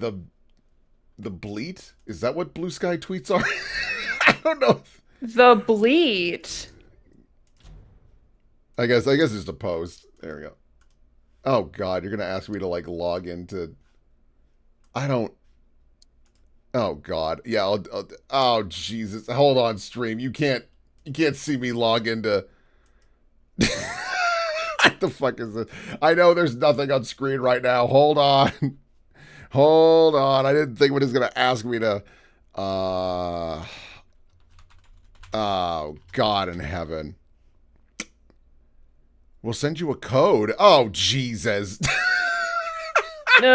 the bleat? Is that what blue sky tweets are? I don't know. The bleat. I guess it's just a post. There we go. Oh God, you're gonna ask me to like log into. I don't. Oh God, yeah. Oh Jesus, hold on, stream. You can't see me log into. What the fuck is this? I know there's nothing on screen right now. Hold on. Hold on. I didn't think it was gonna ask me to. Oh God in heaven. We'll send you a code. Oh Jesus. Hey,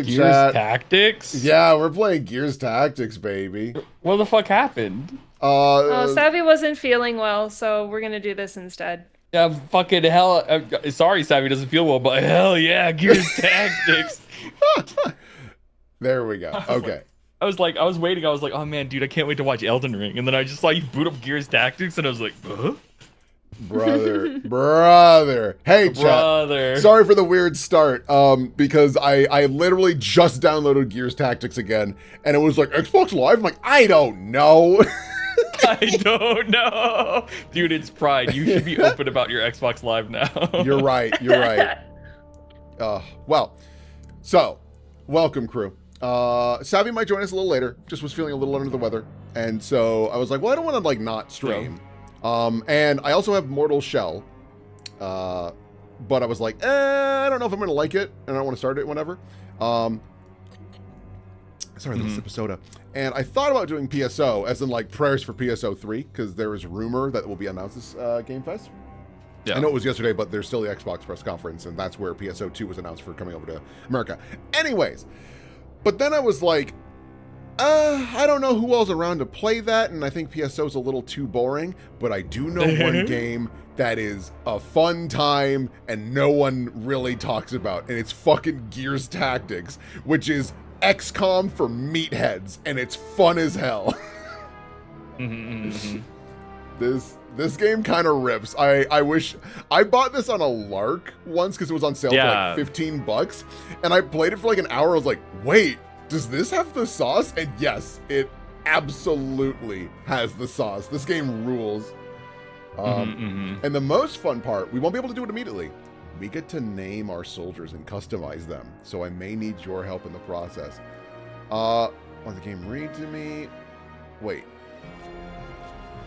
Gears chat. Tactics? Yeah, we're playing Gears Tactics, baby. What the fuck happened? Oh, Savvy wasn't feeling well, so we're gonna do this instead. Yeah, fucking hell. Sorry, Savvy doesn't feel well, but hell yeah, Gears Tactics. There we go. Okay. I was waiting. I was like, oh man, dude, I can't wait to watch Elden Ring. And then I just saw you boot up Gears Tactics, and I was like, huh? Brother. Hey, chat. Brother. Sorry for the weird start. Because I literally just downloaded Gears Tactics again, and it was like Xbox Live. I'm like, I don't know. I don't know. Dude, it's Pride. You should be open about your Xbox Live now. You're right. You're right. Well, so welcome, crew. Savvy might join us a little later. Just was feeling a little under the weather, and so I was like, well, I don't want to like not stream. And I also have Mortal Shell, but I was like, I don't know if I'm gonna like it, and I don't want to start it whenever. Sorry, little sip of soda. And I thought about doing PSO, as in like prayers for PSO 3, because there is rumor that it will be announced this Game Fest. Yeah. I know it was yesterday, but there's still the Xbox press conference, and that's where PSO 2 was announced for coming over to America. Anyways, but then I was like, I don't know who else around to play that, and I think PSO is a little too boring, but I do know one game that is a fun time and no one really talks about, and it's fucking Gears Tactics, which is XCOM for meatheads, and it's fun as hell. This game kind of rips. I wish I bought this on a lark once because it was on sale for like $15, and I played it for like an hour. I was like, wait, does this have the sauce? And yes, it absolutely has the sauce. This game rules. And the most fun part, we won't be able to do it immediately. We get to name our soldiers and customize them. So I may need your help in the process. Want the game read to me? Wait.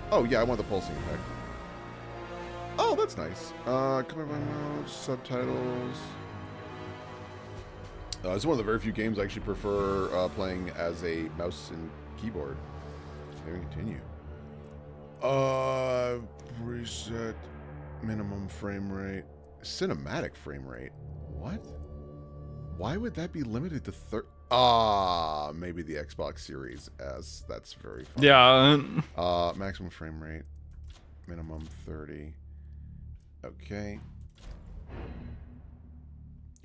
Oh yeah, I want the pulsing effect. Oh, that's nice. Come on, subtitles. This is one of the very few games I actually prefer playing as a mouse and keyboard. Maybe continue. Reset minimum frame rate. Cinematic frame rate. What? Why would that be limited to maybe the Xbox Series S. That's very fun. Yeah. Maximum frame rate. Minimum 30. Okay.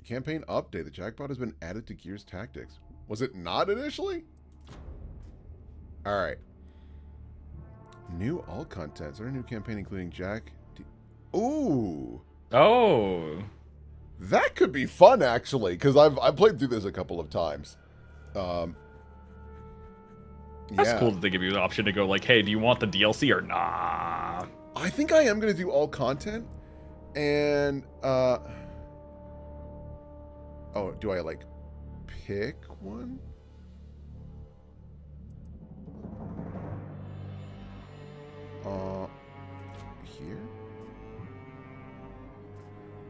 Campaign update. The jackpot has been added to Gears Tactics. Was it not initially? Alright. New all content. Is there a new campaign including Ooh. Oh. That could be fun, actually, because I've played through this a couple of times. That's yeah. cool that they give you the option to go like, hey, do you want the DLC or nah? I think I am going to do all content. And, oh, do I, like, pick one? Here?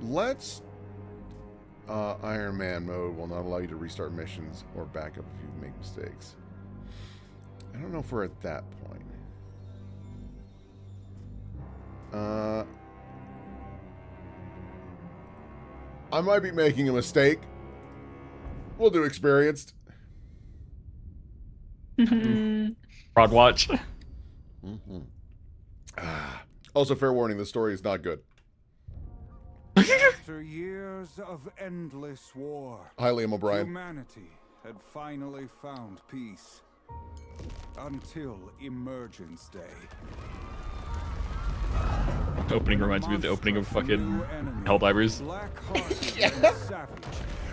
Let's... Iron Man mode will not allow you to restart missions or back up if you make mistakes. I don't know if we're at that point. I might be making a mistake. We'll do experienced. Prod watch. Also, fair warning, the story is not good. After years of endless war, Hi, Liam O'Brien. humanity had finally found peace. Until Emergence Day. Opening reminds me of the opening of fucking Helldivers. Black-hearted and savage.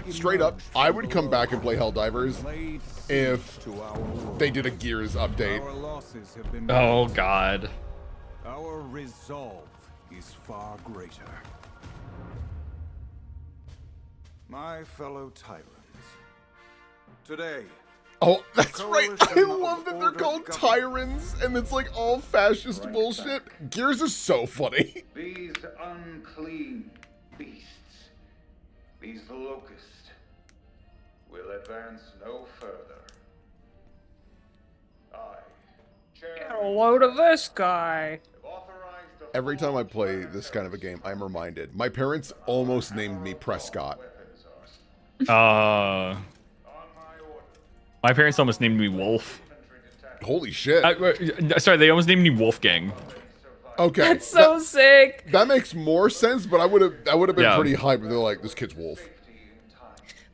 straight up, I would come back and play Helldivers laid if siege to our world. they did a Gears update. Our losses have been Oh God. Our resolve is far greater. My fellow tyrants, today, Oh, that's right. I Coalition of love that they're Ordered called Government. tyrants, and it's like all fascist Right bullshit. Gears is so funny. These unclean beasts, these locusts, will advance no further. I, Get a load of this guy. have authorized the Every time I full play this kind of a game, I'm reminded. My parents almost named me Prescott. weapons arsenal. Uh, On my order, my parents almost named me Wolf. infantry detachment Holy shit. Sorry, they almost named me Wolfgang. Okay. That's so sick. that makes more sense, but I would have been Yeah. pretty hyped if they're like, this kid's Wolf.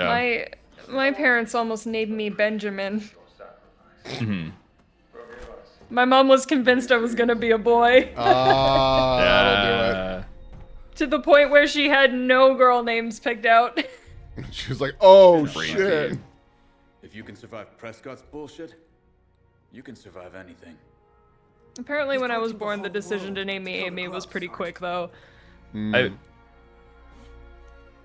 Yeah. My parents almost named me Benjamin. Mhm. My mom was convinced I was gonna be a boy. That'll do Yeah. To the point where she had no girl names picked out. it. She was like, oh Crazy. shit. If you can survive Prescott's bullshit, you can survive anything. Apparently when I was born, the decision to name me Amy was pretty quick, though. Like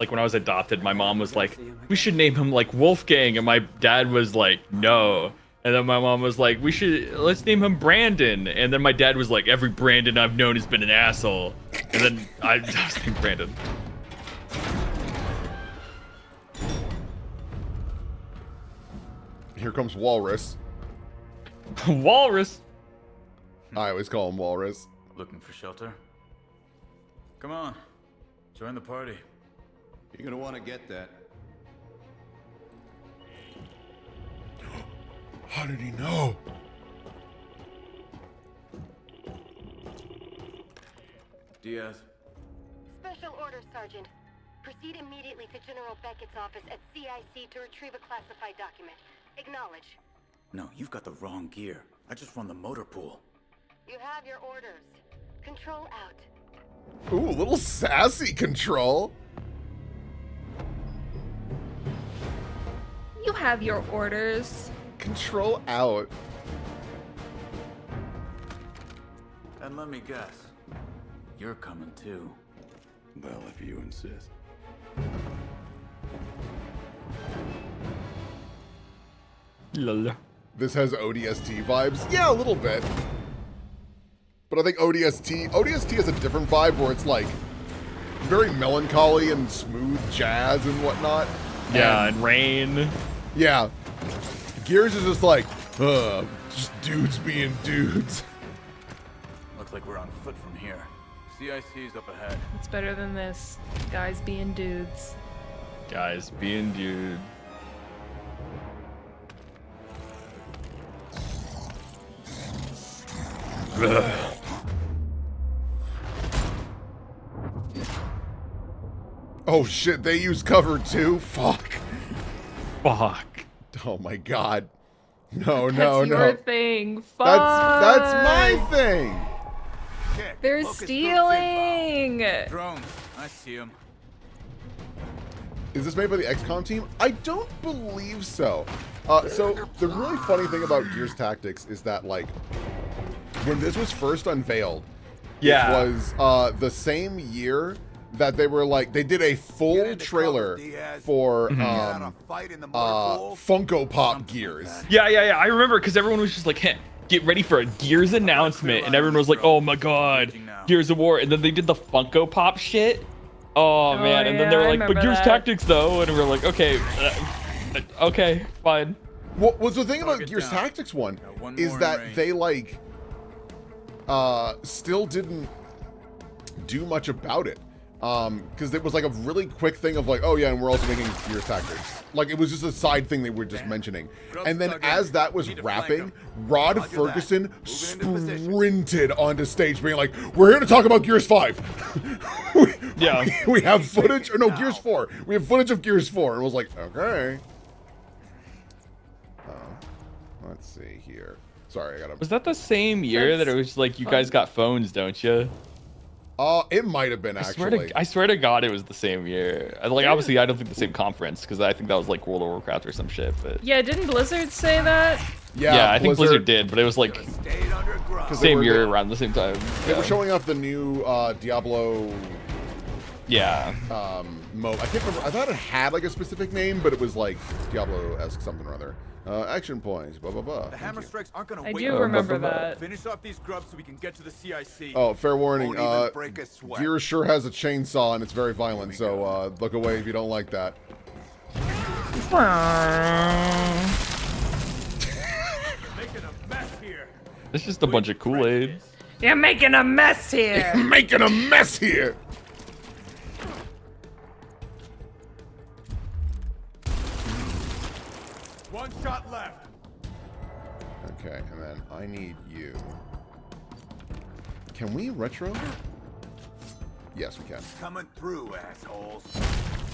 when I was adopted, my mom was like, "We should name him like Wolfgang," and my dad was like, "No." And then my mom was like, let's name him Brandon." And then my dad was like, "Every Brandon I've known has been an asshole." And then I was named Brandon. Here comes Walrus. Walrus. I always call him Walrus. Looking for shelter? Come on, join the party. You're gonna want to get that. How did he know? Diaz, Special Order, Sergeant. Proceed immediately to General Beckett's office at CIC to retrieve a classified document. Acknowledge. no, you've got the wrong gear. I just run the motor pool. You have your orders. Control out. Ooh, a little sassy Control. You have your orders. Control out. And let me guess, you're coming too. Well, if you insist. Lol. This has ODST vibes. Yeah, a little bit. But I think ODST has a different vibe where it's like very melancholy and smooth jazz and whatnot. Yeah, and Rain. Yeah. Gears is just like, just dudes being dudes. Looks like we're on foot from here. CIC's up ahead. It's better than this. Guys being dudes. Guys, being dude. Ugh. Oh shit, they use cover too? Fuck. Fuck. Oh my god. No, That's no, your no. thing. Fuck. That's my thing. They're stealing. Drones, I see them. Is this made by the XCOM team? I don't believe so. So the really funny thing about Gears Tactics is that like when this was first unveiled, Yeah. it was the same year that they were like they did a full trailer for Funko Pop Gears. Yeah. I remember because everyone was just like, "Hey, get ready for a Gears announcement," and everyone was like, "Oh my god, Gears of War!" And then they did the Funko Pop shit. Oh man! And then they were yeah, I like, "But remember Gears that. Tactics though," and we were like, "Okay, okay, fine." What was the thing about Target Gears down. Tactics one One is more in that range. they like still didn't do much about it. Because it was like a really quick thing of like, oh yeah, and we're also making Gears Tactics. Like it was just a side thing they were just mentioning. And then as that was wrapping, Rod Ferguson sprinted onto stage being like, we're here to talk about Gears 5. Yeah. we have footage, or no, Gears 4. We have footage of Gears 4. And it was like, okay. Let's see here. Sorry, I gotta. Was that the same year that it was like you guys got phones, don't you? It might have been actually. I swear to God, it was the same year. Like, obviously, I don't think the same conference because I think that was like World of Warcraft or some shit. But Yeah, didn't Blizzard say that? Yeah, I think Blizzard did, but it was like Stayed underground. same year around the same time. They Yeah. were showing off the new Diablo Yeah. mode. I can't remember. I thought it had like a specific name, but it was like Diablo-esque something or other. Action points, blah blah blah. The hammer strikes aren't gonna I wait. do remember that. Finish off these grubs so we can get to the CIC. Oh, fair warning. Won't even break a sweat. Gears sure has a chainsaw and it's very violent, so look away if you don't like that. Making a mess here. It's just a bunch of Kool-Aid. You're making a mess here. Making a mess here. One shot left. Okay, and then I need you. Can we retro? Yes, we can. Coming through, assholes.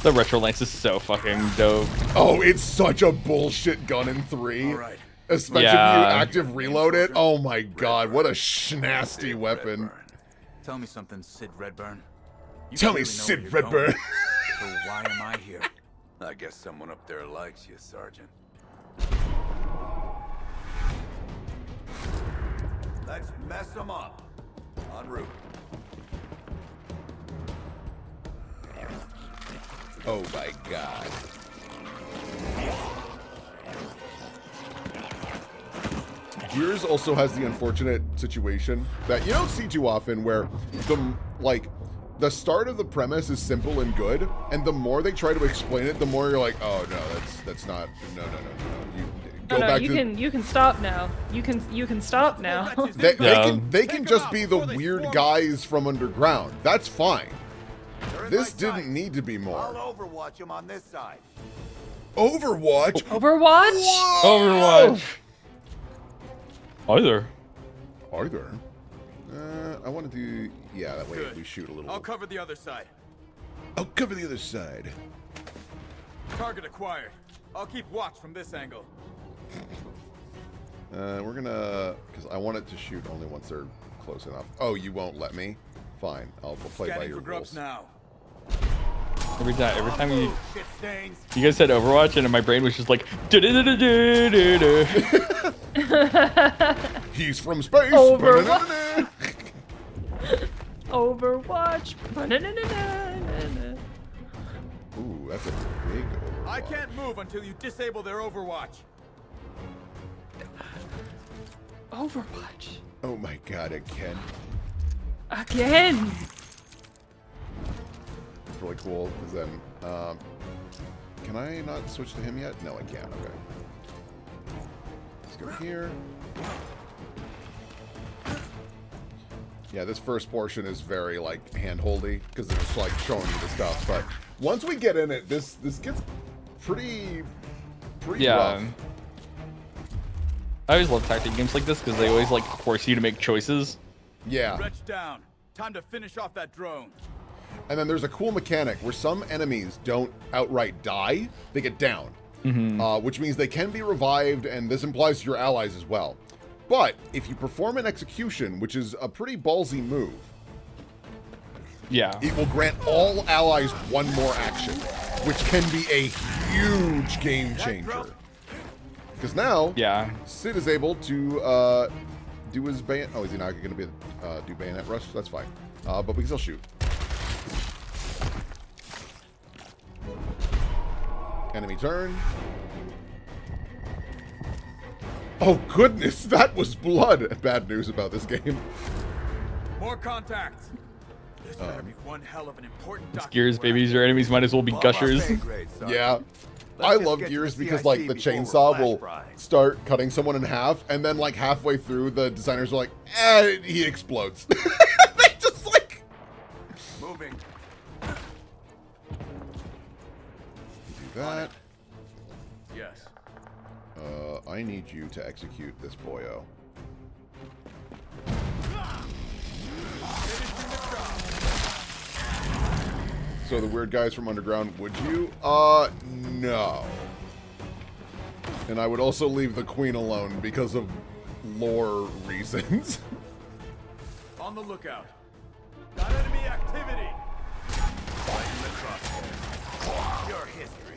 The Retro Lance is so fucking dope. Oh, it's such a bullshit gun in 3. All right. Especially Yeah. if you active reload it. Oh my god, what a nasty weapon. Tell me something, Sid Redburn. You Tell me, clearly know Sid where you're Redburn. going. So why am I here? I guess someone up there likes you, Sergeant. Let's mess them up. En route. Oh my god. Gears also has the unfortunate situation that you don't see too often where the start of the premise is simple and good, and the more they try to explain it, the more you're like, oh no, that's not no. You go back to you can stop now. You can stop now. they can just be the weird guys from underground. That's fine. This didn't need to be more. I'll overwatch them on this side. Overwatch? Overwatch? Overwatch. Either. Either. I want to do... Yeah, that way Good. we shoot a little. I'll cover the other side. I'll cover the other side. Target acquired. I'll keep watch from this angle. We're gonna... Because I want it to shoot only once they're close enough. Oh, you won't let me? Fine. I'll play by Scanning your for grubs rules. now. Every time you Shit stains. guys said Overwatch, and my brain was just like, "Du-du-du-du-du-du-du." He's from space! Overwatch. Overwatch. Ba-na-na-na-na-na-na. Ooh, that's a big Overwatch. I can't move until you disable their overwatch. Overwatch. Oh my god, again. Again. It's really cool, because then... can I not switch to him yet? No, I can't. Okay. Let's go here. Yeah, this first portion is very, like, hand-holdy, because it's just, like, showing you the stuff. But once we get in it, this gets pretty rough. I always love tactic games like this because they always like force you to make choices. Yeah. Wretch down. Time to finish off that drone. And then there's a cool mechanic where some enemies don't outright die, they get down. Which means they can be revived, and this implies your allies as well. But if you perform an execution, which is a pretty ballsy move, Yeah. it will grant all allies one more action, which can be a huge game changer. Because now, Yeah. Sid is able to do his bayonet. Oh, is he not going to be do bayonet rush? That's fine. But we can still shoot. Enemy turn. Oh goodness, that was blood. Bad news about this game. More contacts. This better be one hell of an important document. Gears, babies. Your enemies might as well be gushers. Yeah. I love Gears because, like, the chainsaw will start cutting someone in half, and then, like, halfway through, the designers are like, he explodes. They just, like... Moving. Do that. Yes. I need you to execute this boyo. So the weird guys from Underground, would you? No. And I would also leave the Queen alone because of lore reasons. On the lookout. Got enemy your history.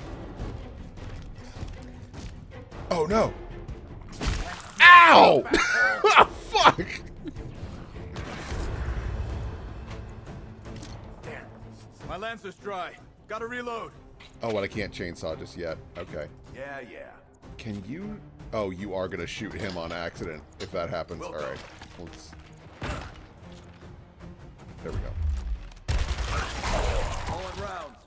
Oh no! Ow! Oh, fuck! Damn. My Lancer's dry. Gotta reload. Oh, but I can't chainsaw just yet. Okay. Yeah. Can you? Oh, you are gonna shoot him on accident if that happens. All right. Let's. There we go. All in rounds.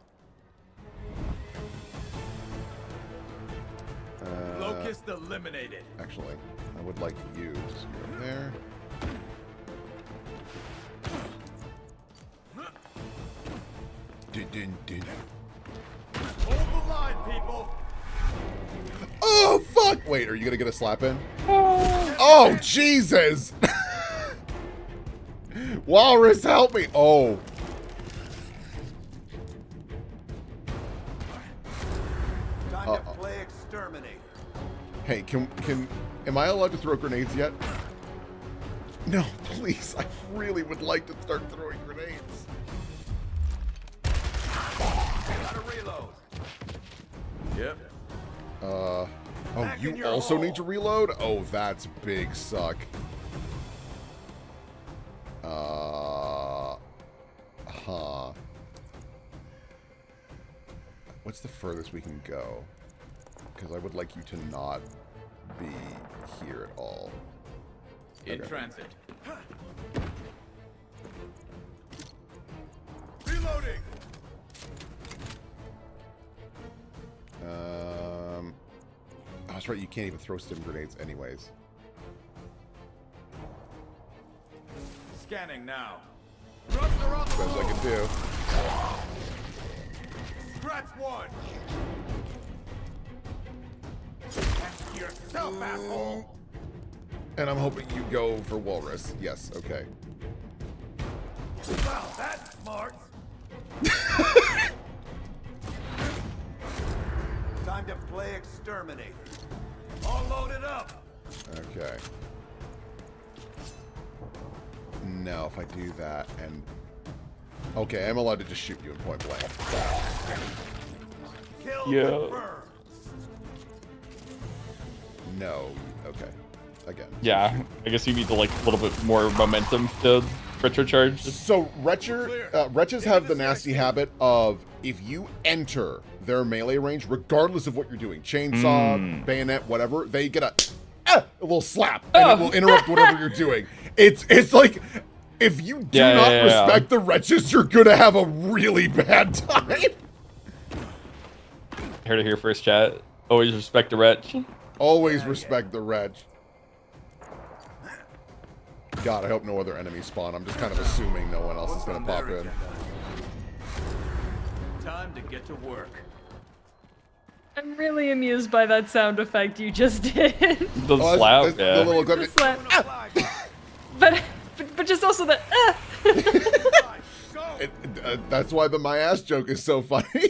Locust eliminated. Actually, I would like you to go there. Dun, dun, dun. Hold the line, people. Oh fuck! Wait, are you gonna get a slap in? Oh Jesus! Walrus, help me! Oh, Time to play exterminate. hey, am I allowed to throw grenades yet? No, please. I really would like to start throwing grenades. Gotta reload. Yep. Oh, Back in you your also hole. need to reload? Oh, that's big suck. Huh. What's the furthest we can go? Because I would like you to not be here at all. In Okay. transit. Reloading. Oh, that's right. You can't even throw stim grenades anyways. Scanning now. Thruster on the Best I move. can do. Scratch one. Answer yourself, asshole. And I'm hoping you go for Walrus. Yes, okay. Wow, that's smart. Time to play exterminate. All loaded up. Okay. No, if I do that and... Okay, I'm allowed to just shoot you in point blank. Kill Yeah. confirmed. No. Okay. Again. Yeah, I guess you need to like a little bit more momentum to retrocharge. So, Wretches have the nasty habit of, if you enter their melee range, regardless of what you're doing, chainsaw, bayonet, whatever, they get a little slap, and it will interrupt whatever you're doing. It's like, if you do not respect the Wretches, you're gonna have a really bad time. Heard it here first, chat. Always respect the wretch. Always respect the Wretch. God, I hope no other enemies spawn. I'm just kind of assuming no one else is gonna pop in. Time to get to work. I'm really amused by that sound effect you just did. The Oh, slap, that's yeah. the little The slap. But just also the That's why the my ass joke is so funny.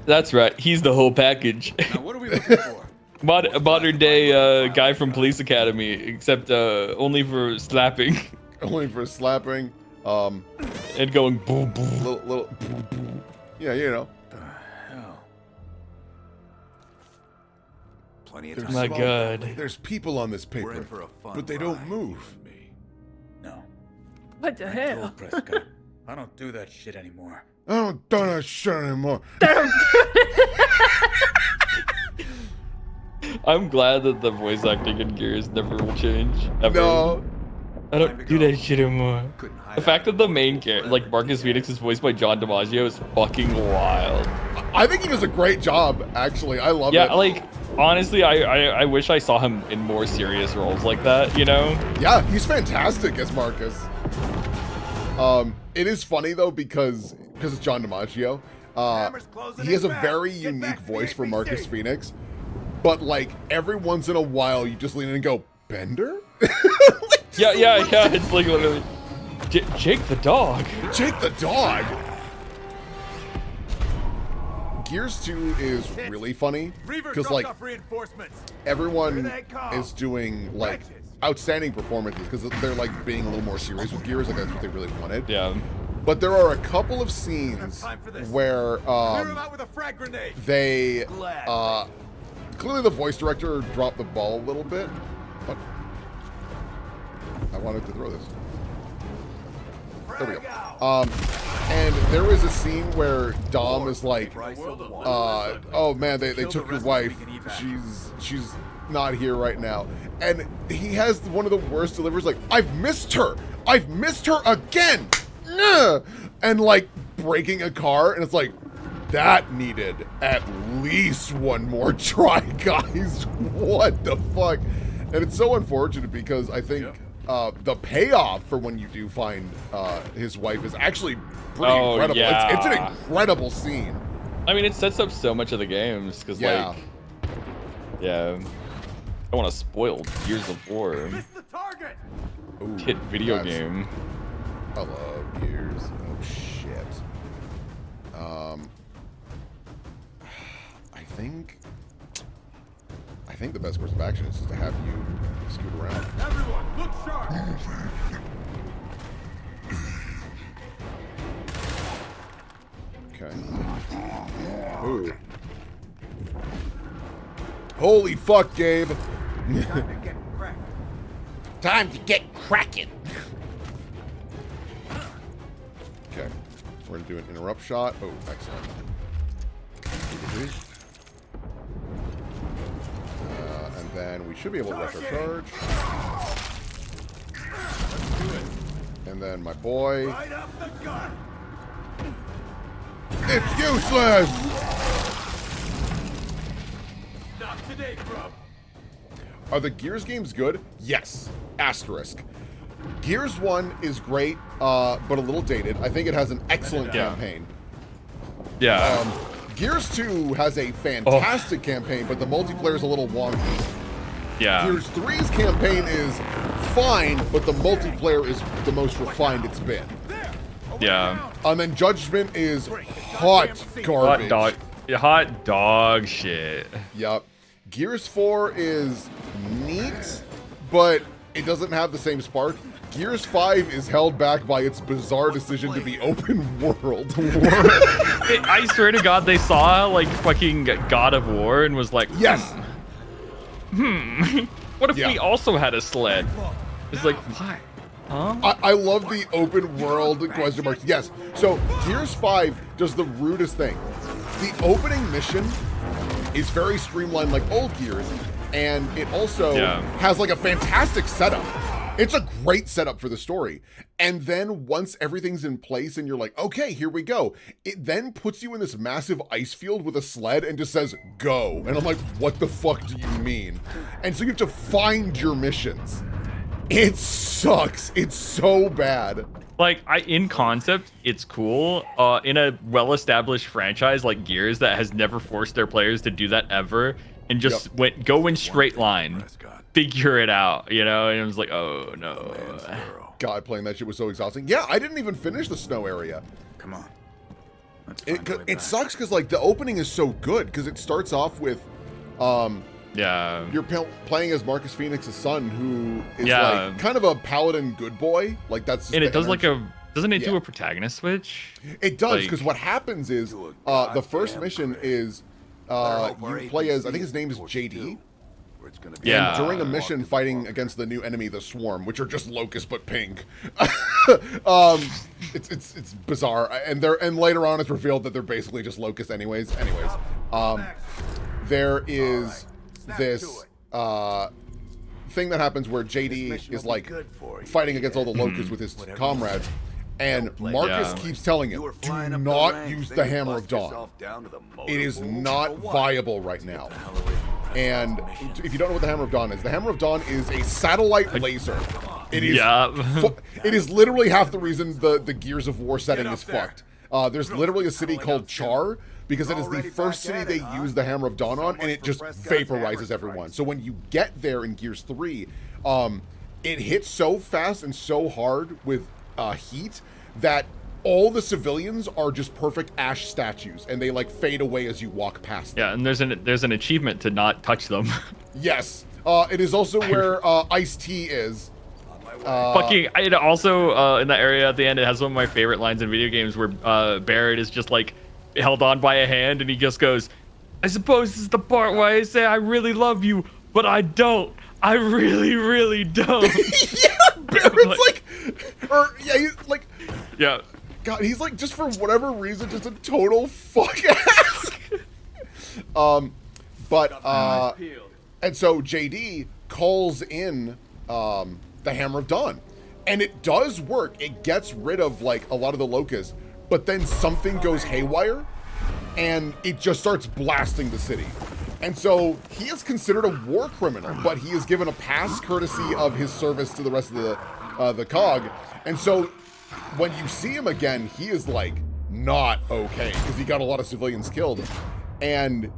That's right. He's the whole package. Now what are we looking for? Modern day guy from Police Academy, except only for slapping Only for slapping. and going boom boom. Little. Yeah, you know. Hell. Plenty of There's time. My small- God. There's people on this We're in paper, for a fun but they don't ride, move. you and me. No. what the I hell? told Prescott. I don't do that shit anymore. I don't do that shit anymore. I'm glad that the voice acting in Gears never will change. Ever. No. I don't do that shit anymore. Couldn't hide The fact out that the main character, like Marcus Phoenix, is voiced by John DiMaggio is fucking wild. I think he does a great job, actually. I love it. Yeah, like, honestly, I wish I saw him in more serious roles like that, you know? Yeah, he's fantastic as Marcus. It is funny though because it's John DiMaggio. Hammer's closing He has a in fast. very Get unique back to the voice for APC. Marcus Phoenix, but like every once in a while you just lean in and go, Bender? Yeah, it's like literally, Jake the dog. Jake the dog. Gears 2 is really funny Reaver because dropped like off reinforcements. everyone Here they come. is doing like Wretches. outstanding performances because they're like being a little more serious with Gears. Like that's what they really wanted. Yeah. but there are a couple of scenes where Clear him out with a frag grenade. they Glad. clearly the voice director dropped the ball a little bit. But I wanted to throw this. There we go. And there is a scene where Dom is like, oh man, they took your wife. She's not here right now. And he has one of the worst deliveries, like, I've missed her again. Ugh! And like breaking a car, and it's like, that needed at least one more try, guys. What the fuck? And it's so unfortunate because I think the payoff for when you do find his wife is actually pretty incredible. Yeah. It's an incredible scene. I mean, it sets up so much of the games because, like, yeah, I want to spoil Gears of War. Missed the target. Ooh, Hit video that's- game. I love Gears. Oh shit. I think the best course of action is just to have you scoot around. Everyone, look sharp. Okay. Ooh. Holy fuck, Gabe. Time to get cracked. Time to get cracking. Okay. We're gonna do an interrupt shot. Oh, excellent. And then we should be able to rush our charge. And then my boy. Right up the gut. It's useless! Not today, grub. Are the Gears games good? Yes. Asterisk. Gears 1 is great, but a little dated. I think it has an excellent campaign. Yeah. Gears 2 has a fantastic campaign, but the multiplayer is a little wonky. Yeah. Gears 3's campaign is fine, but the multiplayer is the most refined it's been. Yeah. And then Judgment is hot garbage. Hot dog shit. Yep. Gears 4 is neat, but it doesn't have the same spark. Gears 5 is held back by its bizarre decision to be open world. I swear to God, they saw like fucking God of War and was like, Yes. What if we also had a sled? It's like, why? Huh? I love the open world question marks. Yes. So Gears 5 does the rudest thing. The opening mission is very streamlined like old Gears, and it also has like a fantastic setup. It's a great setup for the story. And then once everything's in place and you're like, okay, here we go, it then puts you in this massive ice field with a sled and just says, go. And I'm like, what the fuck do you mean? And so you have to find your missions. It sucks. It's so bad. Like, in concept, it's cool. In a well-established franchise like Gears that has never forced their players to do that ever and just go in straight line, figure it out, you know? And it was like, oh no. God, playing that shit was so exhausting. Yeah, I didn't even finish the snow area. Come on. It sucks because like the opening is so good because it starts off with you're playing as Marcus Phoenix's son, who is like kind of a paladin good boy. Like that's just and it does energy. like doesn't it do a protagonist switch? It does, Like- because what happens is the first mission is you play as, I think his name is JD. Yeah. And during a mission fighting against the new enemy, the Swarm, which are just locusts but pink. It's bizarre, and later on it's revealed that they're basically just locusts anyways. There is this thing that happens where JD is like fighting against all the locusts with his comrades, and Marcus keeps telling him, do not use the Hammer of Dawn. It is not viable right now. And if you don't know what the Hammer of Dawn is, the Hammer of Dawn is a satellite laser. It is it is literally half the reason the Gears of War setting is fucked. There's literally a city called Char, because it is the first city they use the Hammer of Dawn on, and it just vaporizes everyone. So when you get there in Gears 3, it hits so fast and so hard with heat that all the civilians are just perfect ash statues, and they like fade away as you walk past them. Yeah, and there's an achievement to not touch them. Yes. It is also where Ice-T is. Fucking, it also in that area at the end, it has one of my favorite lines in video games where Barrett is just like held on by a hand and he just goes, I suppose this is the part where I say I really love you, but I don't. I really, really don't. Yeah, Barrett's like, or yeah, he's like, Yeah. God, he's like, just for whatever reason, just a total fuck ass. And so JD calls in the Hammer of Dawn, and it does work. It gets rid of like a lot of the locusts, but then something goes haywire, and it just starts blasting the city. And so he is considered a war criminal, but he is given a pass courtesy of his service to the rest of the COG. And so when you see him again, he is like not okay because he got a lot of civilians killed, and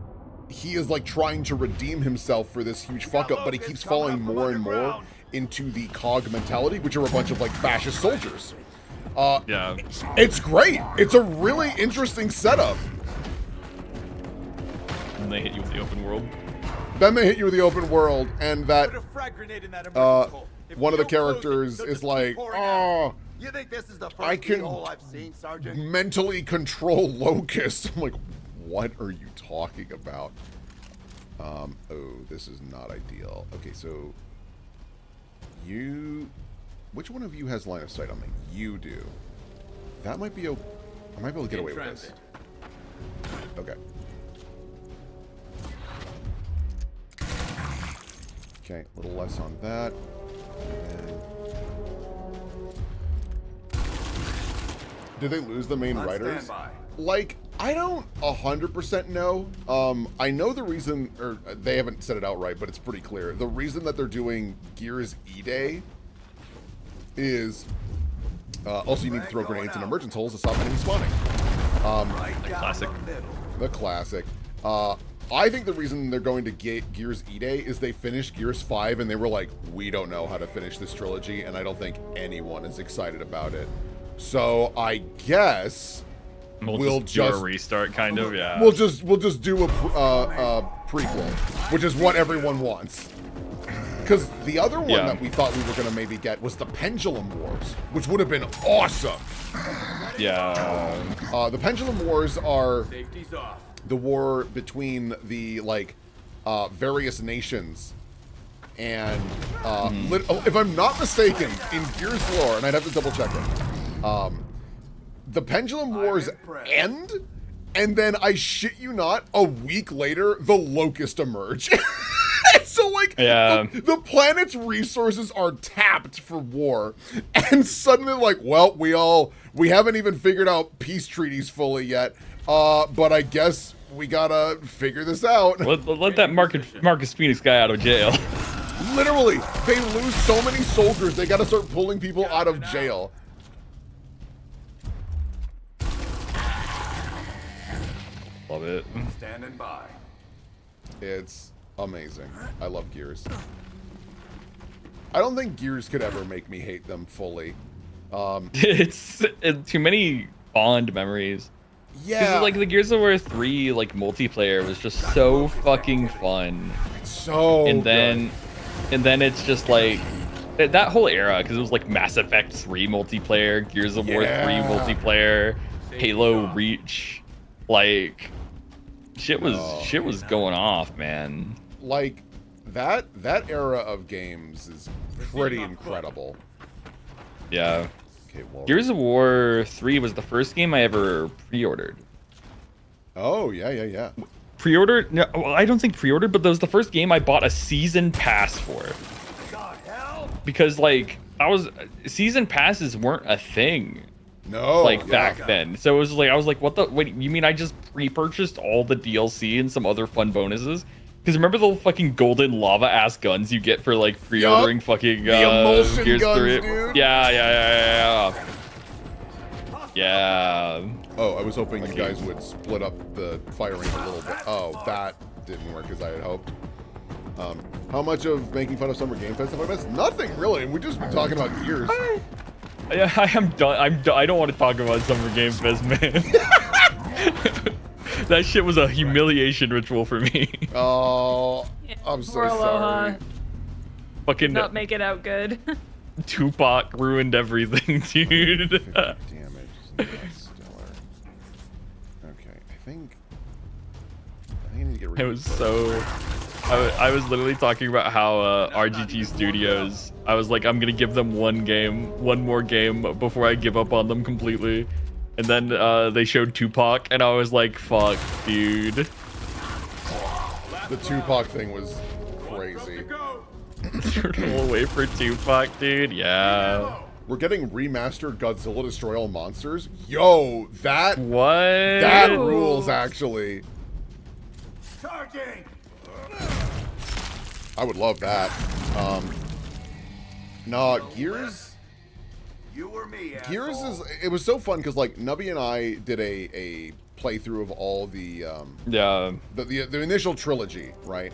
he is like trying to redeem himself for this huge fuck up, but he keeps falling more and more into the COG mentality, which are a bunch of like fascist soldiers. Yeah. It's great. It's a really interesting setup. And they hit you with the open world. Then they hit you with the open world, and that Put a frag grenade in that emergency hole. If one of the you don't close it, characters they'll is just like, keep pouring out. oh, You think this is the first I can hole I've seen, Sergeant? mentally control locusts. I'm like, what are you talking about? Oh, this is not ideal. Okay, so which one of you has line of sight on me? You do. That might be I might be able to get away with this. Okay. Okay, a little less on that. And did they lose the main writers? Like, I don't 100% know. I know the reason, or they haven't said it outright, but it's pretty clear. The reason that they're doing Gears E-Day is also you need to throw grenades in emergence holes to stop enemies spawning. Classic. The classic. I think the reason they're going to get Gears E-Day is they finished Gears 5 and they were like, we don't know how to finish this trilogy, and I don't think anyone is excited about it. So I guess we'll just do a restart, kind of. Yeah. We'll just do a prequel, which is what everyone wants. Because the other one that we thought we were gonna maybe get was the Pendulum Wars, which would have been awesome. Yeah. The Pendulum Wars are Safety's off. the war between the like various nations, and if I'm not mistaken, in Gears lore, and I'd have to double check it, the Pendulum Wars end, and then I shit you not, a week later the Locust emerge. So like the planet's resources are tapped for war, and suddenly like, well, we haven't even figured out peace treaties fully yet, but I guess we gotta figure this out. Let that Marcus Phoenix guy out of jail. Literally, they lose so many soldiers, they gotta start pulling people out of jail. Love it. Standing by. It's amazing. I love Gears. I don't think Gears could ever make me hate them fully. It's too many fond memories. Yeah. Like the Gears of War 3 like multiplayer was just so fucking fun. It's so and then it's just like that whole era, because it was like Mass Effect 3 multiplayer, Gears of War 3 multiplayer, Halo Reach, like shit was going off, man. Like that era of games is pretty incredible. Yeah. Okay, well. Gears of War 3 was the first game I ever pre-ordered. Oh, yeah. Pre-ordered? No, well, I don't think pre-ordered, but that was the first game I bought a season pass for. Because like season passes weren't a thing. No. Like back then. So it was like I was like, what the wait, you mean I just pre-purchased all the DLC and some other fun bonuses? Because remember the fucking golden lava ass guns you get for like pre-ordering fucking the emulsion Gears guns, 3? dude. Yeah. Oh, I was hoping you guys would split up the firing a little bit. Oh, that didn't work as I had hoped. How much of making fun of Summer Game Fest have I missed? Nothing really. We've just been talking about Gears. Yeah, I am done. I don't want to talk about Summer Game Fest, man. That shit was a humiliation ritual for me. Oh, I'm so Poor Aloha. sorry. Fucking Not make it out good. Tupac ruined everything, dude. 50 damage. Not stellar. Okay, I think I need to get rid It of was this. so. I was literally talking about how RGG Studios. I was like, I'm gonna give them one more game before I give up on them completely. And then they showed Tupac, and I was like, fuck, dude. The Tupac thing was crazy. Turtle away for Tupac, dude. Yeah. We're getting remastered Godzilla Destroy All Monsters. Yo, that What? rules actually. Charging! I would love that. Nah, Gears. You or me, Gears asshole. it was so fun because like Nubby and I did a playthrough of all the Yeah. the initial trilogy, right?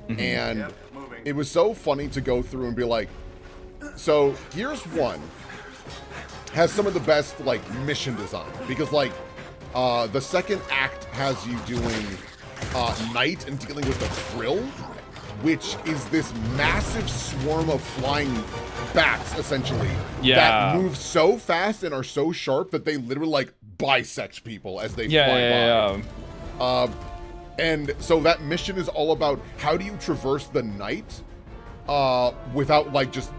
And Yep, moving. it was so funny to go through and be like, so Gears 1 has some of the best like mission design because like the second act has you doing night and dealing with the Krill, which is this massive swarm of flying bats essentially Yeah. that move so fast and are so sharp that they literally like bisect people as they fly by. And so that mission is all about how do you traverse the night without like just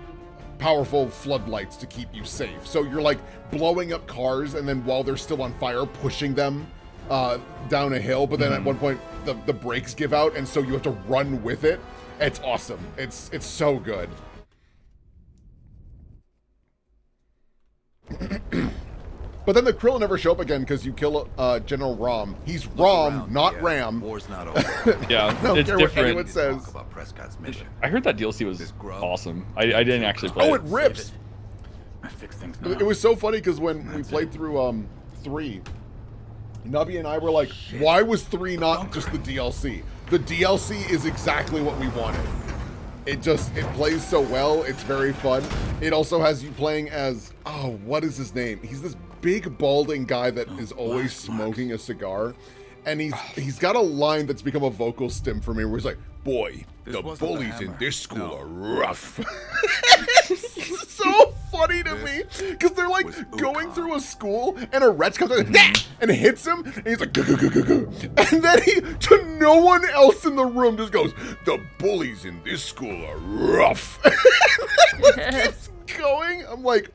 powerful floodlights to keep you safe. So you're like blowing up cars and then while they're still on fire, pushing them down a hill. But then at one point the brakes give out and so you have to run with it. It's awesome. It's so good. But then the Krill never show up again because you kill General Rom. He's Rom, not Ram. War's not over. Yeah. I don't It's care what different. anyone says. Talk about Prescott's mission. I heard that DLC was This grub. awesome. I didn't actually play Oh, it. it rips. I fix things now. It was so funny because when we played through 3, Nubby and I were like, why was 3 not just the DLC? The DLC is exactly what we wanted. It plays so well. It's very fun. It also has you playing as, oh, what is his name? He's this big balding guy that is always smoking a cigar. And he's got a line that's become a vocal stim for me where he's like, boy, This the wasn't the bullies in hammer. this school No. are rough. It's so funny to me because they're like was going Ukon. through a school and a wretch comes in and hits him and he's like, "Gah, gah, gah, gah, gah." And then he, to no one else in the room, just goes, the bullies in this school are rough. And then it keeps going. I'm like,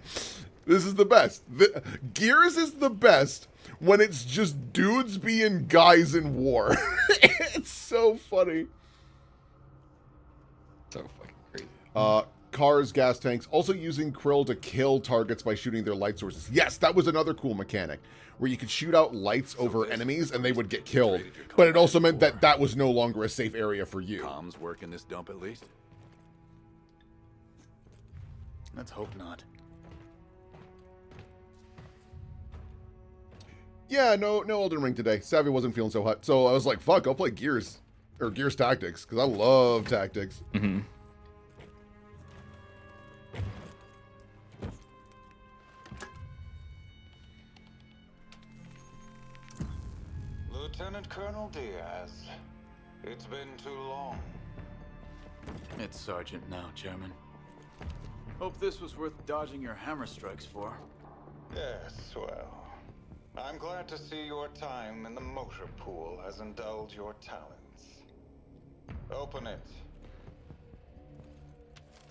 this is the best. Gears is the best when it's just dudes being guys in war. It's so funny. So fucking crazy. Cars, gas tanks, also using Krill to kill targets by shooting their light sources. Yes, that was another cool mechanic, where you could shoot out lights over enemies and they would get killed. But it also meant that that was no longer a safe area for you. Comms work in this dump at least? Let's hope not. Yeah, no Elden Ring today. Savvy wasn't feeling so hot. So I was like, fuck, I'll play Gears. Or Gears Tactics, because I love tactics. Mm-hmm. Lieutenant Colonel Diaz, it's been too long. It's Sergeant now, Chairman. Hope this was worth dodging your hammer strikes for. Yes, well, I'm glad to see your time in the motor pool has indulged your talents. Open it.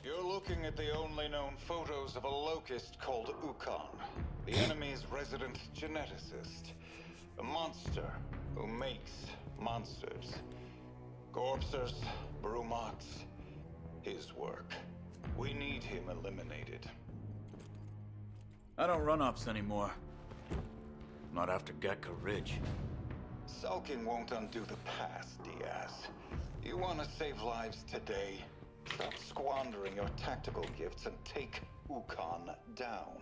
You're looking at the only known photos of a locust called Ukon, the enemy's resident geneticist. A monster who makes monsters. Corpsers, Brumox, his work. We need him eliminated. I don't run ops anymore. Not after Gatka Ridge. Sulking won't undo the past, Diaz. You want to save lives today? Stop squandering your tactical gifts and take Ukon down.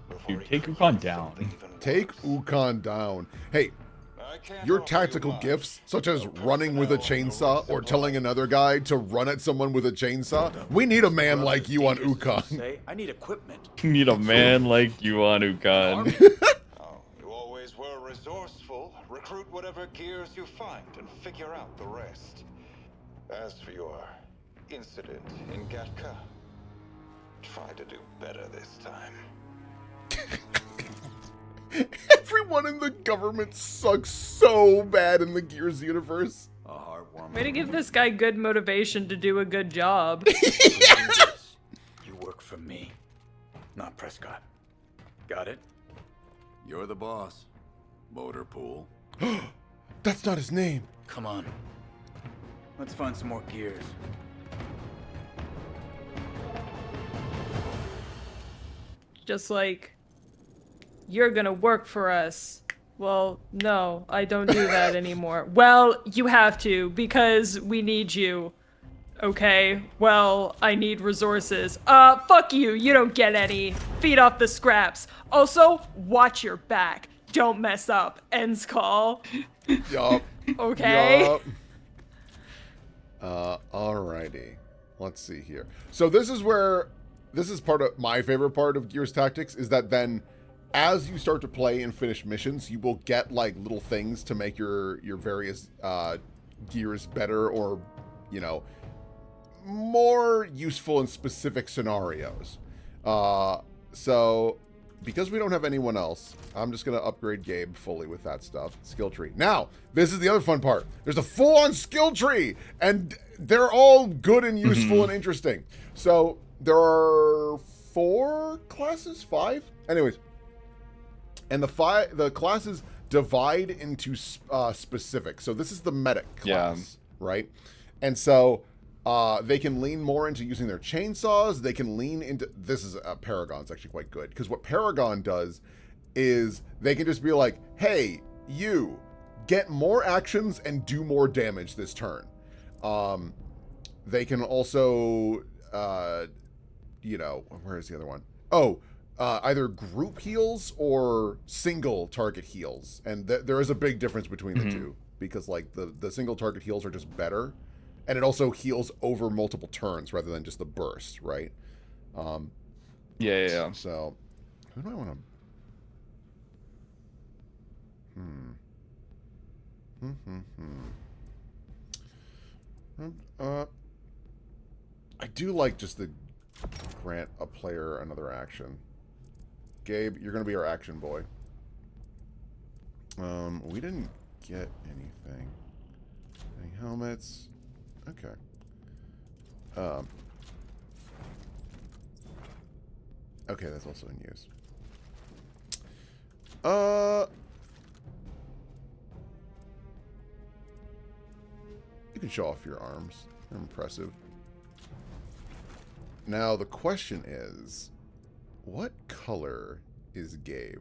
Before Dude, he take creates Ukon down. something even Take worse. Ukon down. Hey, I can't your offer you tactical much. gifts, such as No running with a personnel, no chainsaw or supply. telling another guy to run at someone with a chainsaw, we need a man like you on Ukon. Say, I need equipment. Need a man like you on Ukon. Oh, you always were resourceful. Recruit whatever gears you find and figure out the rest. As for your incident in Gatka, try to do better this time. Everyone in the government sucks so bad in the Gears universe. A heartwarming. Way to give this guy good motivation to do a good job. You work for me, not Prescott. Got it? You're the boss. Motor pool. That's not his name. Come on. Let's find some more gears. Just like, you're gonna work for us. Well, no, I don't do that anymore. Well, you have to, because we need you. Okay, well, I need resources. Fuck you, you don't get any. Feed off the scraps. Also, watch your back. Don't mess up. Ends call. Yup. Okay. Yup. Alrighty. Let's see here. So this is part of my favorite part of Gears Tactics, is that then as you start to play and finish missions, you will get like little things to make your various gears better, or, you know, more useful in specific scenarios. So because we don't have anyone else, I'm just going to upgrade Gabe fully with that stuff. Skill tree. Now, this is the other fun part. There's a full-on skill tree, and they're all good and useful and interesting. So there are 4 classes? 5? Anyways. And the classes divide into specific. So this is the medic class, right? And so they can lean more into using their chainsaws. They can lean into... This is... Paragon's actually quite good, because what Paragon does is they can just be like, hey, you, get more actions and do more damage this turn. They can also... you know, where is the other one? Oh, either group heals or single target heals. And there is a big difference between the two, because like the single target heals are just better. And it also heals over multiple turns rather than just the burst, right? Yeah. So, who do I want to... I do like just the grant a player another action. Gabe, you're going to be our action boy. We didn't get anything. Any helmets? Okay. Okay, that's also in use. You can show off your arms. They're impressive. Now, the question is, what color is Gabe?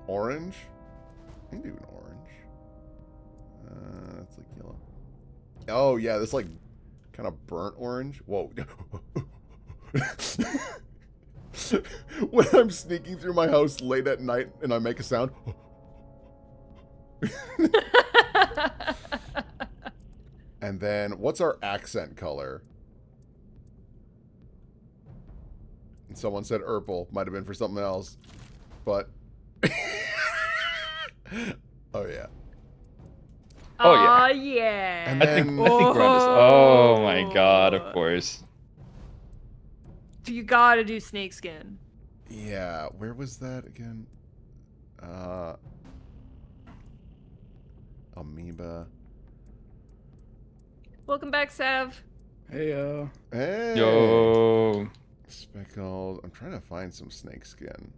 Orange? I can do an orange. That's like yellow. Oh, yeah, this like kind of burnt orange. Whoa. When I'm sneaking through my house late at night and I make a sound. And then, what's our accent color? And someone said Urple. Might have been for something else. But... oh, yeah. Oh, yeah. Yeah. And I think then... we're on this. Oh my god, of course. You gotta do snakeskin. Yeah, where was that again? Amoeba. Welcome back, Sav. Hey, Hey! Yo. Speckled. I'm trying to find some snakeskin.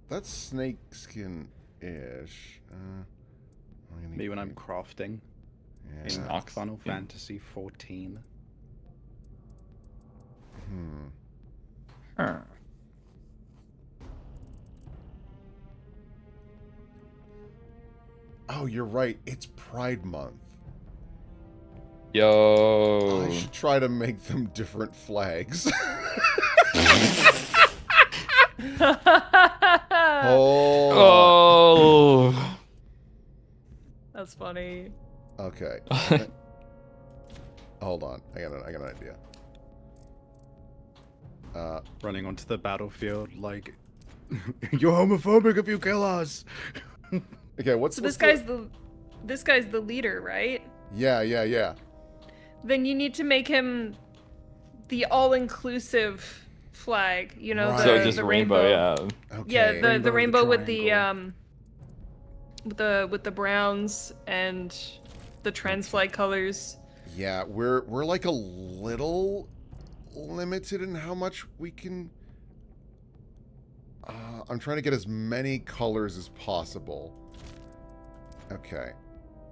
That's snakeskin-ish. me when I'm crafting in Snox. Final Fantasy 14. Huh. Oh, you're right. It's Pride Month. Yo. I should try to make them different flags. Oh. That's funny. Okay. Hold on. I got an idea. Running onto the battlefield like, you're homophobic if you kill us. Okay, what's So what's this guy's the leader, right? Yeah. Then you need to make him the all-inclusive flag. You know, Right. So the just the rainbow, yeah. Okay. Yeah, the rainbow with the triangle. with the browns and the trans flag colors. Yeah, we're like a little limited in how much we can. I'm trying to get as many colors as possible. Okay.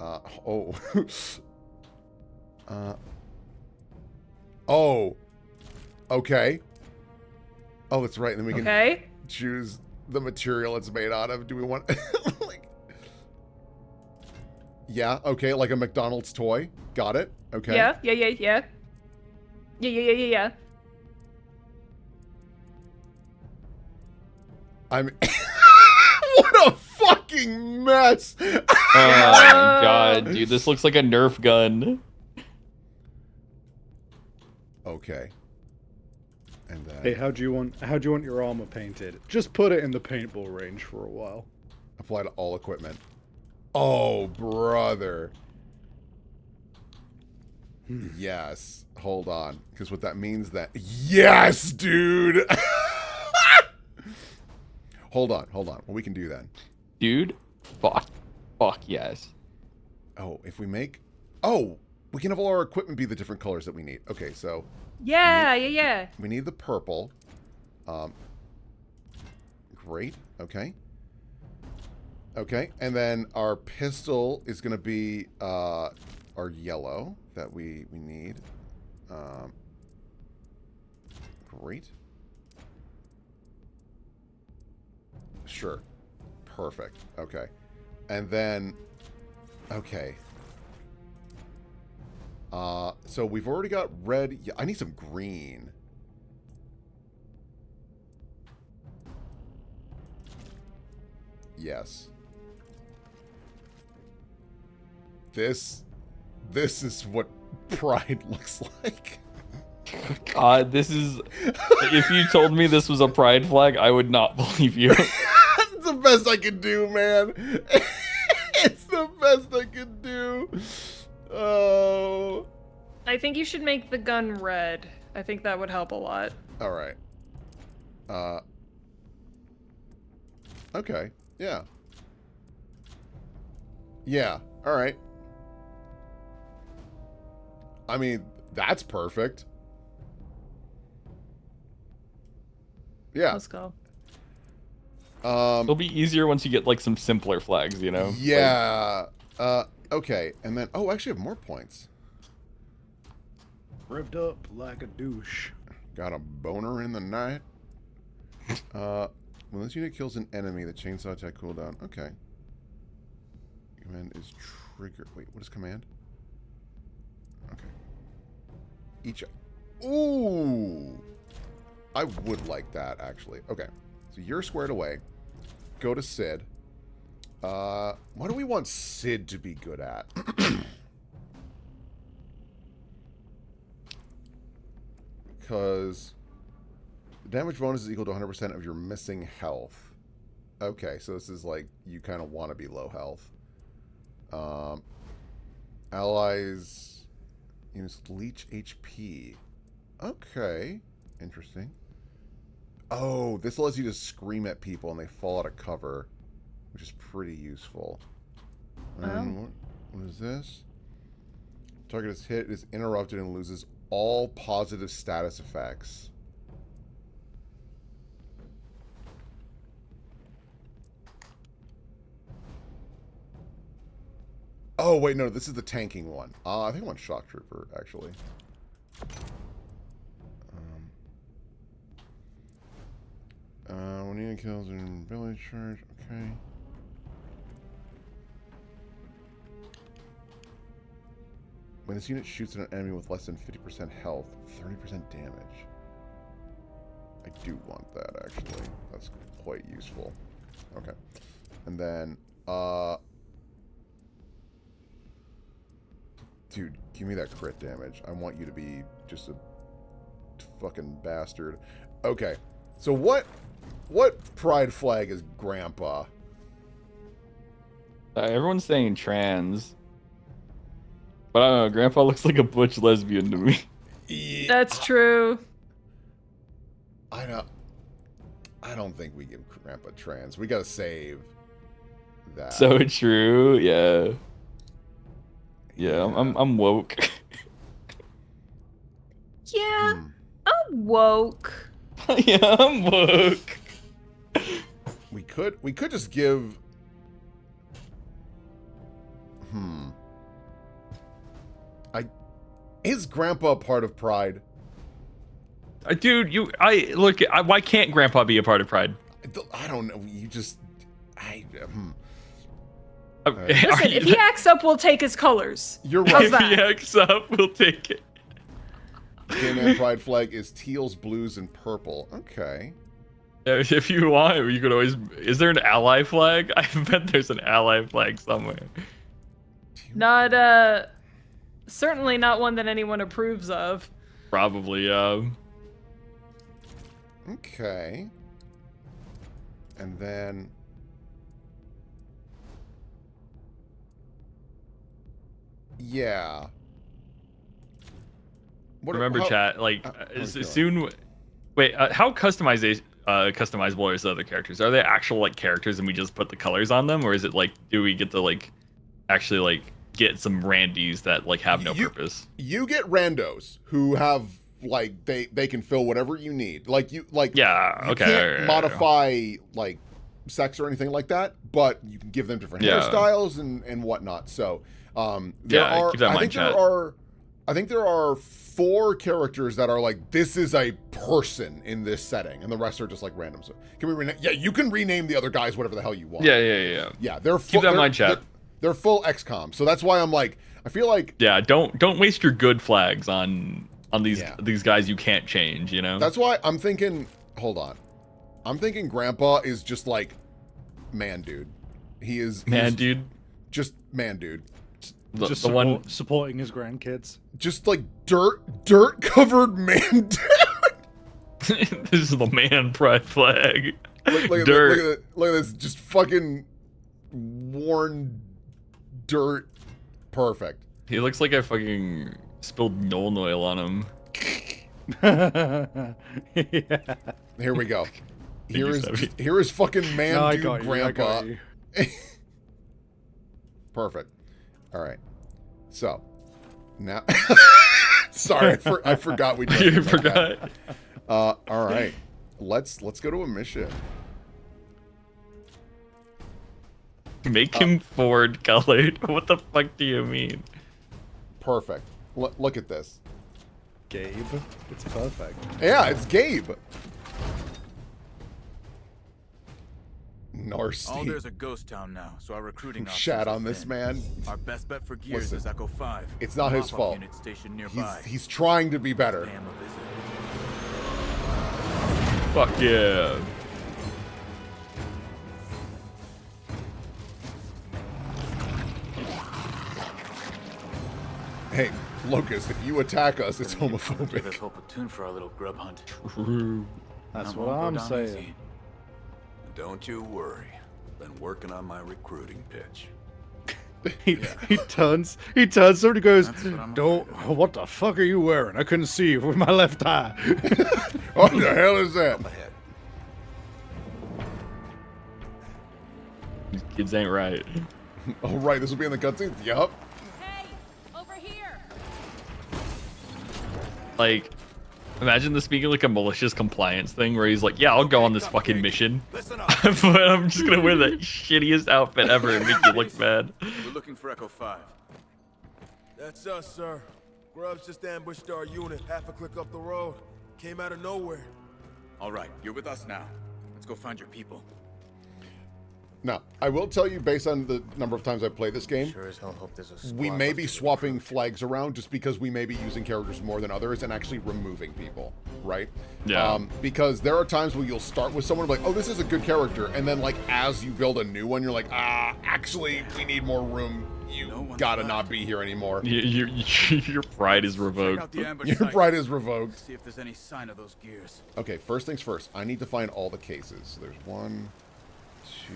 Oh. Oh. Okay. Oh, that's right. Then we can choose the material it's made out of. Do we want like? Yeah. Okay. Like a McDonald's toy. Got it. Okay. Yeah. I'm. What a fucking mess! Oh my god, dude, this looks like a Nerf gun. Okay. And then Hey, how'd you want your armor painted? Just put it in the paintball range for a while. apply to all equipment. Oh, brother. Yes. Hold on, because what that means that yes, dude. Hold on. What we can do then? Dude, fuck yes. Oh, if we make... Oh, we can have all our equipment be the different colors that we need. Okay, so... Yeah. We need the purple. Great. Okay. Okay, and then our pistol is going to be our yellow that we need. Great. Sure. Perfect. Okay. And then... Okay. So we've already got red. Yeah, I need some green. Yes. This is what pride looks like. God, this is... If you told me this was a pride flag, I would not believe you. It's the best I can do, man. It's the best I can do. Oh. I think you should make the gun red. I think that would help a lot. All right. Okay. Yeah. Yeah. All right. I mean, that's perfect. Yeah. Let's go. It'll be easier once you get like some simpler flags, you know? Yeah. Okay. And then, oh, actually I have more points. Revved up like a douche. Got a boner in the night. When this unit kills an enemy, the chainsaw attack cooldown. Okay. Command is trigger. Wait, what is command? Okay. Each. Ooh. I would like that, actually. Okay. So you're squared away. Go to Sid. What do we want Sid to be good at? Because the damage bonus is equal to 100% of your missing health. Okay, so this is like you kind of want to be low health. Allies units leech HP. Okay, interesting. Oh, this allows you to scream at people and they fall out of cover, which is pretty useful. And what is this? Target is hit, is interrupted, and loses all positive status effects. Oh, wait, no, this is the tanking one. I think I want Shock Trooper, actually. When unit kills in village charge, okay. When this unit shoots at an enemy with less than 50% health, 30% damage. I do want that, actually. That's quite useful. Okay. And then, dude, give me that crit damage. I want you to be just a fucking bastard. Okay. So what pride flag is Grandpa? Everyone's saying trans. But I don't know, Grandpa looks like a butch lesbian to me. That's true. I don't think we give Grandpa trans. We gotta save that. So true, yeah. Yeah, I'm woke. Yeah, I'm woke. Yeah, I'm woke. We could just give. Is Grandpa a part of Pride? Dude, why can't Grandpa be a part of Pride? I don't know. You just, Listen, if he acts up, we'll take his colors. You're right. How's If that? he acts up, we'll take it. Gay Man Pride flag is teals, blues, and purple. Okay. If you want, you could always. Is there an ally flag? I bet there's an ally flag somewhere. Not certainly not one that anyone approves of. Probably, Okay. And then. Yeah. Remember, how- chat. Like, okay. soon. Wait, how customizable is the other characters? Are they actual like characters, and we just put the colors on them, or is it like, do we get to like, actually like get some randies that like have no purpose? You get randos who have like they can fill whatever you need. Like you Yeah. you Okay. can't modify like sex or anything like that, but you can give them different hairstyles and whatnot. So there are keep that in mind, chat. I think there are 4 characters that are like, this is a person in this setting, and the rest are just like random. So can we rename? Yeah, you can rename the other guys whatever the hell you want. Yeah. Yeah, they're Keep that in mind, chat. They're full XCOM, so that's why I'm like, I feel like Don't waste your good flags on these guys you can't change. You know. that's why I'm thinking. Hold on, I'm thinking Grandpa is just like man, dude. He's dude. just man, dude. Just The one. supporting his grandkids. Just like dirt covered man, dude. This is the man pride flag. Look at Dirt. look at this, just fucking worn dirt. Perfect. He looks like I fucking spilled Nolan oil on him. Yeah. Here we go. you, Sebby. Here is fucking man, No, I dude, got you, I Grandpa. got you. Perfect. All right. So now, sorry, I forgot we. You forgot. All right. Let's go to a mission. Make him forward colored. What the fuck do you mean? Perfect. Look at this. Gabe, it's perfect. Yeah, it's Gabe. Narsty. Oh, there's a ghost town now, so our recruiting options Shat are on this thin. man. Our best bet for gears Listen, is Echo 5. it's not his Mop-up fault. unit stationed nearby. He's trying to be better. Pay him a visit. Fuck yeah. Hey, Locust, if you attack us, it's Give us homophobic. whole platoon for our little grub hunt. True. That's That what won't go I'm down saying. easy. Don't you worry. Been working on my recruiting pitch. He turns over and goes, That's what I'm "Don't. What the fuck are you wearing? I couldn't see with my left eye." What the hell is that? Up ahead. These kids ain't right. Oh, right, this will be in the cutscenes? Yup. Hey, over here! Like, imagine this being like a malicious compliance thing where he's like, yeah, I'll go on this fucking mission. Listen up. But I'm just gonna wear the shittiest outfit ever and make you look bad. We're looking for Echo 5. That's us, sir. Grubs just ambushed our unit half a click up the road. Came out of nowhere. All right, you're with us now. Let's go find your people. Now, I will tell you, based on the number of times I've played this game, Sure as hell hope there's a we squad may left be to swapping flags around just because we may be using characters more than others and actually removing people, right? Yeah. Because there are times where you'll start with someone like, oh, this is a good character, and then like as you build a new one, you're like, actually, we need more room. You gotta not be here anymore. Your pride is Check out revoked. the ambush Your site. pride is revoked. See if there's any sign of those gears. Okay, first things first. I need to find all the cases. There's 1, 2.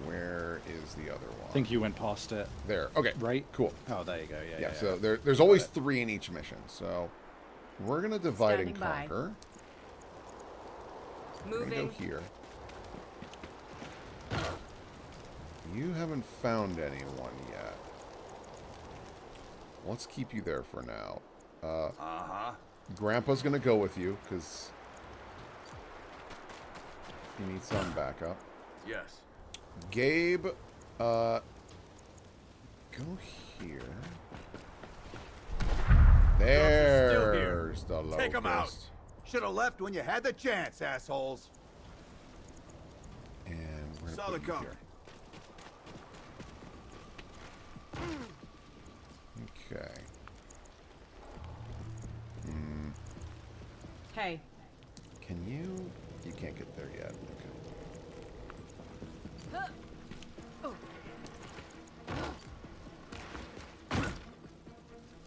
Where is the other one? I think you went past it. There. Okay. Right? Cool. Oh, there you go. Yeah. So there's always 3 in each mission. So we're gonna divide and Standing by. conquer. We're gonna go here. You haven't found anyone yet. Let's keep you there for now. Grandpa's gonna go with you because you need some backup. Yes. Gabe, go here. There's the locust. Take 'em out. Should have left when you had the chance, assholes. And we're gonna Solid put you copy. here. Okay. Hey. Can you? You can't get there yet. Okay.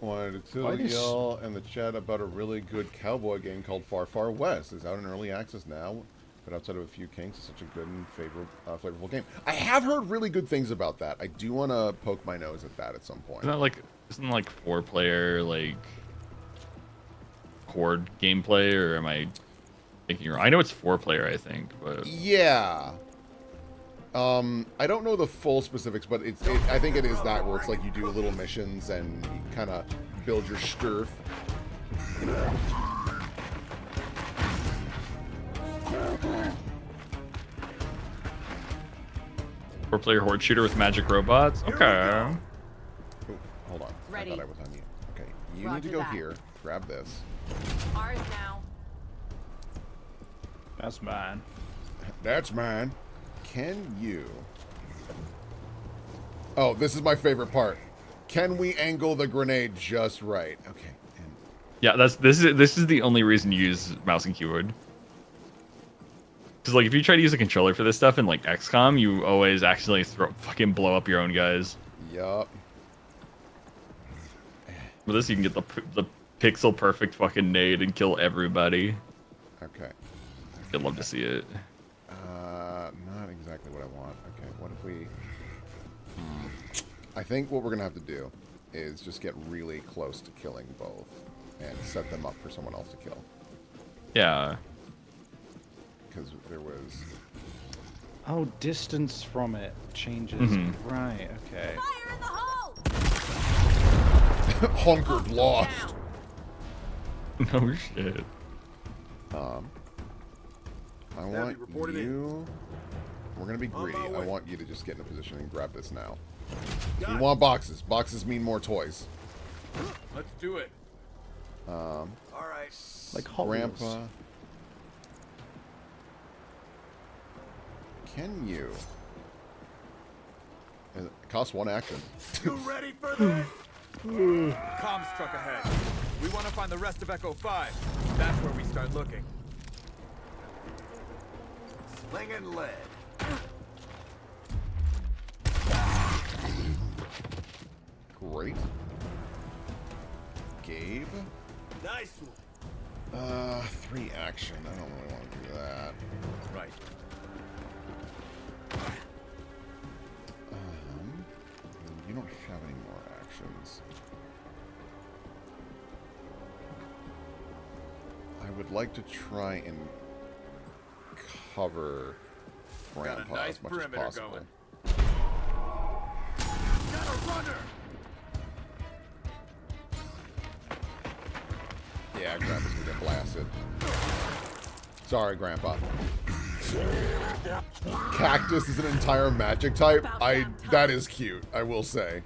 Wanted to tell y'all in the chat about a really good cowboy game called Far Far West. It's out in early access now, but outside of a few kinks, it's such a good and flavorful game. I have heard really good things about that. I do want to poke my nose at that at some point. Isn't like 4-player like horde gameplay, or am I thinking wrong? I know it's 4-player, I think, but yeah. I don't know the full specifics, but I think it is that where it's like you do little missions and you kind of build your sturf. 4-player horde shooter with magic robots. Okay. Ooh, hold on. Ready. I thought I was on mute. Okay, you Roger need to go that. here. Grab this. Ours now. That's mine. That's mine. Can you? Oh, this is my favorite part. Can we angle the grenade just right? Okay. Yeah, this is the only reason you use mouse and keyboard. Because like if you try to use a controller for this stuff in like XCOM, you always accidentally fucking blow up your own guys. Yup. With this, you can get the pixel perfect fucking nade and kill everybody. Okay. I'd love to see it. Not exactly what I want. Okay, what if we... I think what we're going to have to do is just get really close to killing both and set them up for someone else to kill. Yeah. Because there was... Oh, distance from it changes. Right, okay. Fire in the hole! Hunkered lost. No shit. I want you... We're going to be greedy. I want you to just get in a position and grab this now. We want boxes. Boxes mean more toys. Let's do it. All right. Like Hot Grandpa. Wheels. Can you? It costs 1 action. You ready for this? Comms truck ahead. We want to find the rest of Echo 5. That's where we start looking. Slinging lead. Great. Gabe. Nice one. 3 action. I don't really want to do that. Right. You don't have any more actions. I would like to try and cover Grandpa nice as much as perimeter possible. going. Got a runner. Yeah, Grandpa's gonna get blasted. Sorry, Grandpa. Cactus is an entire magic type. That is cute, I will say.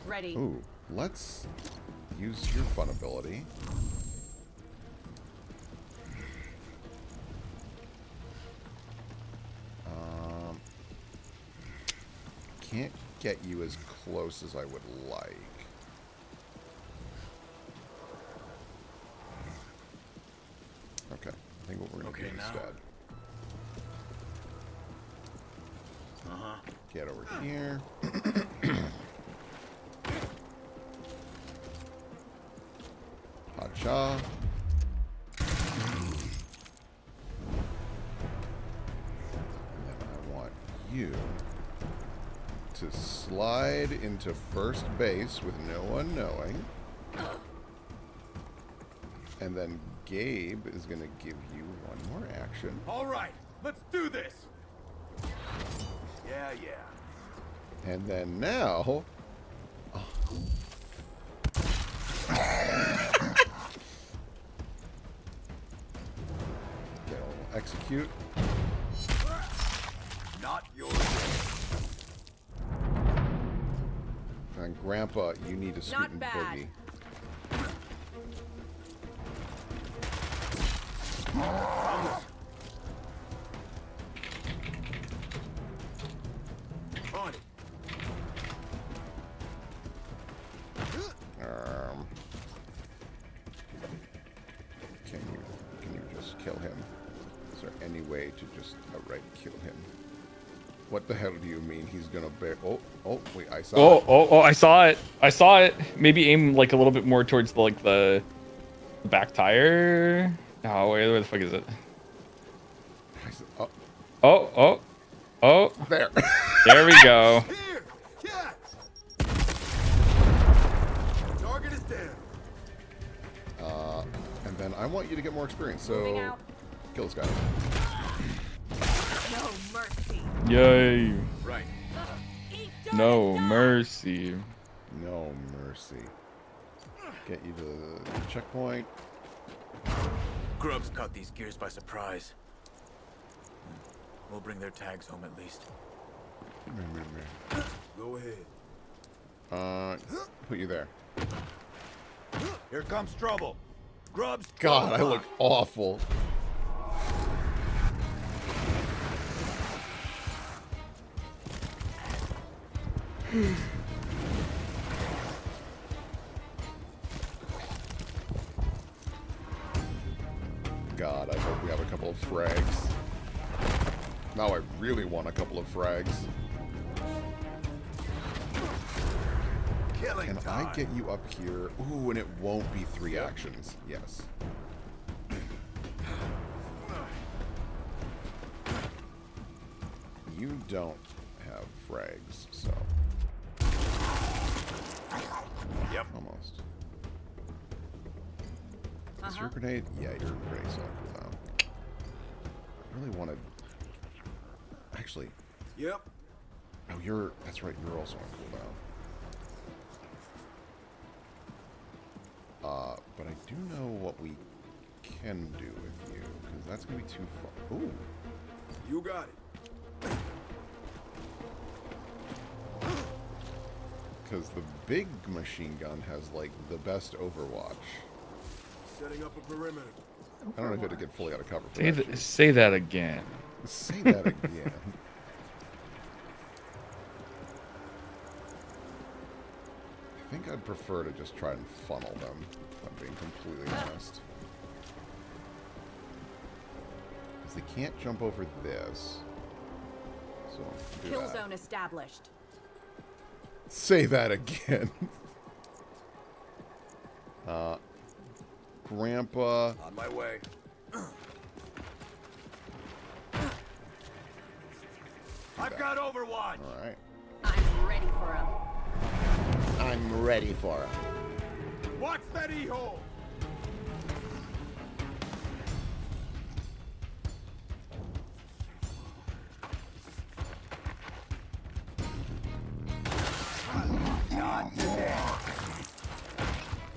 Ready. Ooh, let's use your fun ability. Can't get you as close as I would like. Okay, I think what we're gonna do instead. Get over here. Hacha. And then to slide into first base with no one knowing. And then Gabe is going to give you one more action. All right, let's do this. Yeah. And then now... They'll execute. Not yours. And Grandpa, you need to scoot Not and bad. boogie. On it. Can you just kill him? Is there any way to just outright kill him? What the hell do you mean he's gonna bear? Oh, wait, I saw it. Oh, I saw it. I saw it. Maybe aim like a little bit more towards the back tire. Oh, where the fuck is it? Oh. There. There we go. Here! Catch! Target is down. And then I want you to get more experience, Moving so out. kill this guy. No mercy. Yay. Right. Eat No dust. mercy. No mercy. Get you to the checkpoint. Grubs caught these gears by surprise. We'll bring their tags home at least. Go ahead. Put you there. Here comes trouble. Grubs. God, I look awful. God, I hope we have a couple of frags. Now I really want a couple of frags. Killing Can time. I get you up here? Ooh, and it won't be 3 actions. Yes. You don't have frags, so. Yep. Almost. Is your grenade? Yeah, your grenade's on cooldown. I really wanted. Actually. Yep. Oh, that's right, you're also on cooldown. But I do know what we can do with you, because that's going to be too far. Ooh. You got it. Because the big machine gun has, like, the best Overwatch. Setting up a perimeter. I don't know if you had to get fully out of cover for Say, that shit. say that again. Say that again. I think I'd prefer to just try and funnel them, if I'm being completely honest. Because they can't jump over this. So, do Kill that. zone established. Say that again. Grandpa. On my way. I've got Overwatch. All right. I'm ready for him. I'm ready for him. Watch that E-hole!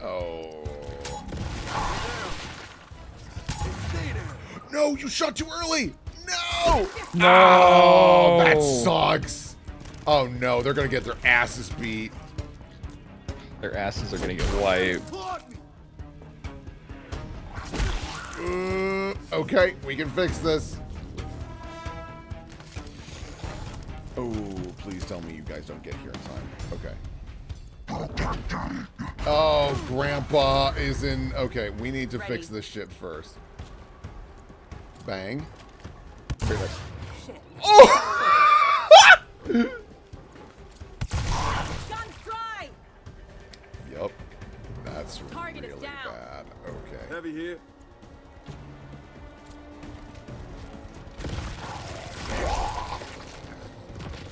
Oh. No, you shot too early. No. No. Oh, that sucks. Oh no, they're gonna get their asses beat. Their asses are gonna get wiped. Okay, we can fix this. Oh, please tell me you guys don't get here in time. Okay. Oh, Grandpa is in. Okay, we need to fix this shit first. Bang. Here, next. Shit. Oh! Guns dry. Yup. That's Target is really down. bad. Okay. Heavy here.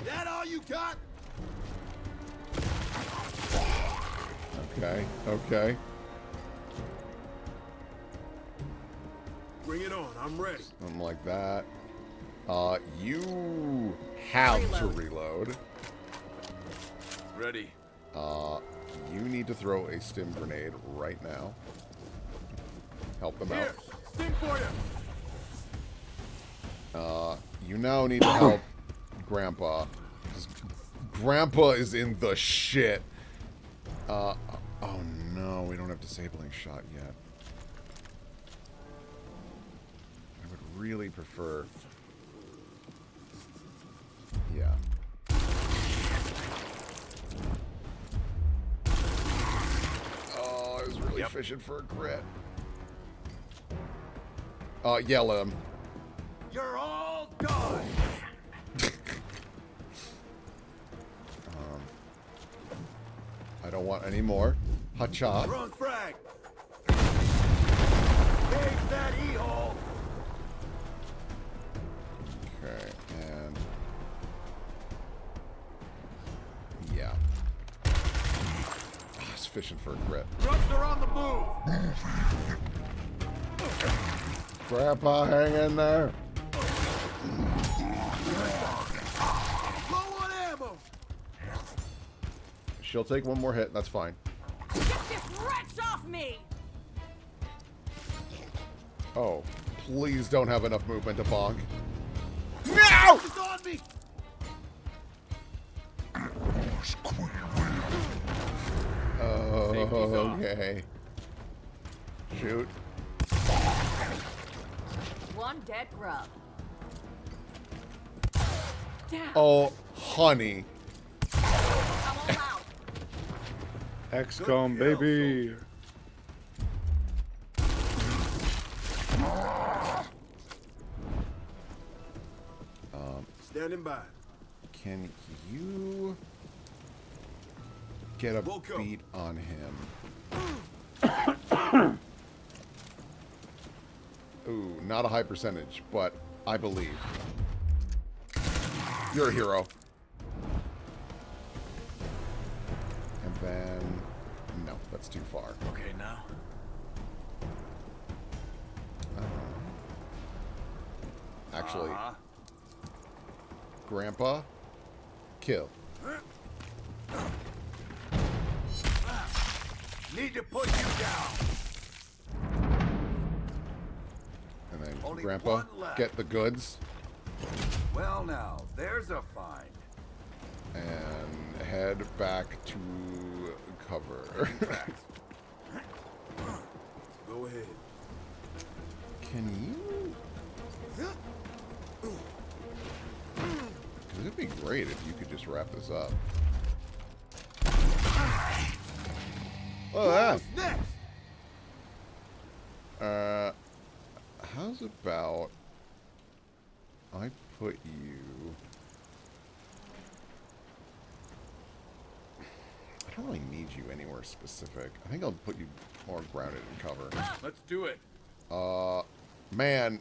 That all you got? Okay, okay. Bring it on. I'm ready. Something like that. You have to reload. Ready. You need to throw a stim grenade right now. Help them out. Stim for you. You now need to help Grandpa. 'Cause Grandpa is in the shit. Oh no, we don't have disabling shot yet. I would really prefer. Yeah. Oh, I was really fishing for a crit. Yell at him. You're all done. I don't want any more. Hacha. Wrong frag. Take that e-hole. Okay, and yeah. I was fishing for a crit. Grubs are on the move. Grandpa, hang in there. Low on ammo. She'll take one more hit. That's fine. Get this wretch off me! Oh, please don't have enough movement to bonk. No! It's on me. Okay. Shoot. One dead grub. Down. Oh, honey. I'm all out. XCOM, baby. Standing by. Can you get a We'll go. beat on him? Ooh, not a high percentage, but I believe. You're a hero. And then... No, that's too far. Okay, now. Actually, Grandpa, kill. Need to put you down. And then Only Grandpa, one left. get the goods. Well, now, there's a find. And head back to cover. Go ahead. Can you? Because it'd be great if you could just wrap this up. Oh, that. Next. How's about I put you? I don't really need you anywhere specific. I think I'll put you more grounded in cover. Let's do it. Man,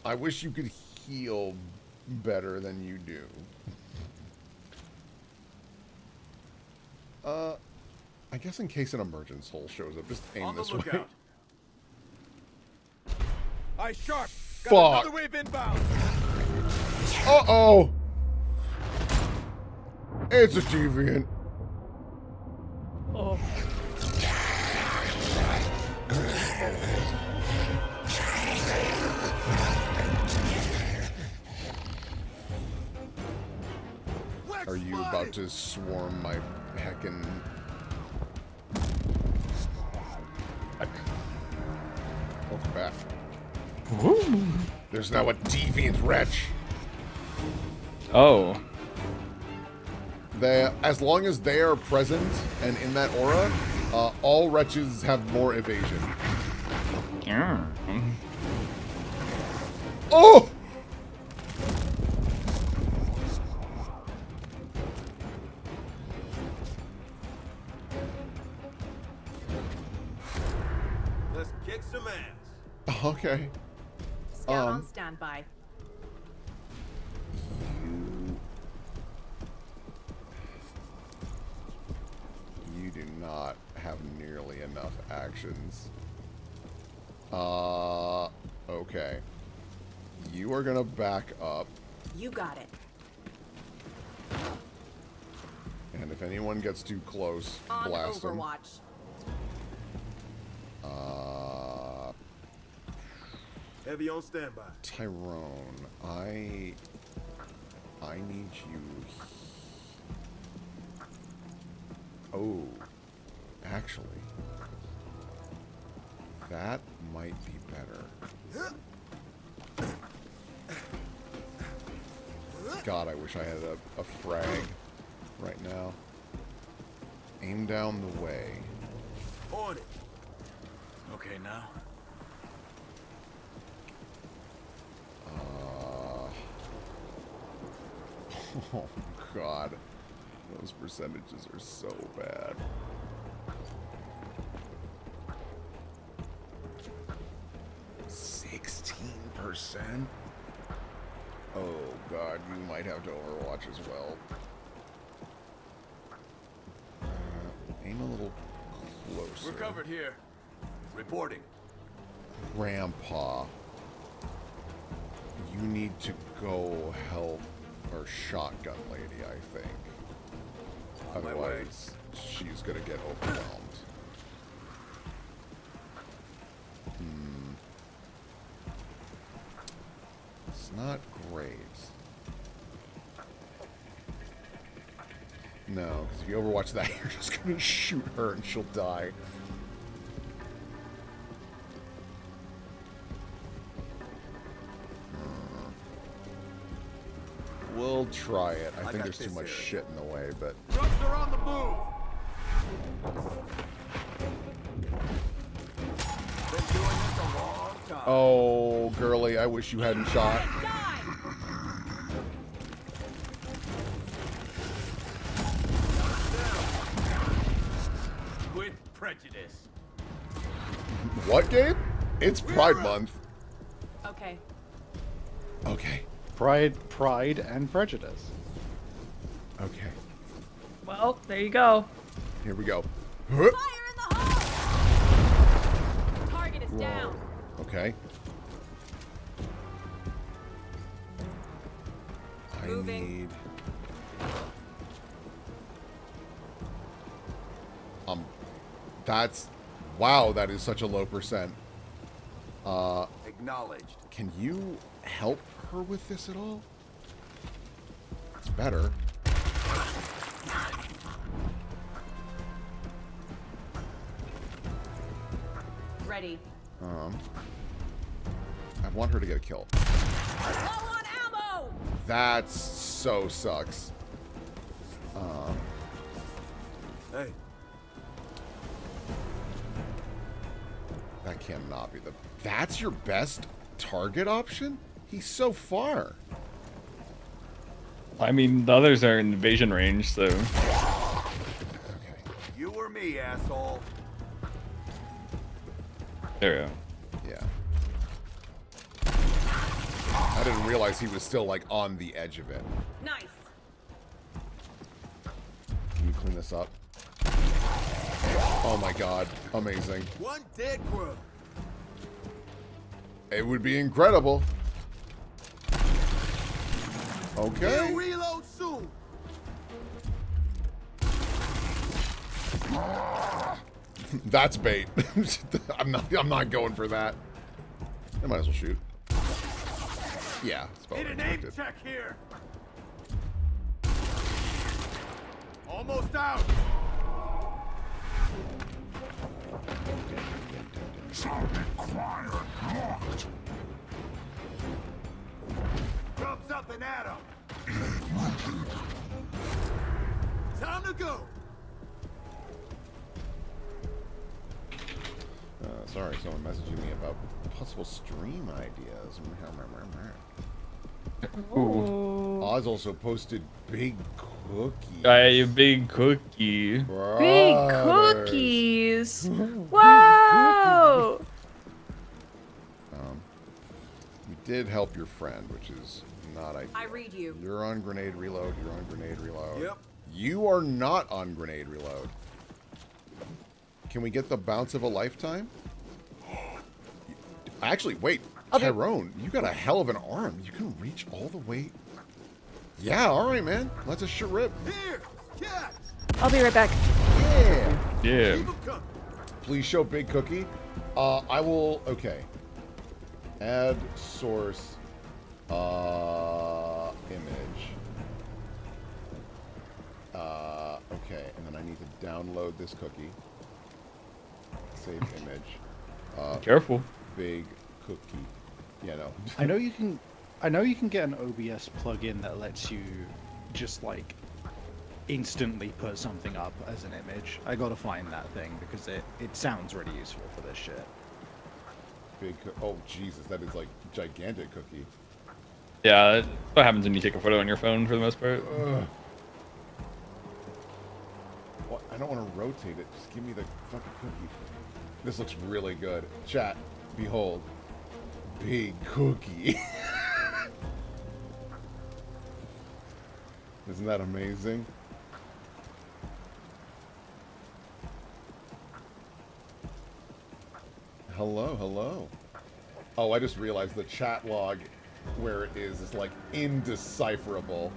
I wish you could heal better than you do. I guess in case an emergence hole shows up, just aim On the this way. lookout. Eye sharp. Got Fuck. another wave inbound. Uh-oh! It's a deviant. Oh. Are you about to swarm my heckin'... Welcome back. There's now a deviant wretch. Oh. As long as they are present and in that aura, all wretches have more evasion. Oh! Let's kick some ass. Okay. Scout on standby. You do not have nearly enough actions. Okay. You are gonna back up. You got it. And if anyone gets too close, On blast them. Overwatch. Heavy on standby. Tyrone, I need you. Oh, actually, that might be better. God, I wish I had a frag right now. Aim down the way. On it. Okay, now? Oh, God. Those percentages are so bad. %? Oh, God. You might have to Overwatch as well. Aim a little closer. We're covered here. Reporting. Grandpa. You need to go help our shotgun lady, I think. Otherwise, she's gonna get overwhelmed. It's not great. No, because if you Overwatch that, you're just gonna shoot her and she'll die. We'll try it. I think there's too much shit in the way, but... Trucks are on the move! Been doing this a long time. Oh, girly, I wish you hadn't shot. With prejudice. What, Gabe? It's Pride Month. Okay. Okay. Pride and Prejudice. Okay. Well, there you go. Here we go. Fire in the hole! Target is down. Okay. Moving. I need... That's... Wow, that is such a low percent. Acknowledged. Can you help her with this at all? It's better. Ready. I want her to get a kill. Low on ammo! That so sucks. Hey. That cannot be the... That's your best target option? He's so far. I mean, the others are in invasion range, so... Okay. You or me, asshole. There we go. Yeah. I didn't realize he was still, like, on the edge of it. Nice. Can you clean this up? Oh my god. Amazing. One dead grub. It would be incredible. Okay. He'll reload soon. That's bait. I'm not going for that. I might as well shoot. Yeah, it's about Need what an I aim expected. check here. Almost out. Drop something at him. Time to go. Sorry, someone messaging me about possible stream ideas. Ooh. Oz also posted big cookie. A big cookie. Big cookies. Wow. You did help your friend, which is not ideal. I read you. You're on grenade reload. You're on grenade reload. Yep. You are not on grenade reload. Can we get the bounce of a lifetime? Actually, wait. Okay. Tyrone, you got a hell of an arm. You can reach all the way. Yeah, all right, man. Let's a shit rip. Here, cat. I'll be right back. Yeah. Yeah. Keep 'em coming. Please show Big Cookie. I will. Okay. Add source. Image. Okay, and then I need to download this cookie. Save image. Careful. Big Cookie. Yeah, no. I know you can get an OBS plugin that lets you just like instantly put something up as an image. I gotta find that thing because it sounds really useful for this shit. Oh Jesus, that is like gigantic cookie. Yeah, that's what happens when you take a photo on your phone for the most part. What? I don't want to rotate it. Just give me the fucking cookie. This looks really good. Chat, behold, Big Cookie. Isn't that amazing? Hello, hello. Oh, I just realized the chat log where it is like indecipherable.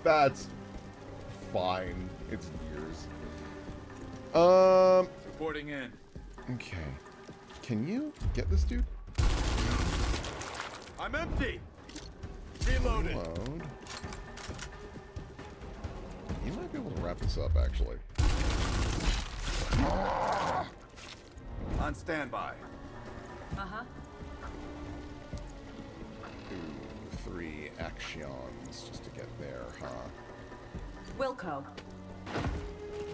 That's fine. It's years. Reporting in. Okay. Can you get this dude? I'm empty. Reloading. Reload. You might be able to wrap this up, actually. On standby. Uh-huh. 2, 3 actions just to get there, huh? Wilco.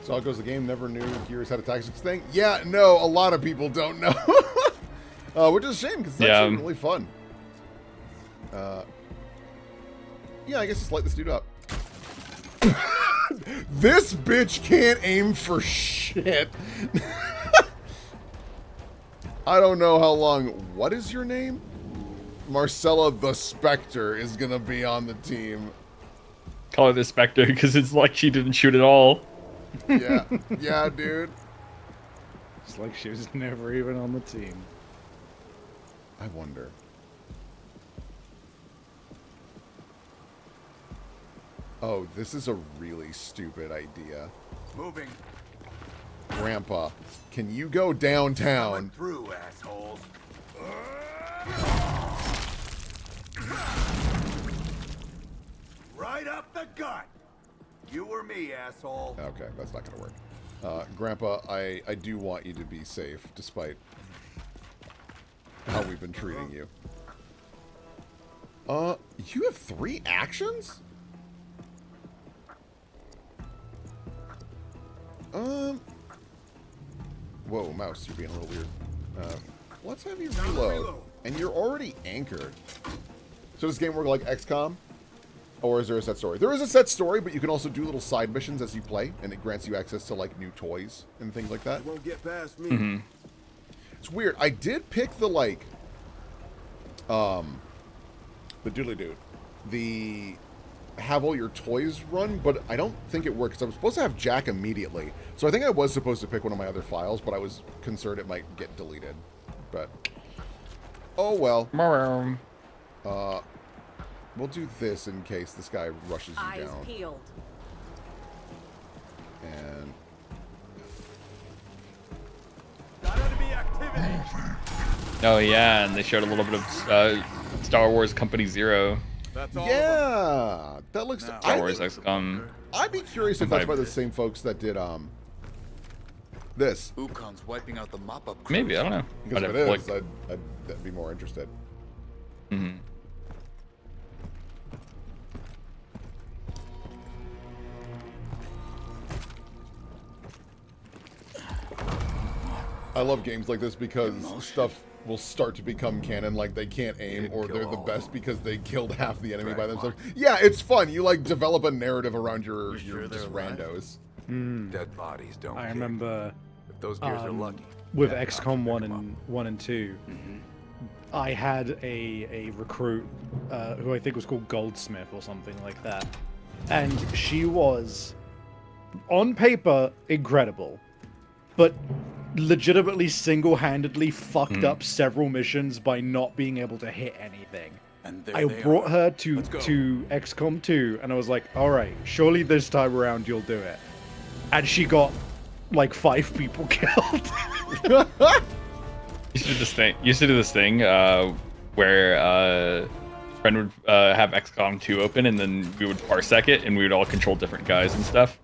So how goes the game? Never knew Gears had a tactics thing. Yeah, no, a lot of people don't know. Which is a shame because it's actually really fun. Yeah, I guess just light this dude up. This bitch can't aim for shit. I don't know how long. What is your name? Marcella the Spectre is gonna be on the team. Call her the Spectre because it's like she didn't shoot at all. Yeah, yeah, dude. It's like she was never even on the team. I wonder. Oh, this is a really stupid idea. Moving. Grandpa, can you go downtown? Through, assholes. Right up the gut. You or me, asshole. Okay, that's not gonna work. Grandpa, I do want you to be safe, despite how we've been treating you. You have 3 actions? Whoa, mouse, you're being a little weird. Let's have you reload. And you're already anchored. So does this game work like XCOM? Or is there a set story? There is a set story, but you can also do little side missions as you play, and it grants you access to, like, new toys and things like that. It won't get past me. Mm-hmm. It's weird. I did pick the, like, the doodly-doo. The have all your toys run, but I don't think it works. I was supposed to have Jack immediately. So I think I was supposed to pick one of my other files, but I was concerned it might get deleted. But, oh well. We'll do this in case this guy rushes you Eyes down. peeled. And Got enemy activity. Oh yeah, and they showed a little bit of Star Wars Company Zero. That's all. yeah, that looks. Star Wars XCOM. I'd be curious if that's by the same folks that did this. Ukon's wiping out the mop-up. Maybe, I don't know. Because if I'd it have, is, I'd be more interested. Mm-hmm. I love games like this because stuff will start to become canon, like they can't aim, or they're the best because they killed half the enemy by themselves. Yeah, it's fun. You like develop a narrative around your just randos. Dead bodies don't I kick. remember If those gears are lucky. with Yeah, XCOM knock 1 and 2. I had a recruit who I think was called Goldsmith or something like that, and she was, on paper, incredible, but legitimately single-handedly fucked up several missions by not being able to hit anything. And there I they brought are. her to Let's go. XCOM 2, and I was like, all right, surely this time around you'll do it. And she got like 5 people killed. Used to do this thing where friend would have XCOM 2 open, and then we would parsec it, and we would all control different guys and stuff.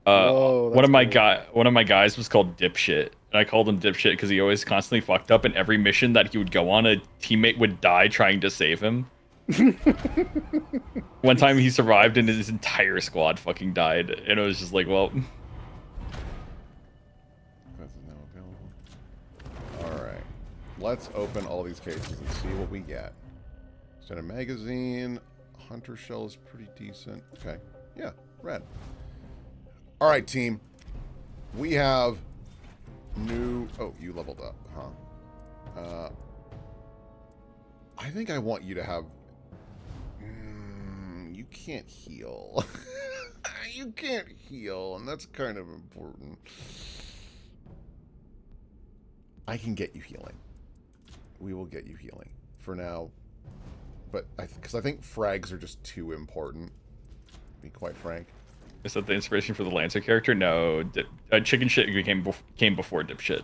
Whoa, one of my that's one of my guys was called Dipshit, and I called him Dipshit because he always constantly fucked up, and every mission that he would go on, a teammate would die trying to save him. One time he survived, and his entire squad fucking died, and it was just like, well. That's now available. All right, let's open all these cases and see what we get. Send a magazine. Hunter shell is pretty decent. Okay, yeah, red. All right, team. We have new... Oh, you leveled up, huh? I think I want you to have... you can't heal. You can't heal, and that's kind of important. I can get you healing. We will get you healing. For now. But, because I think frags are just too important, to be quite frank. Is that the inspiration for the Lancer character? No, Chicken Shit came before Dipshit.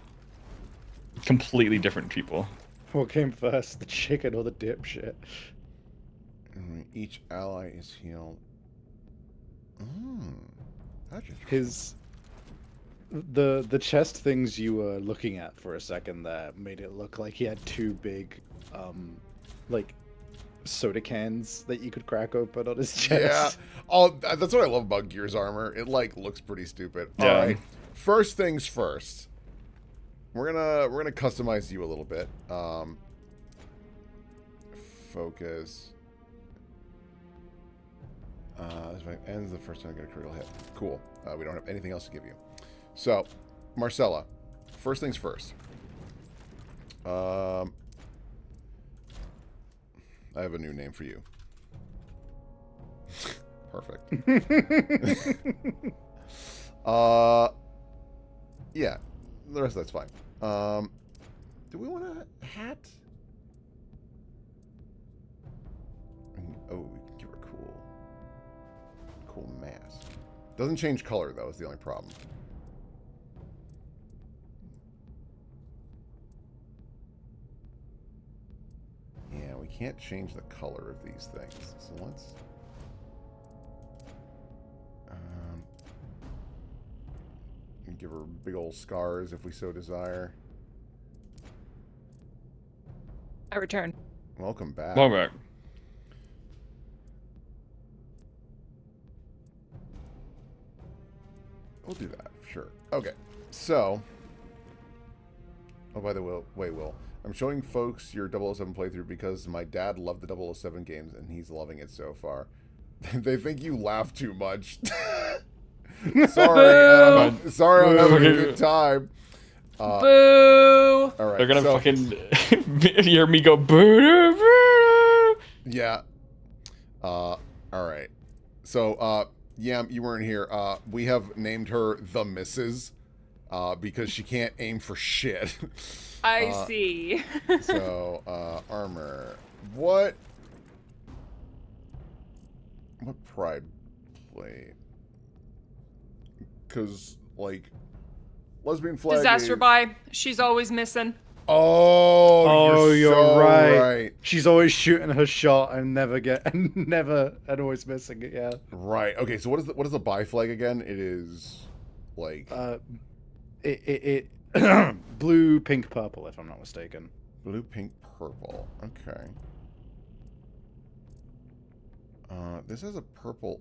Completely different people. What came first, the chicken or the dipshit? Each ally is healed. That's the chest things you were looking at for a second there made it look like he had 2 big, like, soda cans that you could crack open on his chest. Yeah. Oh, that's what I love about Gears armor. It like looks pretty stupid. Yeah. All right. First things first. We're gonna customize you a little bit. Focus. This ends the first time I get a critical hit. Cool. We don't have anything else to give you. So, Marcella. First things first. I have a new name for you. Perfect. Yeah. The rest of that's fine. Do we want a hat? Oh, we can give her a cool mask. Doesn't change color though, is the only problem. Yeah, we can't change the color of these things. So let's... give her big old scars if we so desire. I return. Welcome back. Welcome back. We'll do that, sure. Okay, so... Oh, by the way, Will, I'm showing folks your 007 playthrough because my dad loved the 007 games and he's loving it so far. They think you laugh too much. Sorry, sorry, I'm having a good time. Boo! All right, they're gonna fucking hear me go boo, boo. Yeah. All right. So, Yam, you weren't here. We have named her the Mrs. Because she can't aim for shit. I see. So, armor. What pride plate? Because, like, lesbian flag. Disaster buy. She's always missing. Oh, you're so right. She's always shooting her shot and and always missing it. Yeah. Right. Okay. So what is the buy flag again? It is like it blue, pink, purple, if I'm not mistaken. Blue, pink, purple. Okay. This has a purple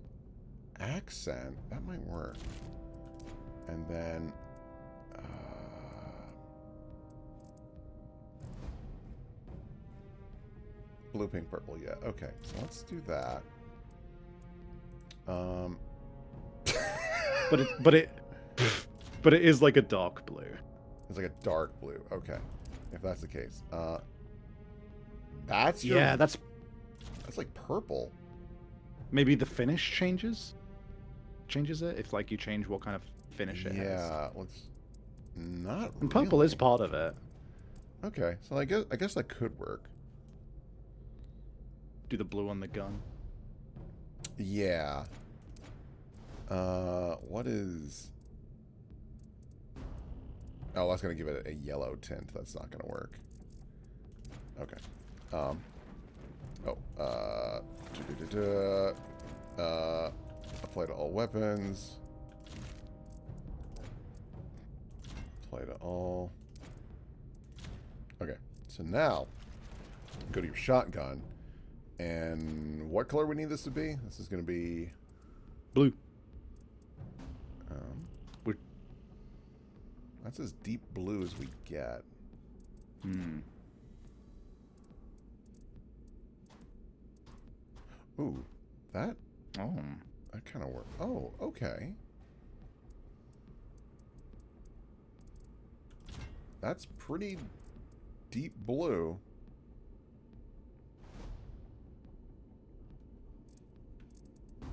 accent. That might work. And then blue, pink, purple. Yeah. Okay. So let's do that. But it is like a dark blue. It's like a dark blue. Okay. If that's the case. That's that's like purple. Maybe the finish changes? changes it if like you change what kind of finish it has. Yeah, let's not. And purple really. is part of it. Okay, so I guess that could work. Do the blue on the gun. Yeah. What is? Oh, that's gonna give it a yellow tint. That's not gonna work. Okay. Apply to all weapons. Apply to all. Okay. So now, go to your shotgun. And what color we need this to be? This is going to be blue. That's as deep blue as we get. Ooh, that. Oh, that kind of works. Oh, okay. That's pretty deep blue.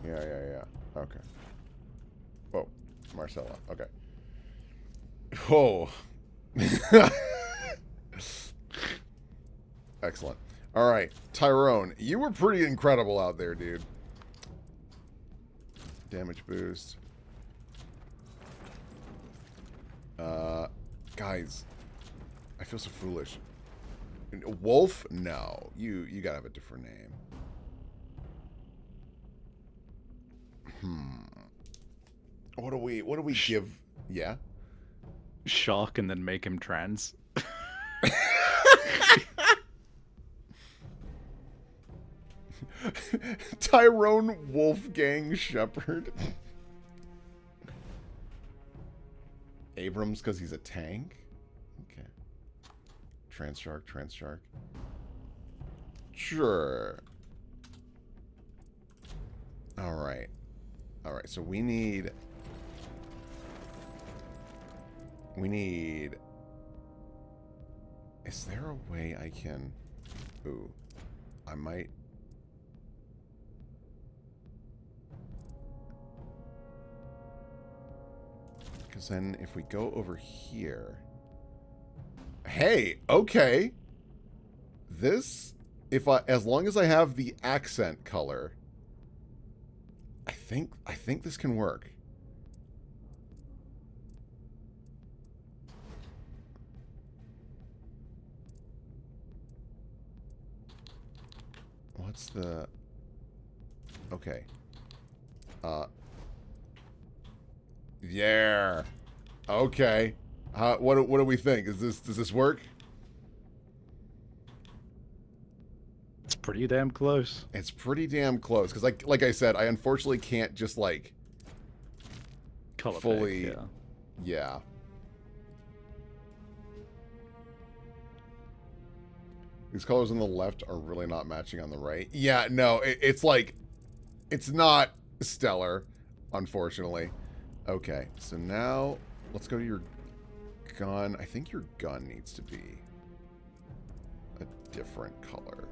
Yeah. Okay. Whoa, Marcella. Okay. Whoa. Excellent. All right, Tyrone, you were pretty incredible out there, dude. Damage boost. Guys, I feel so foolish. Wolf? No, you gotta have a different name. What do we give? Yeah. Shark and then make him trans. Tyrone Wolfgang Shepherd. Abrams because he's a tank. Okay. Transshark. Sure. All right. So we need. Is there a way I can? Ooh, I might. Because then if we go over here. Hey, okay. This, as long as I have the accent color, I think this can work. What's the... Okay. Yeah. Okay. What do we think? Does this work? It's pretty damn close. It's pretty damn close because like I said, I unfortunately can't just like color fully pick, yeah. These colors on the left are really not matching on the right. Yeah, no, it's like it's not stellar, unfortunately. Okay, so now let's go to your gun. I think your gun needs to be a different color.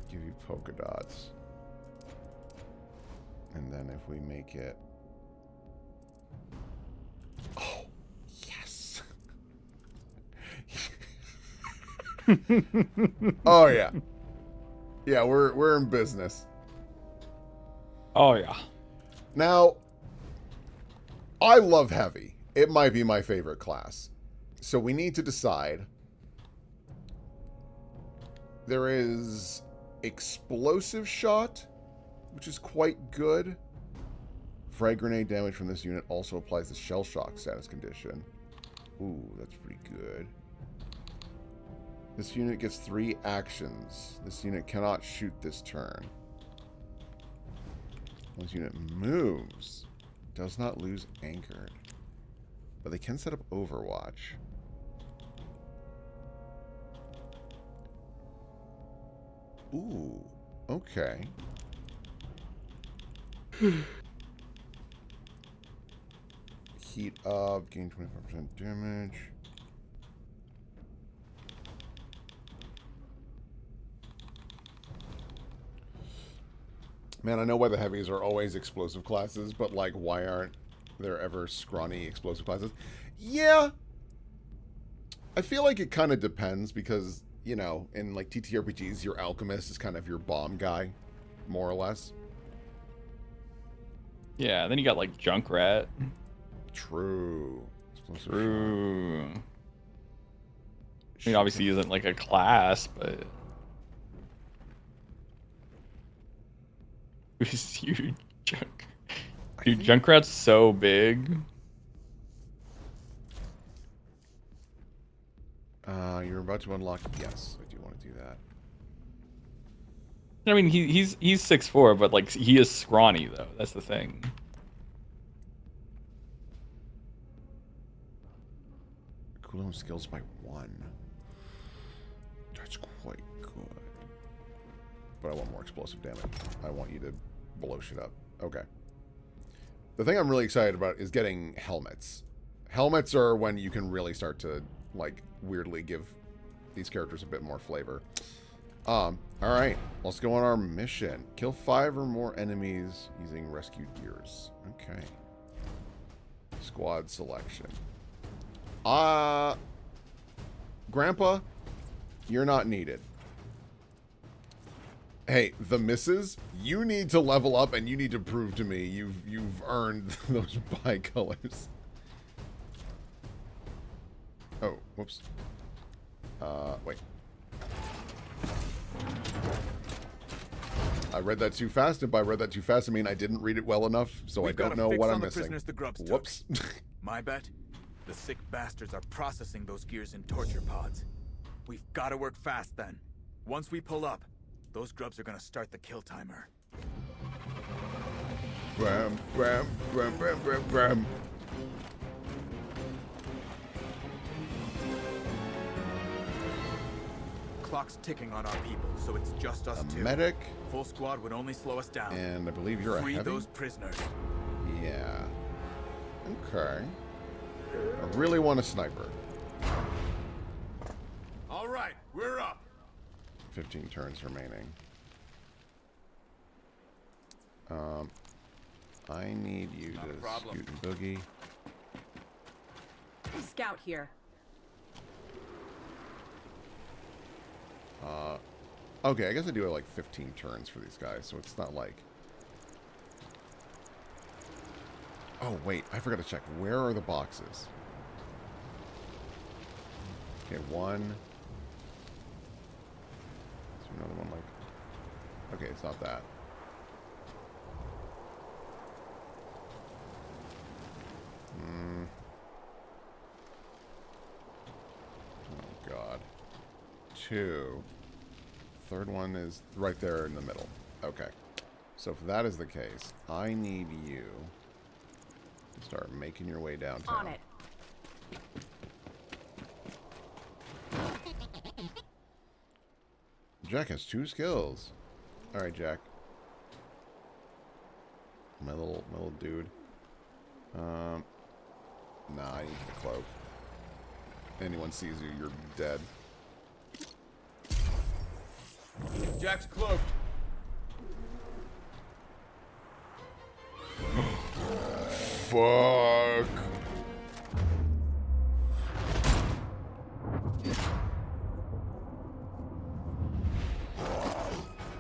Give you polka dots. And then if we make it... Oh, yes. Oh, yeah. Yeah, we're in business. Oh, yeah. Now, I love heavy. It might be my favorite class. So we need to decide. There is explosive shot, which is quite good. Frag grenade damage from this unit also applies the shell shock status condition. Ooh, that's pretty good. This unit gets 3 actions. This unit cannot shoot this turn. This unit moves. Does not lose anchored. But they can set up Overwatch. Ooh, okay. heat up, gain 25% damage. Man, I know why the heavies are always explosive classes, but like, why aren't there ever scrawny explosive classes? Yeah. I feel like it kind of depends because, you know, in like TTRPGs, your alchemist is kind of your bomb guy, more or less. Yeah, then you got like Junkrat. True. True. I mean, obviously, he isn't like a class, but. Who's huge? Dude, Junkrat's so big. You're about to unlock. Yes, I do want to do that. I mean, he's 6'4", but like he is scrawny though. That's the thing. Cooldown skills by 1. That's quite good. But I want more explosive damage. I want you to blow shit up. Okay. The thing I'm really excited about is getting helmets. Helmets are when you can really start to, like, weirdly give these characters a bit more flavor. Alright. Let's go on our mission. Kill 5 or more enemies using rescue gears. Okay. Squad selection. Grandpa, you're not needed. Hey, the missus, you need to level up and you need to prove to me you've earned those bicolors. Oh, whoops. Wait. I read that too fast, and by read that too fast, I mean I didn't read it well enough, so I don't know what I'm missing. Whoops. My bet? The sick bastards are processing those gears in torture pods. We've got to work fast then. Once we pull up, those grubs are gonna start the kill timer. Bram, bram, bram, bram, bram, bram. Clock's ticking on our people, so it's just us two. Medic. Full squad would only slow us down. And I believe you're Free a heavy? those prisoners. Yeah. Okay. I really want a sniper. All right, we're up. 15 turns remaining. I need you to scoot and boogie. Scout here. Okay, I guess I do have like 15 turns for these guys, so it's not like... Oh, wait, I forgot to check. Where are the boxes? Okay, one. Is there another one like... Okay, it's not that. Oh, God. 2. Third one is right there in the middle. Okay. So if that is the case, I need you to start making your way downtown. On it. Jack has 2 skills. All right, Jack. My little dude. Nah, I need the cloak. Anyone sees you, you're dead. Jack's cloaked. Fuck.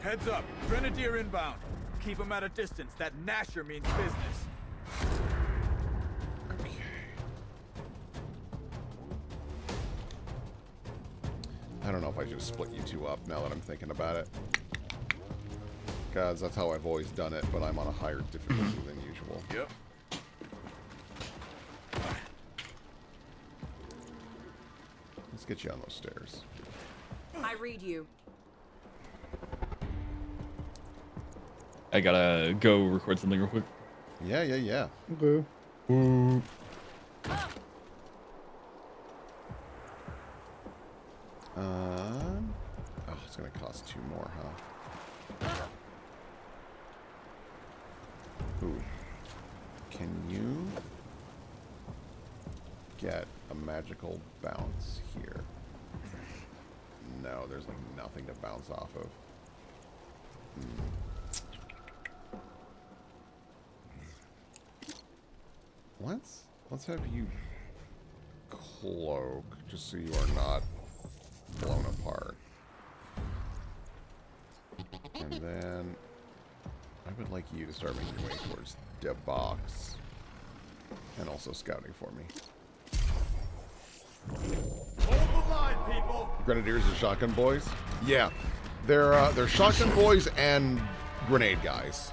Heads up, Grenadier inbound. Keep him at a distance. That Gnasher means business. Okay. I don't know if I should split you two up now that I'm thinking about it. Guys, that's how I've always done it, but I'm on a higher difficulty than usual. Yep. Let's get you on those stairs. I read you. I gotta go record something real quick. Yeah. Okay. Oh, it's gonna cost 2 more, huh? Ooh. Can you get a magical bounce here? No, there's like nothing to bounce off of. Let's have you cloak, just so you are not blown apart. And then I would like you to start making your way towards the box. And also scouting for me. Hold the line, people! Grenadiers and shotgun boys? Yeah. They're shotgun boys and grenade guys.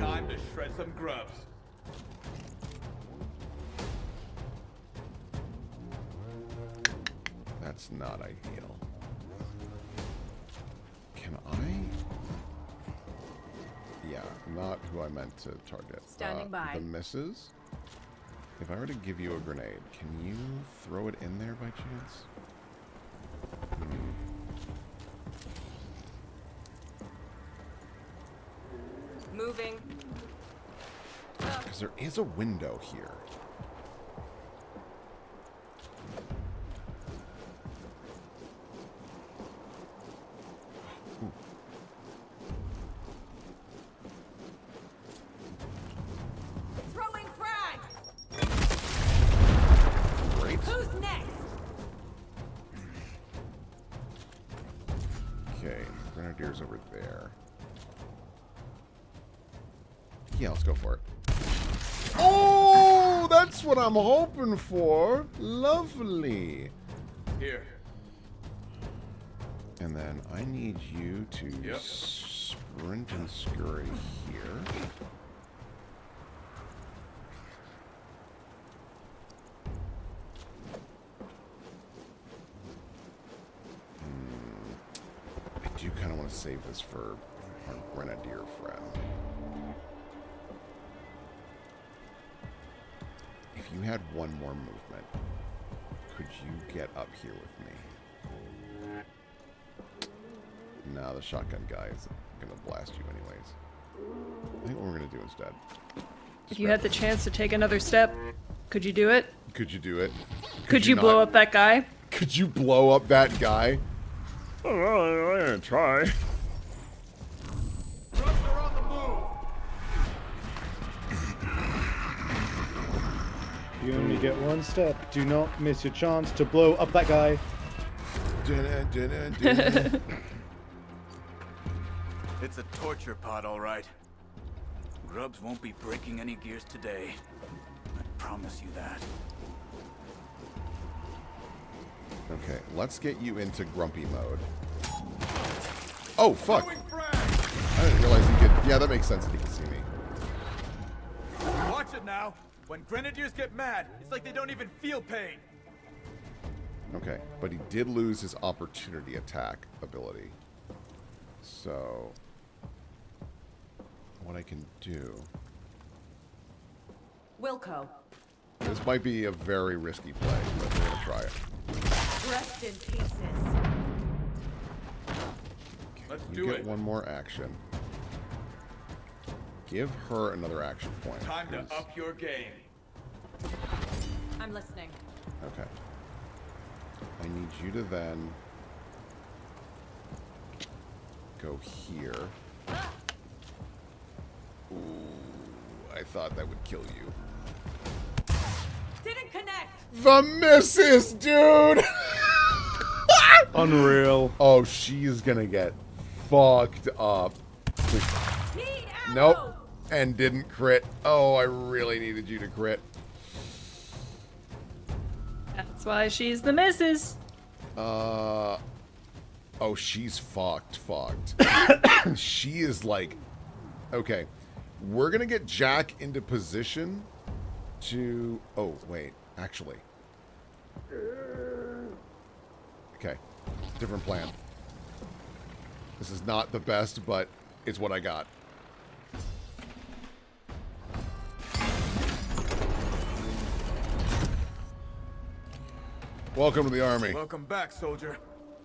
Time to shred some grubs. That's not ideal. Can I? Yeah, not who I meant to target. Standing by. The misses. If I were to give you a grenade, can you throw it in there by chance? Moving. Because there is a window here. Throwing frag. Great. Who's next? Okay, Grenadier's over there. Yeah, let's go for it. Oh, that's what I'm hoping for. Lovely. Here. And then I need you to sprint and scurry here. I do kind of want to save this for our Grenadier friend. If you had one more movement, could you get up here with me? No, the shotgun guy is going to blast you anyways. I think what we're going to do instead. If you had the chance to take another step, could you do it? Could you do it? Could you blow up that guy? Could you blow up that guy? Oh, I'm going to try. Grubs are on the move! You only get one step. Do not miss your chance to blow up that guy. It's a torture pod, all right. Grubs won't be breaking any gears today. I promise you that. Okay, let's get you into grumpy mode. Oh, fuck. I didn't realize he could... Yeah, that makes sense that he can see me. Watch it now. When Grenadiers get mad, it's like they don't even feel pain. Okay, but he did lose his opportunity attack ability. So... what I can do... Wilco. This might be a very risky play, but we're going to try it. Rest in pieces. Let's You get one more action. Give her another action point. Time to 'cause- up your game. I'm listening. Okay. I need you to then go here. Ooh, I thought that would kill you. Didn't connect. The missus, dude! Unreal. Oh, she's gonna get fucked up. Nope. And didn't crit. Oh, I really needed you to crit. That's why she's the missus. Oh, she's fucked. She is like... Okay. We're gonna get Jack into position to... Oh, wait. Actually. Okay. Different plan. This is not the best, but it's what I got. Welcome to the army. Welcome back, soldier.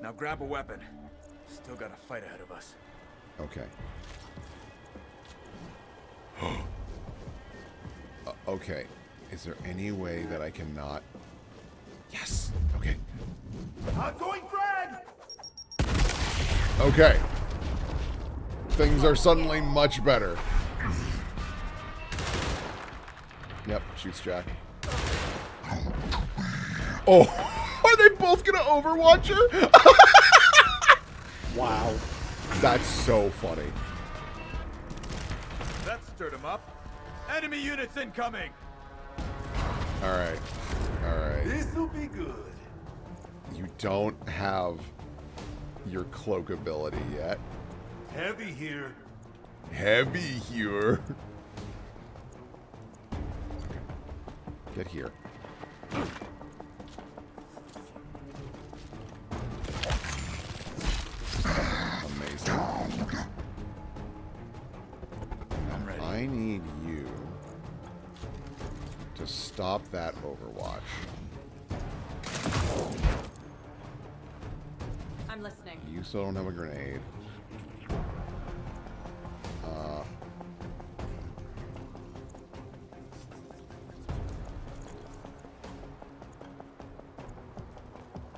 Now grab a weapon. Still got a fight ahead of us. Okay. Okay. Is there any way that I cannot? Yes. Okay. I'm going frag! Okay. Things are suddenly much better. Yep, shoots Jack. Oh, are they both gonna Overwatch her? Wow. That's so funny. That stirred him up. Enemy units incoming! Alright. Alright. This'll be good. You don't have your cloak ability yet. Heavy here. Heavy here. Get here. Amazing. I'm ready. I need you to stop that Overwatch. I'm listening. You still don't have a grenade.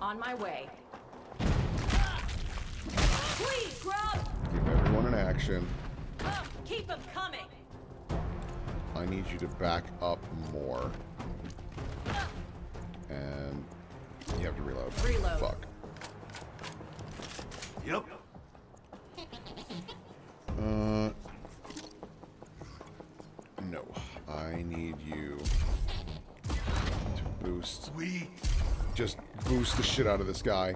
On my way. Please, Grub! Give everyone an action. Keep them coming! I need you to back up more. And you have to reload. Reload. Fuck. Yep. No. I need you to boost. Sweet. Just boost the shit out of this guy.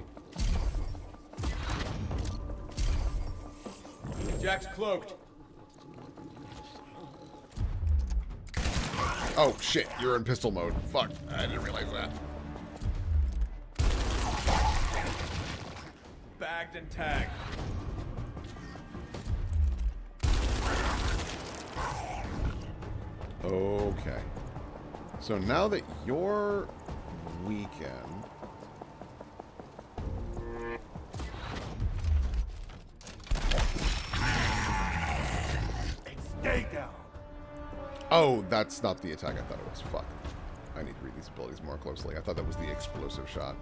Jack's cloaked. Oh shit, you're in pistol mode. Fuck, I didn't realize that. Bagged and tagged. Okay. So now that you're weakened, Stay down. oh, that's not the attack I thought it was. Fuck. I need to read these abilities more closely. I thought that was the explosive shot.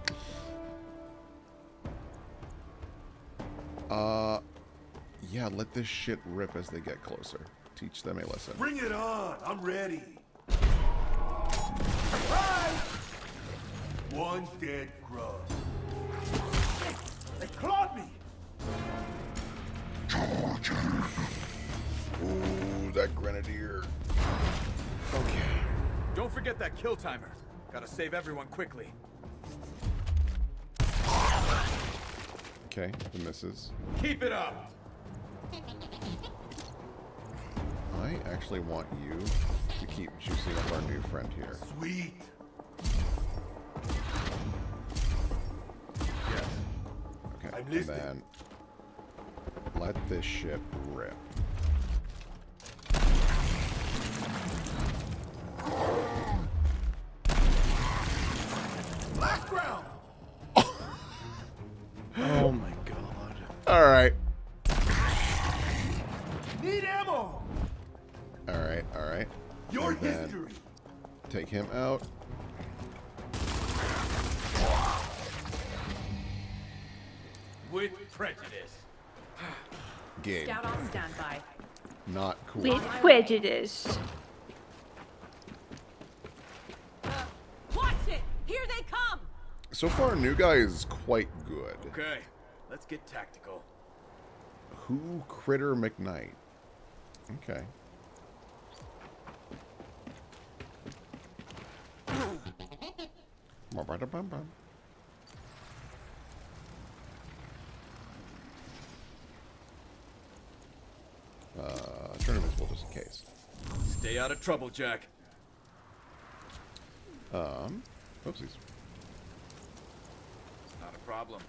Yeah, let this shit rip as they get closer. Teach them a lesson. Bring it on. I'm ready. One dead grub. They clawed me. Ooh, that grenadier. Okay. Don't forget that kill timer. Gotta save everyone quickly. Okay, the misses. Keep it up. I actually want you to keep juicing up our new friend here. Sweet. Yes. Okay, I'm and listening. then let this shit rip. Last round. Oh my god. All right. Need ammo. All right, all right. Your And then history. take him out. With prejudice. Game. Scout on standby. Not cool. With prejudice. Watch it! Here they come! So far, new guy is quite good. Okay, let's get tactical. Who Critter McKnight? Okay. Ba-ba-da-bum-bum. Turn invisible just in case. Stay out of trouble, Jack. Oopsies. Not a problem.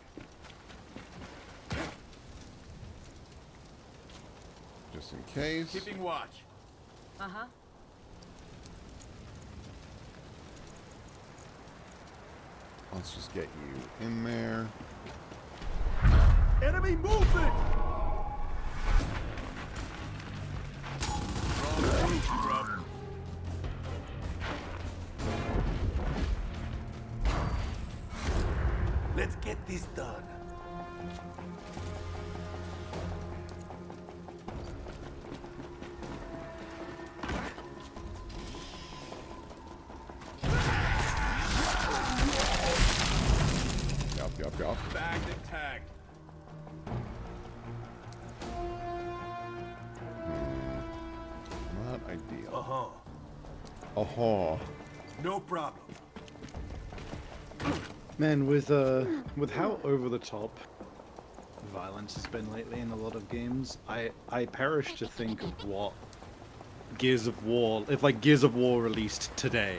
Just in case. Keeping watch. Let's just get you in there. Enemy movement! Let's get this done. Yup. Bagged and tagged. Not ideal. Uh-huh. No problem. Man, with how over the top violence has been lately in a lot of games, I perish to think of what Gears of War, if like Gears of War released today,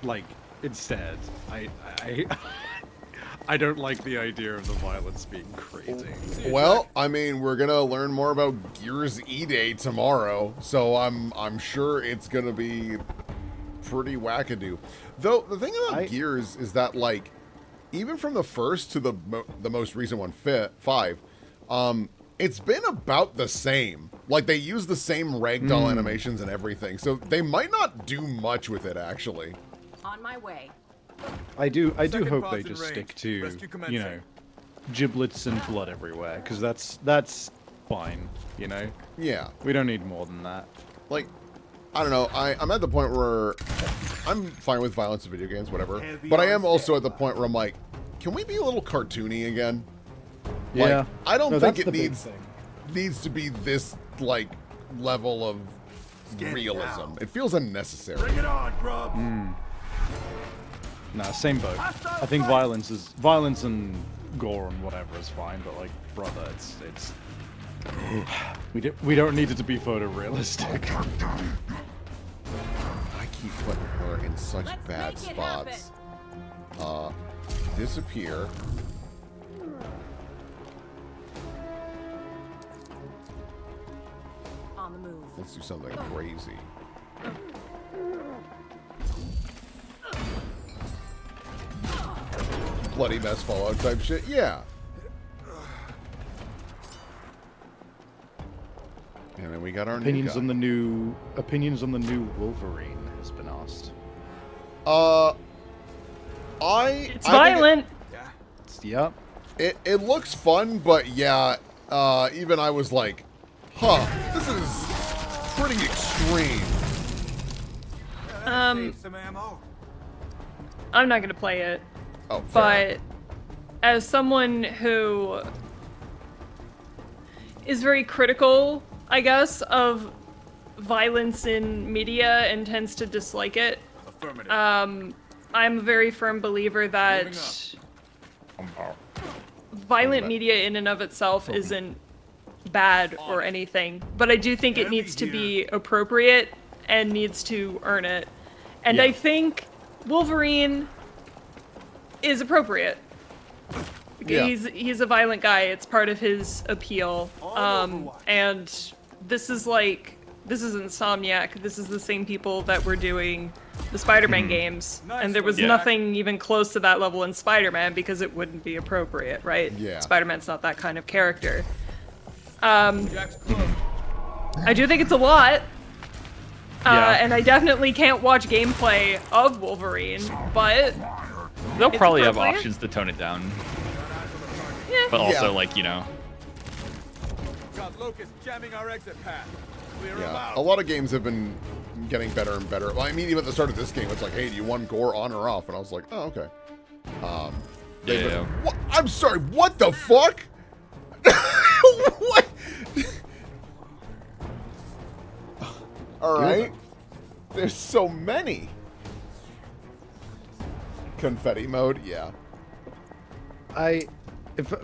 like instead, I don't like the idea of the violence being crazy. Well, I mean, we're gonna learn more about Gears E-Day tomorrow, so I'm sure it's gonna be pretty wackadoo. Though the thing about Gears is that, like, even from the first to the most recent one, 5, it's been about the same. Like, they use the same ragdoll animations and everything, so they might not do much with it actually. On my way. I do Second hope pod's they in just range. stick to, Rescue commencing. you know, giblets and blood everywhere, because that's fine, you know? Yeah. We don't need more than that. Like, I don't know, I'm at the point where I'm fine with violence in video games, whatever. But I am also at the point where I'm like, can we be a little cartoony again? Yeah. Like, I don't No, think that's it the big needs thing. to be this, like, level of realism. It feels unnecessary. Bring it on, grubs! Nah, same boat. I think violence and gore and whatever is fine, but like, brother, it's we don't need it to be photorealistic. I keep putting her in such bad spots. Disappear. On the move. Let's do something crazy. Bloody mess Fallout type shit, yeah. And then we got our Opinions new guy. opinions on the new Wolverine has been asked. It's violent. Yep. It looks fun, but yeah, even I was like, huh, this is pretty extreme. Some ammo. I'm not gonna play it. Oh, but as someone who is very critical, I guess, of violence in media and tends to dislike it, I'm a very firm believer that violent media in and of itself isn't bad or anything, but I do think it needs to be appropriate and needs to earn it. And I think Wolverine is appropriate. Yeah. He's a violent guy. It's part of his appeal. And this is Insomniac. This is the same people that were doing the Spider-Man games, and there was nothing even close to that level in Spider-Man because it wouldn't be appropriate, right? Yeah. Spider-Man's not that kind of character. I do think it's a lot. And I definitely can't watch gameplay of Wolverine, but they'll probably have appropriate. options to tone it down. Yeah. But also, like, you know. Got Locust jamming our exit path. Clear him Yeah, out. a lot of games have been getting better and better. Well, I mean, even at the start of this game, it's like, hey, do you want gore on or off? And I was like, oh, okay. Yeah. What? I'm sorry, what the fuck? What? All right. There's so many. Confetti mode, yeah.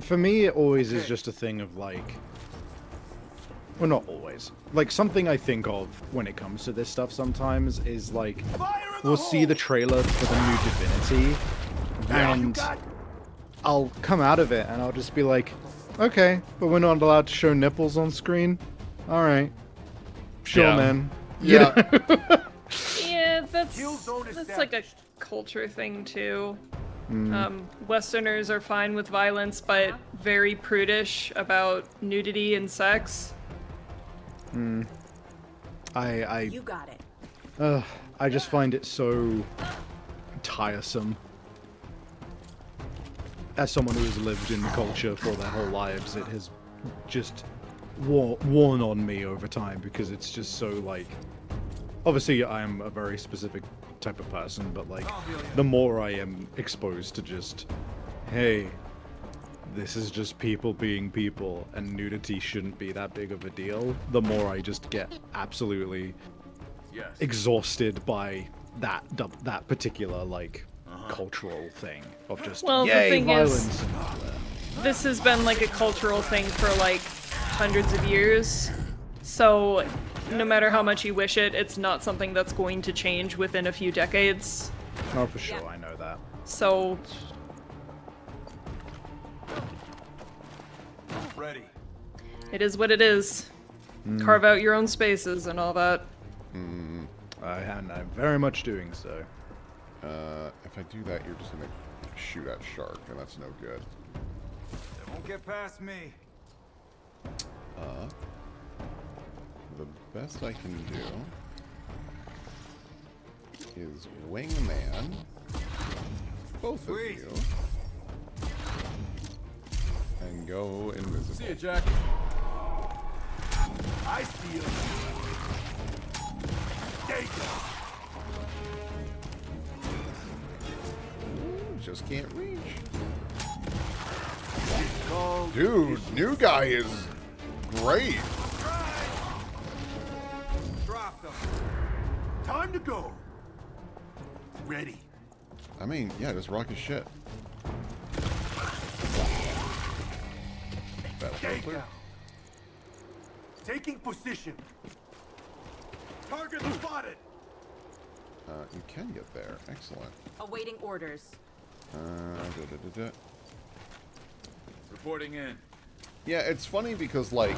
For me, it always is just a thing of like, well, not always. Like, something I think of when it comes to this stuff sometimes is like, we'll see the trailer for the new Divinity, and I'll come out of it and I'll just be like, okay, but we're not allowed to show nipples on screen? Alright. Sure, Yeah. man. Yeah, that's like a culture thing too. Westerners are fine with violence, but very prudish about nudity and sex. You got it. I just find it so tiresome. As someone who has lived in the culture for their whole lives, it has just worn on me over time because it's just so like. Obviously, I am a very specific type of person, but like, the more I am exposed to just, hey, this is just people being people, and nudity shouldn't be that big of a deal, the more I just get absolutely exhausted by that particular like cultural thing of just Well, yay, the thing violence is, and this has been like a cultural thing for like hundreds of years. So no matter how much you wish it, it's not something that's going to change within a few decades. Oh, for sure, I know that. So Ready. it is what it is. Carve out your own spaces and all that. And I'm very much doing so. If I do that, you're just gonna shoot at Shark, and that's no good. They won't get past me. The best I can do is wingman both of you and go invisible. See you, Jack. I see you. There you go. Just can't reach. Dude, new guy is great. Drop them. Time to go. Ready. I mean, yeah, just rock his shit. Stay down. Taking position. Target spotted. You can get there. Excellent. Awaiting orders. Reporting in. Yeah, it's funny because, like,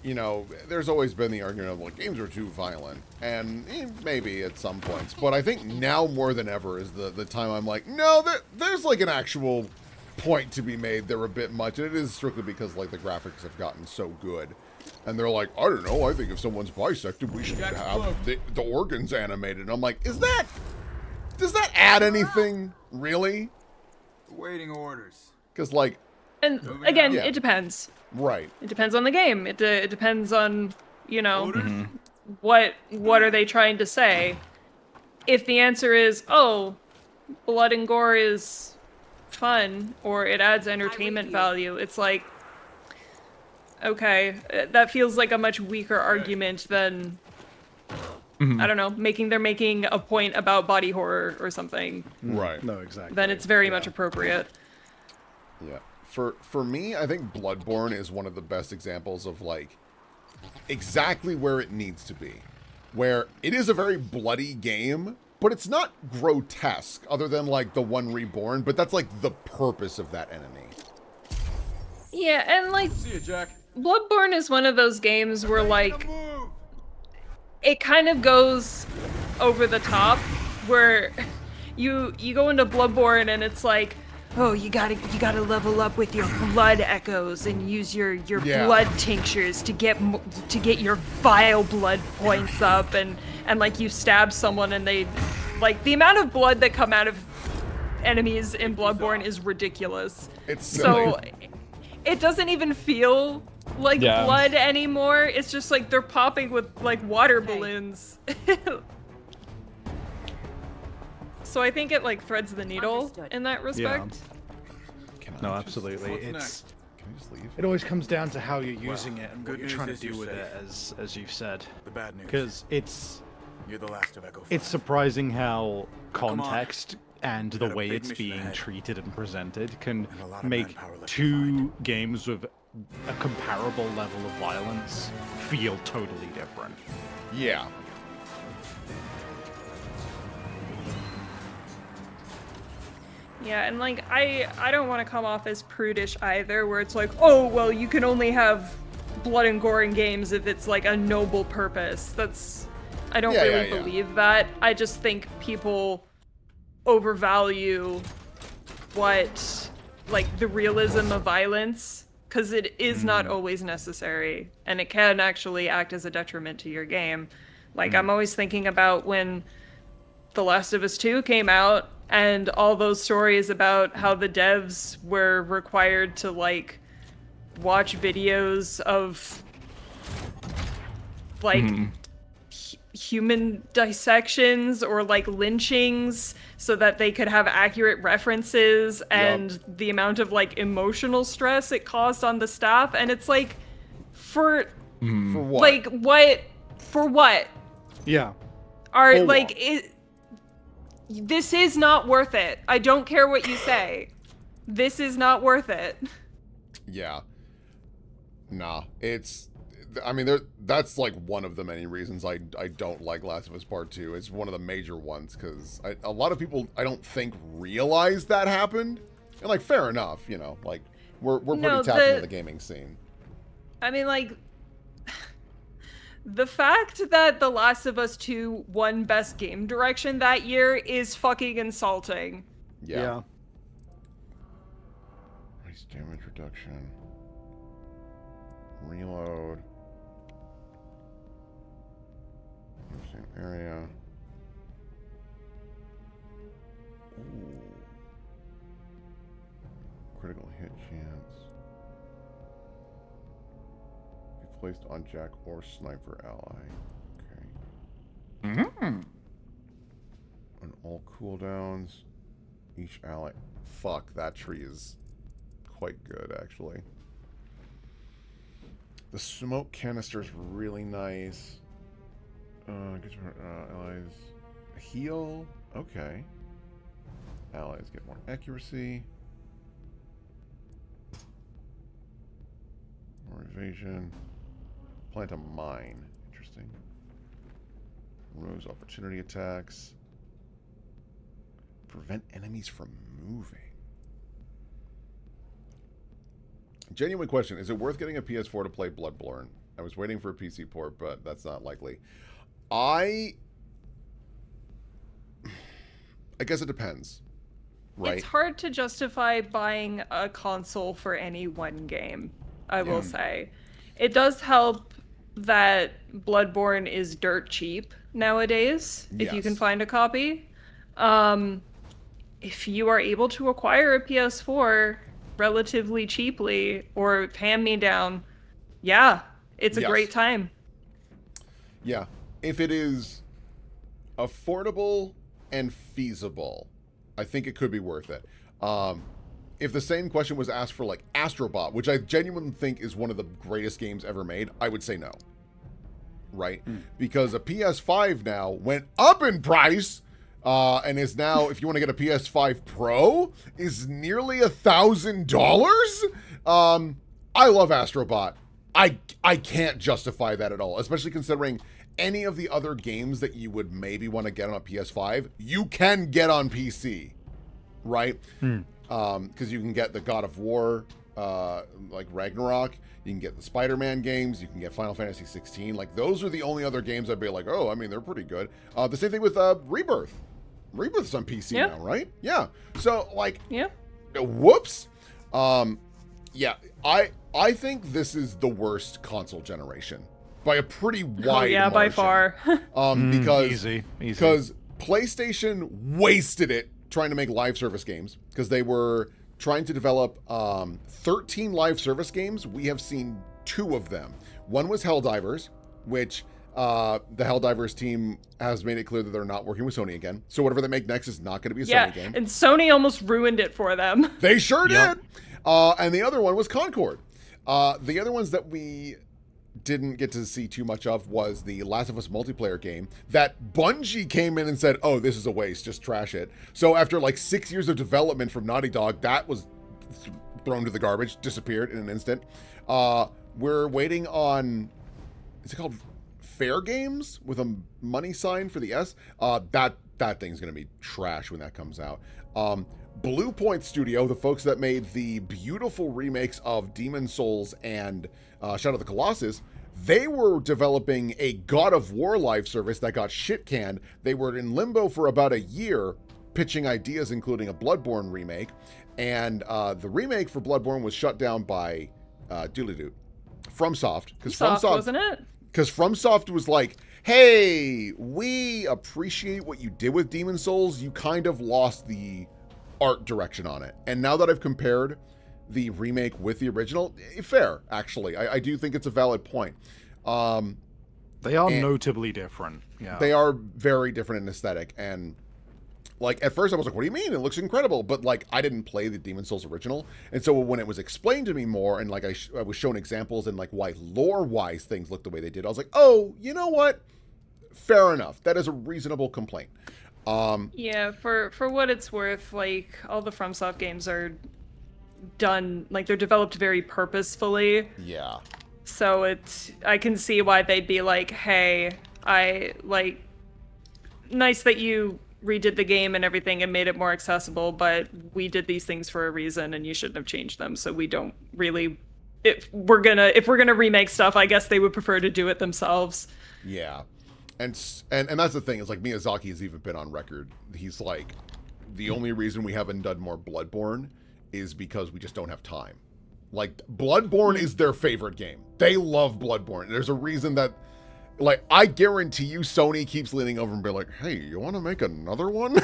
you know, there's always been the argument of, like, games are too violent. And maybe at some points. But I think now more than ever is the time I'm like, no, there's, like, an actual point to be made. They're a bit much. And it is strictly because, like, the graphics have gotten so good. And they're like, I don't know, I think if someone's bisected, we should have the organs animated. And I'm like, does that add anything, really? Waiting orders. Because, like... And again, it depends. Right. It depends on the game. It depends on, you know, what are they trying to say. If the answer is, oh, blood and gore is fun, or it adds entertainment value, it's like, okay, that feels like a much weaker argument than, I don't know, they're making a point about body horror or something. Right. No, exactly. Then it's very much appropriate. Yeah. For me, I think Bloodborne is one of the best examples of, like, exactly where it needs to be. Where it is a very bloody game, but it's not grotesque, other than, like, the one Reborn, but that's, like, the purpose of that enemy. Yeah, and, like, See you, Jack. Bloodborne is one of those games where, like, it kind of goes over the top, where you go into Bloodborne and it's like, oh, you gotta level up with your blood echoes and use your blood tinctures to get your vile blood points up, and like you stab someone and they, like, the amount of blood that come out of enemies in Bloodborne is ridiculous. It's silly. So it doesn't even feel like blood anymore. It's just like they're popping with like water balloons. So I think it like threads the needle in that respect. No, absolutely. Can I just leave? It always comes down to how you're using it and what you're trying to do with it, as you've said. The bad news. Because You're the last of Echo 5. it's surprising how context and the got a way big it's mission being ahead. treated and presented can a lot of make manpower left to two games with a comparable level of violence feel totally different. Yeah. Yeah, and like I don't want to come off as prudish either, where it's like, oh well, you can only have blood and gore in games if it's like a noble purpose. I don't really believe that. I just think people overvalue what, like, the realism of violence, because it is not always necessary, and it can actually act as a detriment to your game. Like, I'm always thinking about when The Last of Us 2 came out, and all those stories about how the devs were required to, like, watch videos of, like, human dissections or, like, lynchings so that they could have accurate references, and the amount of, like, emotional stress it caused on the staff. And it's like, for what? Like, what? For what? Yeah. Are, For like, what? this is not worth it. I don't care what you say. This is not worth it. Yeah. Nah, I mean, that's like one of the many reasons I don't like Last of Us Part 2. It's one of the major ones, because a lot of people, I don't think, realize that happened. And, like, fair enough, you know, like, we're pretty tapped into the gaming scene. I mean, like, the fact that The Last of Us 2 won Best Game Direction that year is fucking insulting. Yeah. Nice damage reduction. Reload. Same area. Ooh. Critical hit chance. Be placed on Jack or sniper ally. Okay. On all cooldowns, each ally. Fuck, that tree is quite good, actually. The smoke canister is really nice. Gets allies heal. Okay. Allies get more accuracy. More evasion. Plant a mine. Interesting. Removes opportunity attacks. Prevent enemies from moving. Genuine question. Is it worth getting a PS4 to play Bloodborne? I was waiting for a PC port, but that's not likely. I guess it depends. Right? It's hard to justify buying a console for any one game, I will say. It does help that Bloodborne is dirt cheap nowadays, if you can find a copy. If you are able to acquire a PS4 relatively cheaply or hand-me-down, it's a great time. Yeah. If it is affordable and feasible, I think it could be worth it. If the same question was asked for, like, Astrobot, which I genuinely think is one of the greatest games ever made, I would say no. Right? Because a PS5 now went up in price, and is now, if you want to get a PS5 Pro, is nearly $1,000. I love Astrobot. I can't justify that at all, especially considering any of the other games that you would maybe want to get on a PS5, you can get on PC, right? Because you can get the God of War, like Ragnarok, you can get the Spider-Man games, you can get Final Fantasy 16. Like, those are the only other games I'd be like, oh, I mean, they're pretty good. The same thing with Rebirth. Rebirth's on PC now, right? Yeah. So, like, whoops. Yeah, I think this is the worst console generation by a pretty wide margin. By far. Because PlayStation wasted it trying to make live service games, because they were trying to develop 13 live service games. We have seen 2 of them. One was Helldivers, which the Helldivers team has made it clear that they're not working with Sony again. So whatever they make next is not going to be a Sony game. And Sony almost ruined it for them. They sure did. And the other one was Concord. The other ones that we didn't get to see too much of was the Last of Us multiplayer game that Bungie came in and said, oh, this is a waste, just trash it. So after like 6 years of development from Naughty Dog, that was thrown to the garbage, disappeared in an instant. We're waiting on, is it called Fair Games with a money sign for the S? That thing's going to be trash when that comes out. Blue Point Studio, the folks that made the beautiful remakes of Demon's Souls and Shadow of the Colossus, they were developing a God of War live service that got shit canned. They were in limbo for about a year, pitching ideas, including a Bloodborne remake, and the remake for Bloodborne was shut down by Doodly-Doo, FromSoft, because Soft, wasn't it? Because FromSoft was like, hey, we appreciate what you did with Demon Souls. You kind of lost the art direction on it. And now that I've compared the remake with the original, fair, actually. I do think it's a valid point. They are notably different. Yeah. They are very different in aesthetic. And like at first I was like, what do you mean? It looks incredible. But like I didn't play the Demon Souls original. And so when it was explained to me more and like I was shown examples and like why lore-wise things look the way they did, I was like, oh, you know what? Fair enough. That is a reasonable complaint. Yeah, for what it's worth, like all the FromSoft games are done, like they're developed very purposefully. Yeah. So I can see why they'd be like, hey, nice that you redid the game and everything and made it more accessible, but we did these things for a reason and you shouldn't have changed them. So we don't really, if we're gonna remake stuff, I guess they would prefer to do it themselves. Yeah. And that's the thing, is like Miyazaki has even been on record. He's like, the only reason we haven't done more Bloodborne is because we just don't have time. Like, Bloodborne is their favorite game. They love Bloodborne. There's a reason that, like, I guarantee you Sony keeps leaning over and be like, hey, you want to make another one?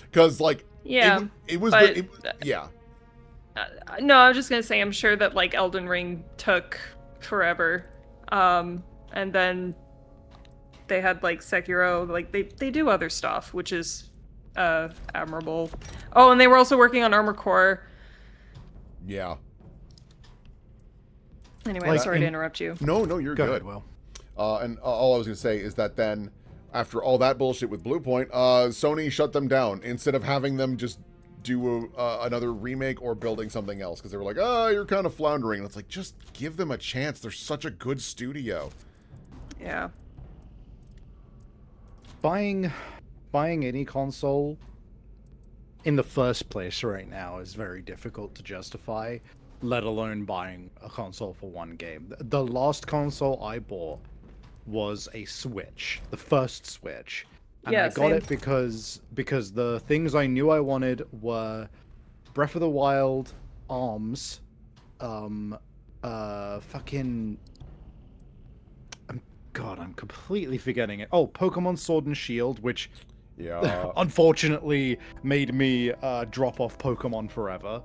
Because, like, yeah, yeah. No, I was just going to say, I'm sure that, like, Elden Ring took forever. And then they had, like, Sekiro. Like, they do other stuff, which is admirable. Oh, and they were also working on Armored Core. Yeah. Anyway, I'm sorry to interrupt you. No, you're good. Go ahead, Will. And all I was going to say is that then, after all that bullshit with Bluepoint, Sony shut them down instead of having them just do another remake or building something else. Because they were like, oh, you're kind of floundering. And it's like, just give them a chance. They're such a good studio. Yeah. Buying any console in the first place right now is very difficult to justify, let alone buying a console for one game. The last console I bought was a Switch, the first Switch. And yeah, I got it because the things I knew I wanted were Breath of the Wild, ARMS, I'm completely forgetting it. Oh, Pokemon Sword and Shield, which unfortunately made me drop off Pokemon forever.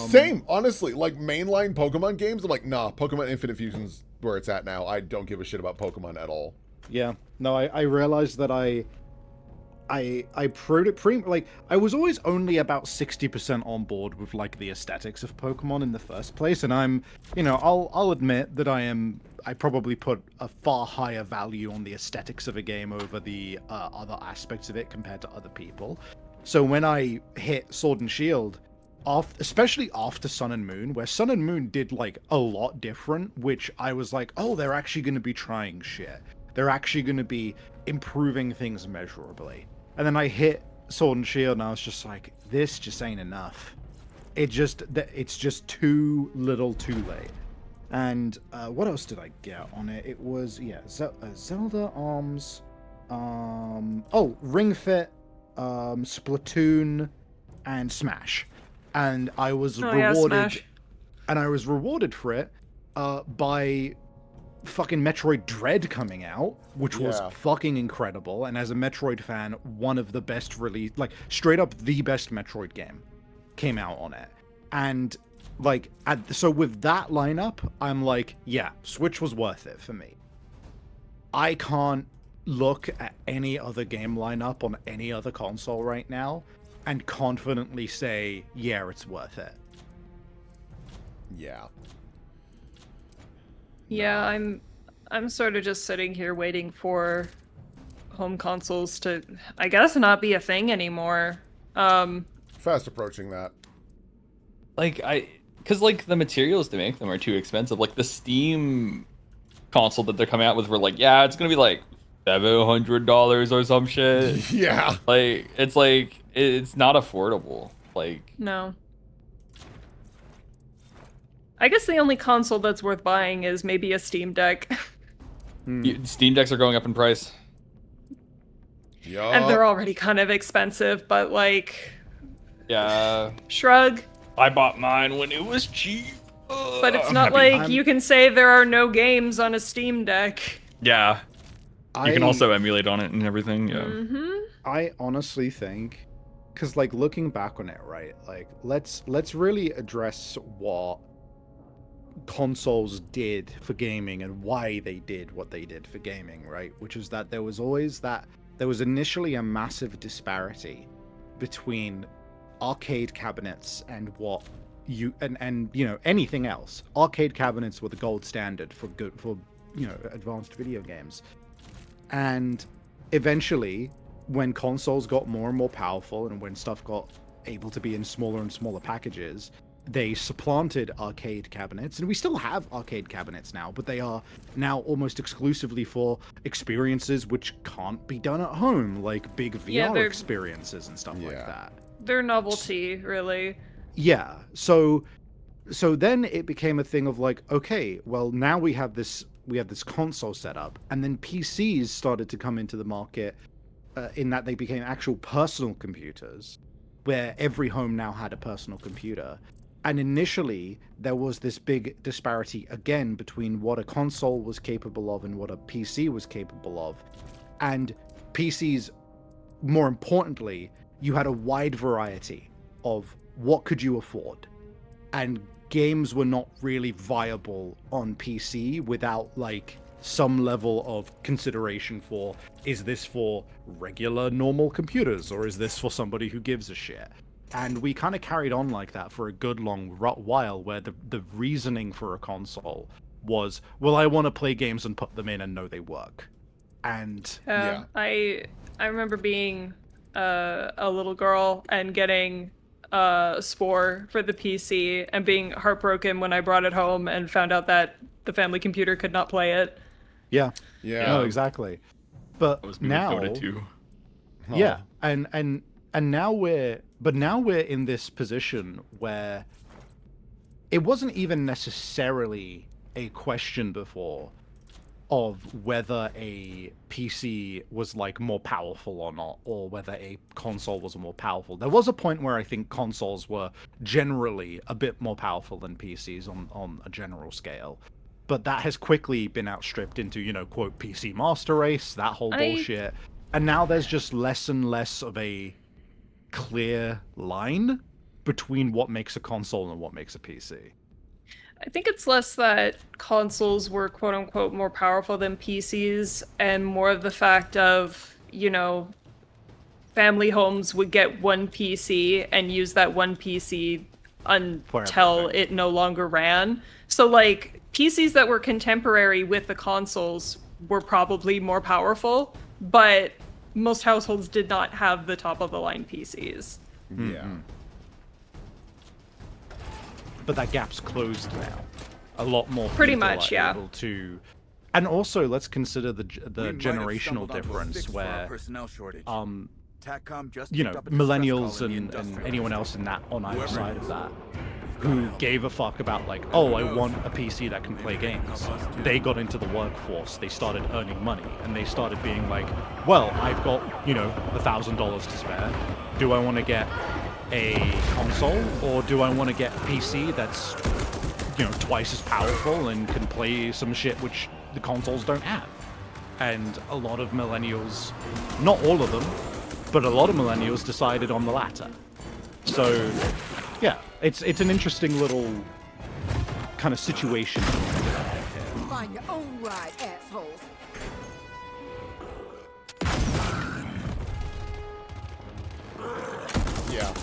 Same, honestly. Like, mainline Pokemon games, I'm like, nah, Pokemon Infinite Fusion's where it's at now. I don't give a shit about Pokemon at all. Yeah. No, I realized that I I was always only about 60% on board with, like, the aesthetics of Pokemon in the first place, and I'll admit that I probably put a far higher value on the aesthetics of a game over the other aspects of it compared to other people. So when I hit Sword and Shield, especially after Sun and Moon, where Sun and Moon did, like, a lot different, which I was like, oh, they're actually going to be trying shit. They're actually going to be improving things measurably. And then I hit Sword and Shield, and I was just like, this just ain't enough. It's just too little too late. And what else did I get on it? It was, Zelda, ARMS, Ring Fit, Splatoon, and Smash. And I was rewarded, and I was rewarded for it by fucking Metroid Dread coming out, which was fucking incredible. And as a Metroid fan, one of the best release, like straight up the best Metroid game came out on it. And like, so with that lineup, I'm like, yeah, Switch was worth it for me. I can't look at any other game lineup on any other console right now and confidently say, yeah, it's worth it. Yeah. Yeah, I'm sort of just sitting here waiting for home consoles to, I guess, not be a thing anymore. Fast approaching that. Because like the materials to make them are too expensive. Like the Steam console that they're coming out with, we're like, yeah, it's gonna be like $700 or some shit. Yeah. It's not affordable. No. I guess the only console that's worth buying is maybe a Steam Deck. Steam Decks are going up in price. And they're already kind of expensive, but like, Yeah. shrug. I bought mine when it was cheap. But it's not like you can say there are no games on a Steam Deck. Yeah. You can also emulate on it and everything. Yeah. I honestly think, because like looking back on it, right? Like let's really address what consoles did for gaming and why they did what they did for gaming, right? Which is that there was initially a massive disparity between arcade cabinets and what you and you know anything else. Arcade cabinets were the gold standard for advanced video games. And eventually, when consoles got more and more powerful and when stuff got able to be in smaller and smaller packages, they supplanted arcade cabinets. And we still have arcade cabinets now, but they are now almost exclusively for experiences which can't be done at home, like big VR experiences and stuff like that. They're novelty, really. Yeah. So then it became a thing of like, okay, well now we have this console setup, and then PCs started to come into the market in that they became actual personal computers, where every home now had a personal computer. And initially there was this big disparity again between what a console was capable of and what a PC was capable of. And PCs, more importantly, you had a wide variety of what could you afford, and games were not really viable on PC without like some level of consideration for, is this for regular normal computers or is this for somebody who gives a shit? And we kind of carried on like that for a good long while, where the reasoning for a console was, well, I want to play games and put them in and know they work. And I remember being a little girl and getting Spore for the PC and being heartbroken when I brought it home and found out that the family computer could not play it. Yeah. No, exactly. But now, yeah, and now we're in this position where it wasn't even necessarily a question before of whether a PC was like more powerful or not, or whether a console was more powerful. There was a point where I think consoles were generally a bit more powerful than PCs on a general scale. But that has quickly been outstripped into, you know, quote, PC Master Race, that whole bullshit. And now there's just less and less of a clear line between what makes a console and what makes a PC. I think it's less that consoles were quote unquote more powerful than PCs and more of the fact of, you know, family homes would get one PC and use that one PC until it no longer ran. So like PCs that were contemporary with the consoles were probably more powerful, but most households did not have the top of the line PCs. Yeah. But that gap's closed now. A lot more pretty people much, are able to, and also let's consider the generational difference where, you know, millennials and anyone else in that on either side of that, who gave a fuck about like, oh, I want a PC that can play games. They got into the workforce, they started earning money, and they started being like, well, I've got, you know, $1,000 to spare. Do I want to get a console, or do I want to get a PC that's, you know, twice as powerful and can play some shit which the consoles don't have? And a lot of millennials, not all of them, but a lot of millennials decided on the latter. So, yeah, it's an interesting little kind of situation. Find your own ride, assholes. Yeah.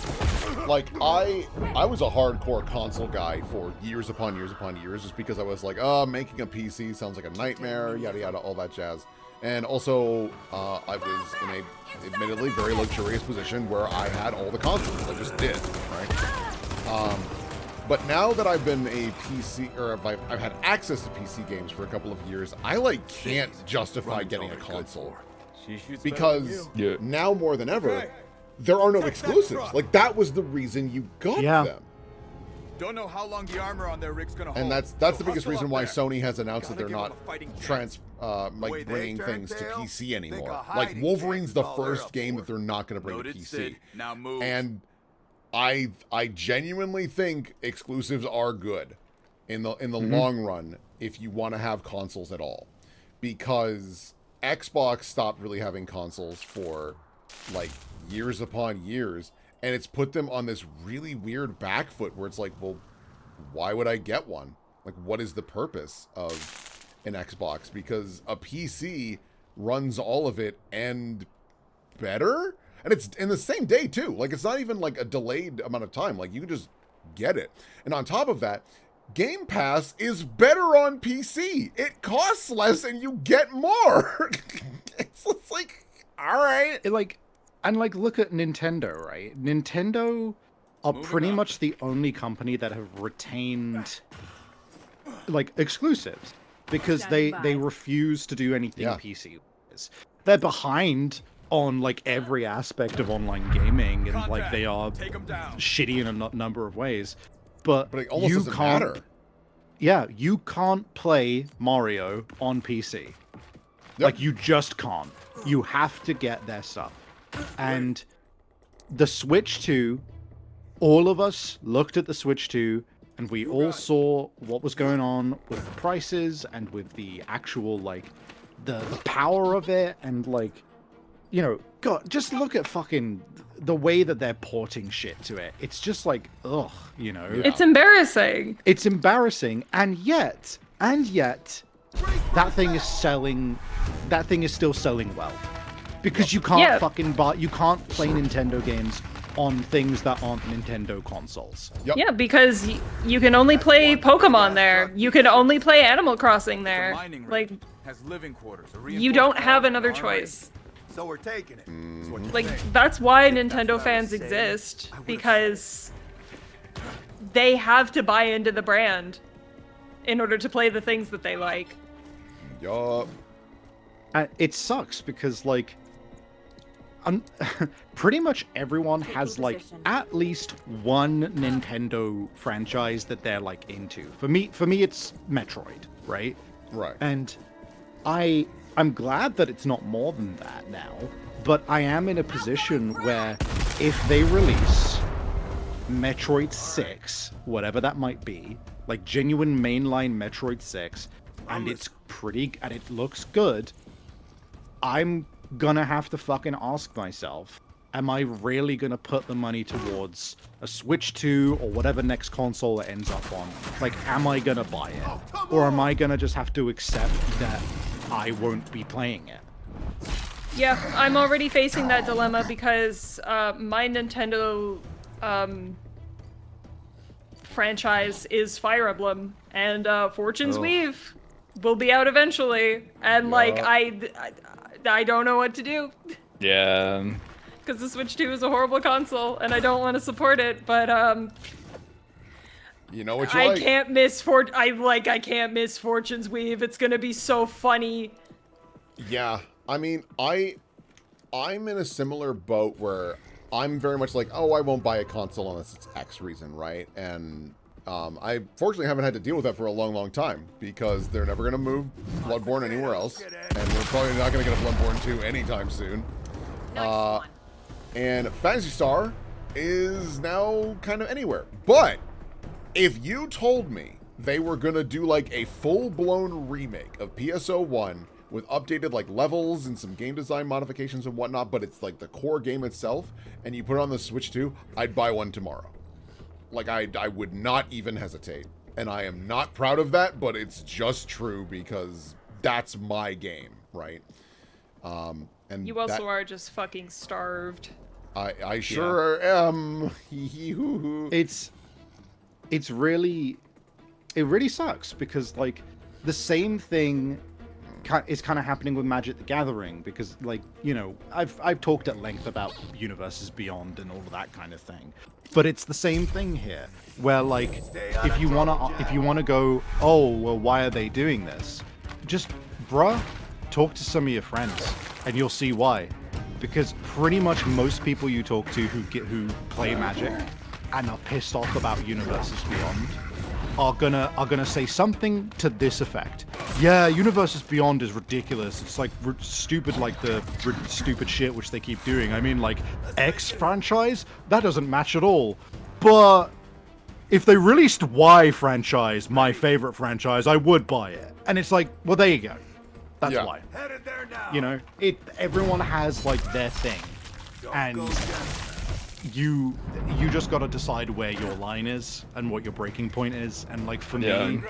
Like, I was a hardcore console guy for years upon years upon years, just because I was like, making a PC sounds like a nightmare, yada yada, all that jazz. And also, I was in a admittedly very luxurious position where I had all the consoles. I just did, right? But now that I've been a PC, or I've had access to PC games for a couple of years, I like can't justify getting a console. Because now more than ever, there are no exclusives. Like, that was the reason you got them. Don't know how long the armor on their rig's gonna hold. And that's so the biggest hustle reason up why there. Sony has announced that Gotta they're give 'em not a fighting chance. like way they bringing turn things to tail, PC think anymore. a Like hiding Wolverine's place the is all they're first up game for. that they're not going to bring to Loaded PC. Sid, now move. And I genuinely think exclusives are good in the long run if you want to have consoles at all, because Xbox stopped really having consoles for like years upon years, and it's put them on this really weird back foot where it's like, well, why would I get one? Like, what is the purpose of an Xbox? Because a PC runs all of it and better, and it's in the same day too. Like, it's not even like a delayed amount of time. Like, you can just get it. And on top of that, Game Pass is better on PC. It costs less and you get more. it's like, all right. Look at Nintendo, right? Nintendo are pretty much the only company that have retained like exclusives, because they refuse to do anything PC. They're behind on like every aspect of online gaming, and like they are shitty in a number of ways. But it almost you doesn't can't. matter. Yeah, you can't play Mario on PC. Like, you just can't. You have to get their stuff. And the Switch 2, all of us looked at the Switch 2, and we all saw what was going on with the prices and with the actual, like, the power of it, and, like, you know, God, just look at fucking the way that they're porting shit to it. It's just like, ugh, you know. It's embarrassing. It's embarrassing, and yet, that thing is selling. That thing is still selling well, because you can't fucking buy. You can't play Nintendo games on things that aren't Nintendo consoles. Yeah, because you can only play Pokemon there. You can only play Animal Crossing there. Like, has living quarters. you don't have another choice. So we're taking it. Is what you're Like, saying. that's why Nintendo fans exist, because they have to buy into the brand in order to play the things that they like. Yup. It sucks because, like, pretty much everyone has, like, at least one Nintendo franchise that they're, like, into. For me, it's Metroid, right? Right. And I'm glad that it's not more than that now, but I am in a position where if they release Metroid 6, whatever that might be, like genuine mainline Metroid 6, and it's pretty, and it looks good, I'm gonna have to fucking ask myself, am I really gonna put the money towards a Switch 2 or whatever next console it ends up on? Like, am I gonna buy it? Or am I gonna just have to accept that I won't be playing it? Yeah, I'm already facing that dilemma because my Nintendo franchise is Fire Emblem, and Fortune's Weave will be out eventually, and like I don't know what to do. Yeah. Because the Switch 2 is a horrible console, and I don't want to support it, but you know what you I like. can't miss I can't miss Fortune's Weave. It's gonna be so funny. Yeah, I mean, I'm in a similar boat where I'm very much like, oh, I won't buy a console unless it's X reason, right? And I fortunately haven't had to deal with that for a long, long time, because they're never going to move Bloodborne anywhere else, and we're probably not going to get a Bloodborne 2 anytime soon. And Phantasy Star is now kind of anywhere. But if you told me they were going to do like a full-blown remake of PSO1 with updated like levels and some game design modifications and whatnot, but it's like the core game itself, and you put it on the Switch 2, I'd buy one tomorrow. Like, I would not even hesitate. And I am not proud of that, but it's just true because that's my game, right? And You also are just fucking starved. I sure am. It really sucks because, like, the same thing is kind of happening with Magic the Gathering, because, like, you know, I've talked at length about Universes Beyond and all of that kind of thing, but it's the same thing here, where, like, if you wanna go, oh well, why are they doing this? Just, bruh, talk to some of your friends, and you'll see why. Because pretty much most people you talk to who play Magic and are pissed off about Universes Beyond are gonna say something to this effect. Yeah, Universes Beyond is ridiculous. It's like stupid, like the stupid shit which they keep doing. I mean, like X franchise, that doesn't match at all. But if they released Y franchise, my favorite franchise, I would buy it. And it's like, well, there you go. That's why. Headed there now. You know, everyone has like their thing, and you just got to decide where your line is and what your breaking point is. And like for me,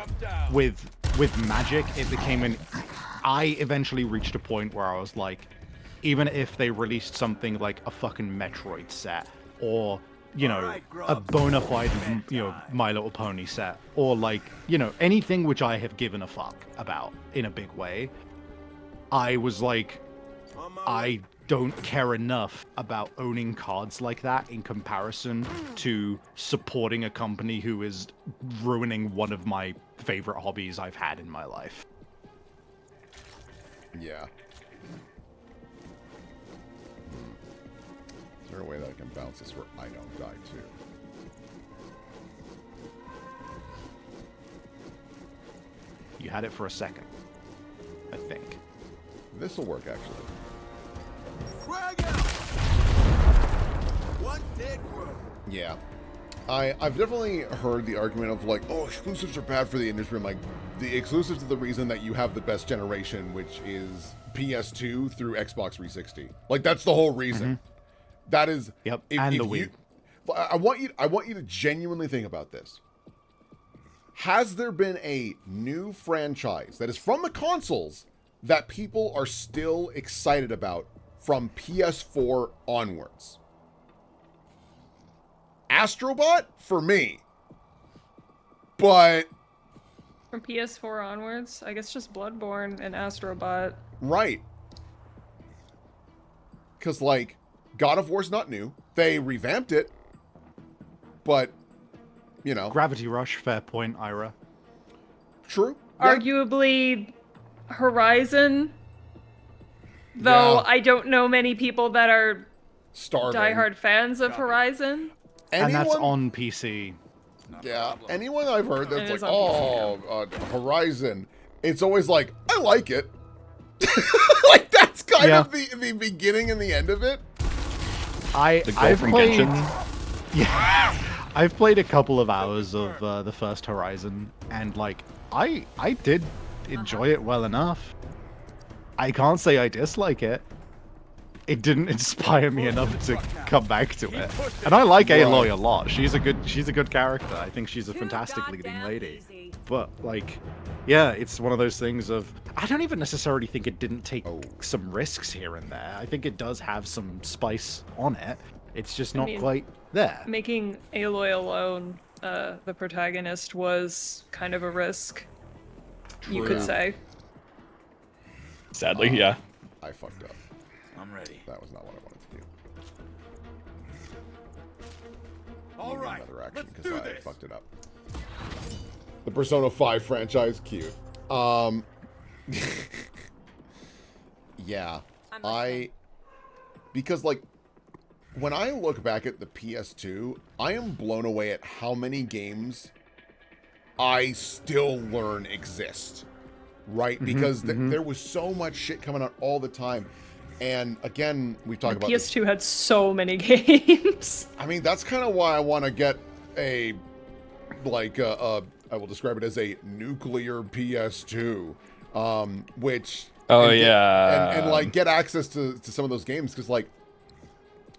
with Magic, it became I eventually reached a point where I was like, even if they released something like a fucking Metroid set, or you know, a bona fide, you know, My Little Pony set, or like, you know, anything which I have given a fuck about in a big way, I was like, I don't care enough about owning cards like that in comparison to supporting a company who is ruining one of my favorite hobbies I've had in my life. Yeah. Is there a way that I can bounce this where I don't die too? You had it for a second, I think. This'll work, actually. Frag out! One dead world. Yeah. I've definitely heard the argument of like, oh, exclusives are bad for the industry. I'm like, the exclusives are the reason that you have the best generation, which is PS2 through Xbox 360. Like, that's the whole reason. Mm-hmm. That is, and the Wii. I want you to genuinely think about this. Has there been a new franchise that is from the consoles that people are still excited about from PS4 onwards? Astrobot for me, but from PS4 onwards, I guess just Bloodborne and Astrobot. Right. Because like God of War's not new; they revamped it, but you know, Gravity Rush, fair point, Ira. True. Yeah. Arguably, Horizon. Though I don't know many people that are diehard fans of Horizon. And that's on PC. Yeah, anyone I've heard that's like, oh, Horizon, it's always like, I like it. Like, that's kind of the beginning and the end of it. I've played... Yeah, I've played a couple of hours of the first Horizon, and like, I did enjoy it well enough. I can't say I dislike it. It didn't inspire me enough to come back to it. And I like Aloy a lot. She's a good character. I think she's a fantastic leading lady. But like, yeah, it's one of those things of, I don't even necessarily think it didn't take some risks here and there. I think it does have some spice on it. It's just not quite there. Making Aloy alone the protagonist was kind of a risk, you could say. Sadly, yeah. I fucked up. I'm ready. That was not what I wanted to do. All right, another action let's do because I this. fucked it up. The Persona 5 franchise, cute. Yeah, because like when I look back at the PS2, I am blown away at how many games I still learn exist. Right? Because there was so much shit coming out all the time. And again, we talk about PS2 had so many games. I mean, that's kind of why I want to get I will describe it as a nuclear PS2, which and like get access to some of those games, because like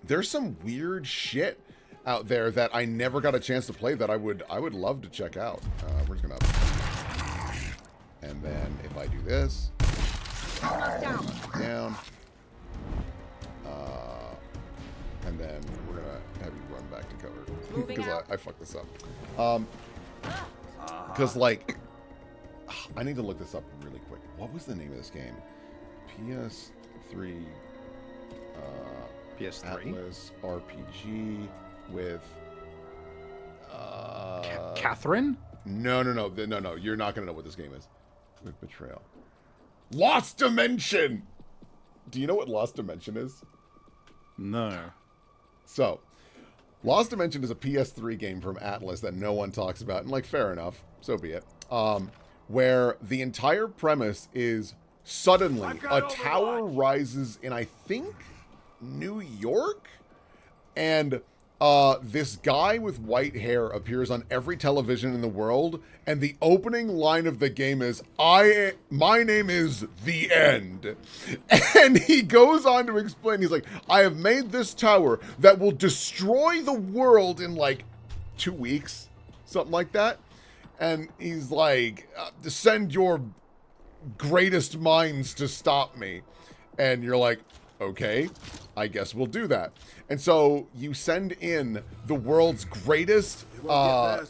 there's some weird shit out there that I never got a chance to play that I would love to check out. We're just gonna. And then if I do this, down, and then we're gonna have you run back to cover because I fucked this up. Because like, I need to look this up really quick. What was the name of this game? PS3. PS3 Atlas RPG with. Catherine? No. You're not gonna know what this game is. With Betrayal. Lost Dimension! Do you know what Lost Dimension is? No. So, Lost Dimension is a PS3 game from Atlas that no one talks about, and like, fair enough, so be it. Where the entire premise is suddenly a tower rises in, I think, New York, and this guy with white hair appears on every television in the world, and the opening line of the game is, my name is The End. And he goes on to explain, he's like, I have made this tower that will destroy the world in like 2 weeks, something like that. And he's like, send your greatest minds to stop me. And you're like, okay, I guess we'll do that. And so you send in the world's greatest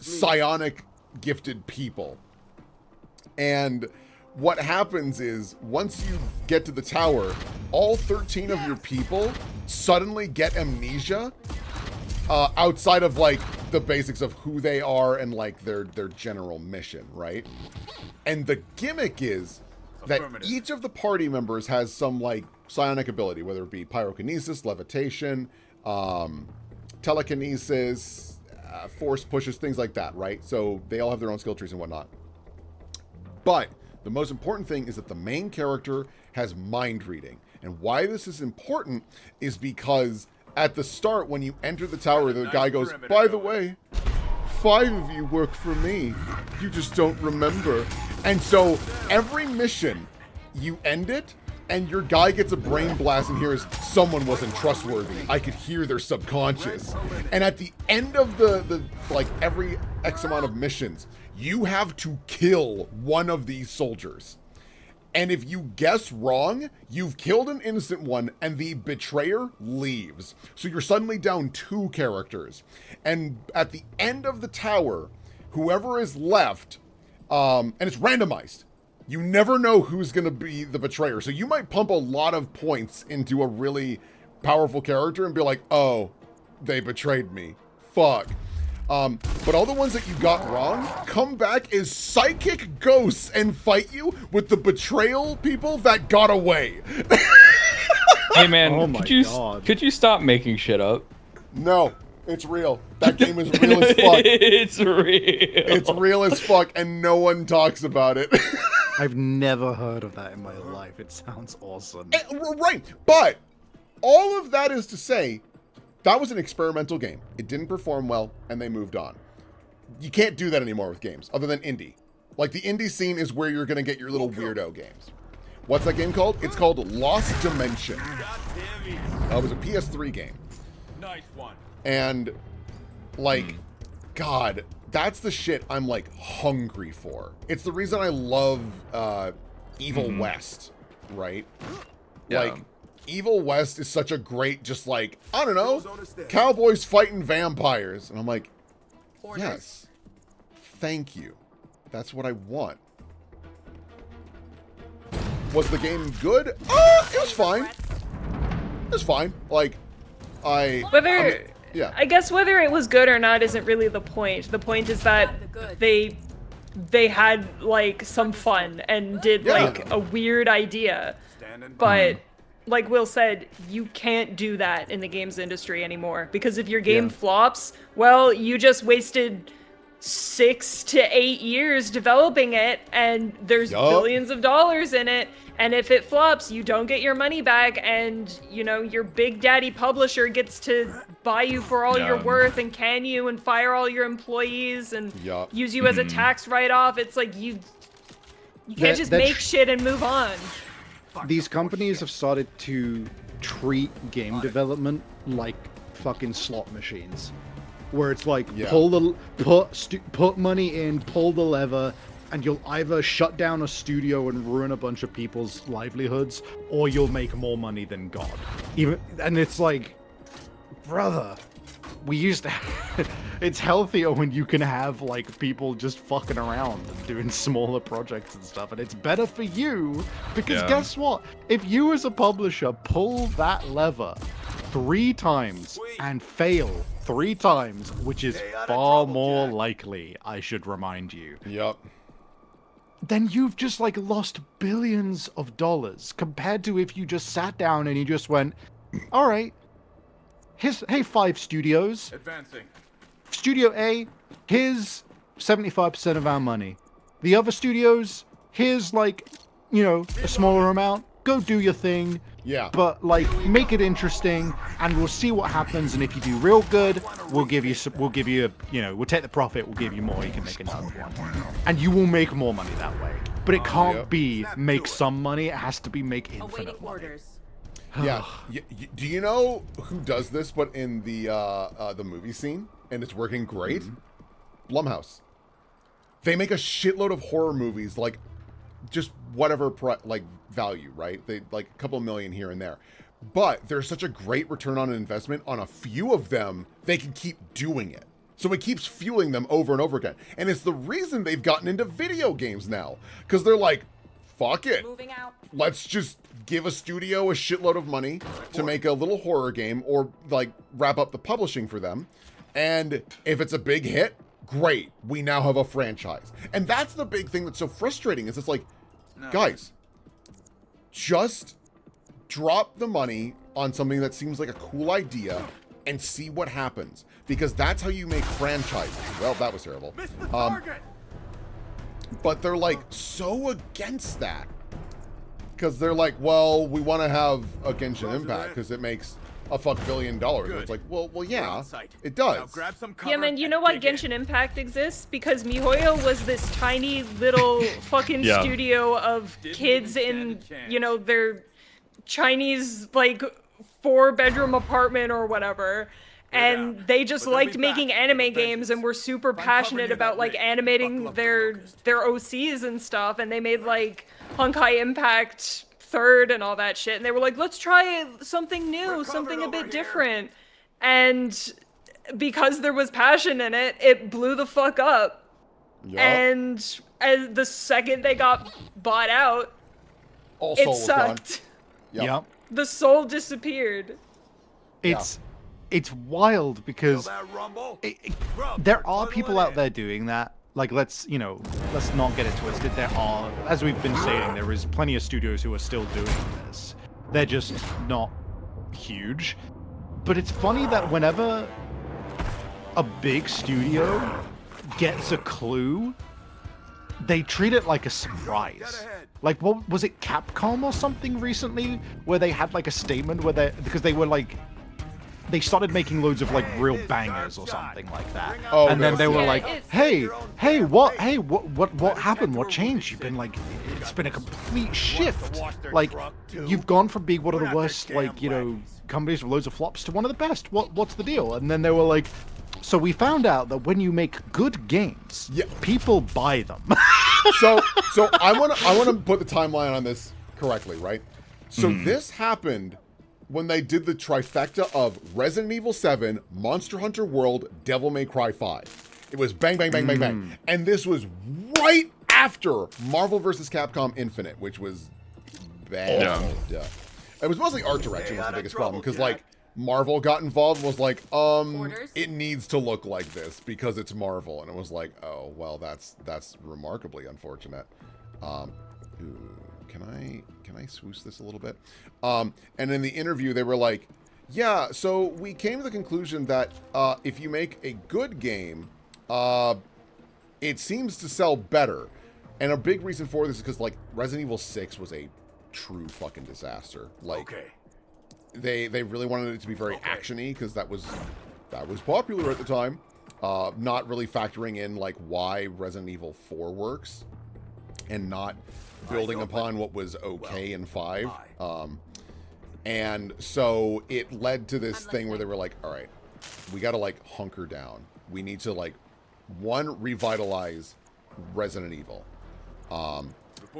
psionic gifted people. And what happens is, once you get to the tower, all 13 of your people suddenly get amnesia outside of like the basics of who they are and like their general mission, right? And the gimmick is that each of the party members has some like psionic ability, whether it be pyrokinesis, levitation, telekinesis, force pushes, things like that, right? So they all have their own skill trees and whatnot. But the most important thing is that the main character has mind reading. And why this is important is because at the start, when you enter the tower, the guy goes, by the way, 5 of you work for me. You just don't remember. And so every mission, you end it, and your guy gets a brain blast and hears, someone wasn't trustworthy. I could hear their subconscious. And at the end of the like every X amount of missions, you have to kill one of these soldiers. And if you guess wrong, you've killed an innocent one and the betrayer leaves. So you're suddenly down 2 characters. And at the end of the tower, whoever is left, and it's randomized. You never know who's going to be the betrayer. So you might pump a lot of points into a really powerful character and be like, oh, they betrayed me. Fuck. But all the ones that you got wrong come back as psychic ghosts and fight you with the betrayal people that got away. Hey man, could you stop making shit up? No, it's real. That game is real as fuck. It's real. It's real as fuck, and no one talks about it. I've never heard of that in my life. It sounds awesome. Right, but all of that is to say, that was an experimental game. It didn't perform well, and they moved on. You can't do that anymore with games, other than indie. Like, the indie scene is where you're going to get your little weirdo games. What's that game called? It's called Lost Dimension. It was a PS3 game. Nice one. And, like, God, that's the shit I'm, like, hungry for. It's the reason I love Evil West, right? Yeah. Like, Evil West is such a great, just like, I don't know, cowboys fighting vampires. And I'm like, yes, thank you. That's what I want. Was the game good? It was fine. It was fine. Like, yeah. I guess whether it was good or not isn't really the point. The point is that they had like some fun and did like a weird idea. But like Will said, you can't do that in the games industry anymore, because if your game flops, well, you just wasted 6 to 8 years developing it, and there's billions of dollars in it, and if it flops, you don't get your money back, and you know, your big daddy publisher gets to buy you for all your worth and can you and fire all your employees and use you as a tax write-off. It's like you can't just make shit and move on. These companies have started to treat game development like fucking slot machines, where it's like put money in, pull the lever, and you'll either shut down a studio and ruin a bunch of people's livelihoods, or you'll make more money than God. And it's like, brother, we used to it's healthier when you can have like people just fucking around and doing smaller projects and stuff, and it's better for you because guess what, if you as a publisher pull that lever 3 times and fail 3 times, which is far more likely, I should remind you, then you've just like lost billions of dollars compared to if you just sat down and you just went, all right, hey, 5 studios. Advancing. Studio A, here's 75% of our money. The other studios, here's like, you know, a smaller amount. Go do your thing. Yeah. But like, make it interesting, and we'll see what happens. And if you do real good, we'll give you, you know, we'll take the profit. We'll give you more. You can make another one, and you will make more money that way. But it can't be make some money. It has to be make infinite money. Yeah. Do you know who does this? But in the movie scene, and it's working great. Blumhouse. They make a shitload of horror movies, like just whatever like value, right? They like a couple million here and there. But there's such a great return on investment on a few of them, they can keep doing it. So it keeps fueling them over and over again. And it's the reason they've gotten into video games now. Because they're like, fuck it. Moving out. Let's just give a studio a shitload of money to make a little horror game or like wrap up the publishing for them. And if it's a big hit, great. We now have a franchise. And that's the big thing that's so frustrating is it's like, guys, just drop the money on something that seems like a cool idea and see what happens. Because that's how you make franchises. Well, that was terrible. But they're like so against that. Because they're like, well, we want to have a Genshin Impact because it makes a fuck $1 billion. And it's like, well, yeah, it does. Yeah, man, you know why Genshin Impact exists? Because MiHoYo was this tiny little fucking studio of kids in, you know, their Chinese, like, 4-bedroom apartment or whatever. And they just liked making anime games and were super passionate about, like, animating their OCs and stuff. And they made, like, Honkai Impact 3rd and all that shit, and they were like, let's try something new, something a bit different. And because there was passion in it, it blew the fuck up. Yep. And as the second they got bought out, it sucked. Yep. The soul disappeared. It's wild because there are people out there doing that. Like, let's not get it twisted. There are, as we've been saying, there is plenty of studios who are still doing this. They're just not huge. But it's funny that whenever a big studio gets a clue, they treat it like a surprise. Like, what was it, Capcom or something recently, where they had like a statement where because they were like, they started making loads of like real bangers or something like that. Oh, and then they were like, hey, what happened? What changed? You've been like, it's been a complete shift. Like, you've gone from being one of the worst, like, you know, companies with loads of flops to one of the best. What's the deal? And then they were like, so we found out that when you make good games, people buy them. so I want to put the timeline on this correctly, right? So this happened when they did the trifecta of Resident Evil 7, Monster Hunter World, Devil May Cry 5. It was bang, bang, bang, bang, bang. And this was right after Marvel vs. Capcom Infinite, which was bad. Yeah. It was mostly art direction was the biggest problem, because, like, Marvel got involved and was like, it needs to look like this because it's Marvel. And it was like, oh, well, that's remarkably unfortunate. Can I swoosh this a little bit? And in the interview, they were like, yeah, so we came to the conclusion that if you make a good game, it seems to sell better. And a big reason for this is because, like, Resident Evil 6 was a true fucking disaster. Like, they really wanted it to be very actiony because that was popular at the time. Not really factoring in, like, why Resident Evil 4 works and not building upon what was okay in 5. And so it led to this thing where they were like, all right, we got to, like, hunker down. We need to, like, one, revitalize Resident Evil.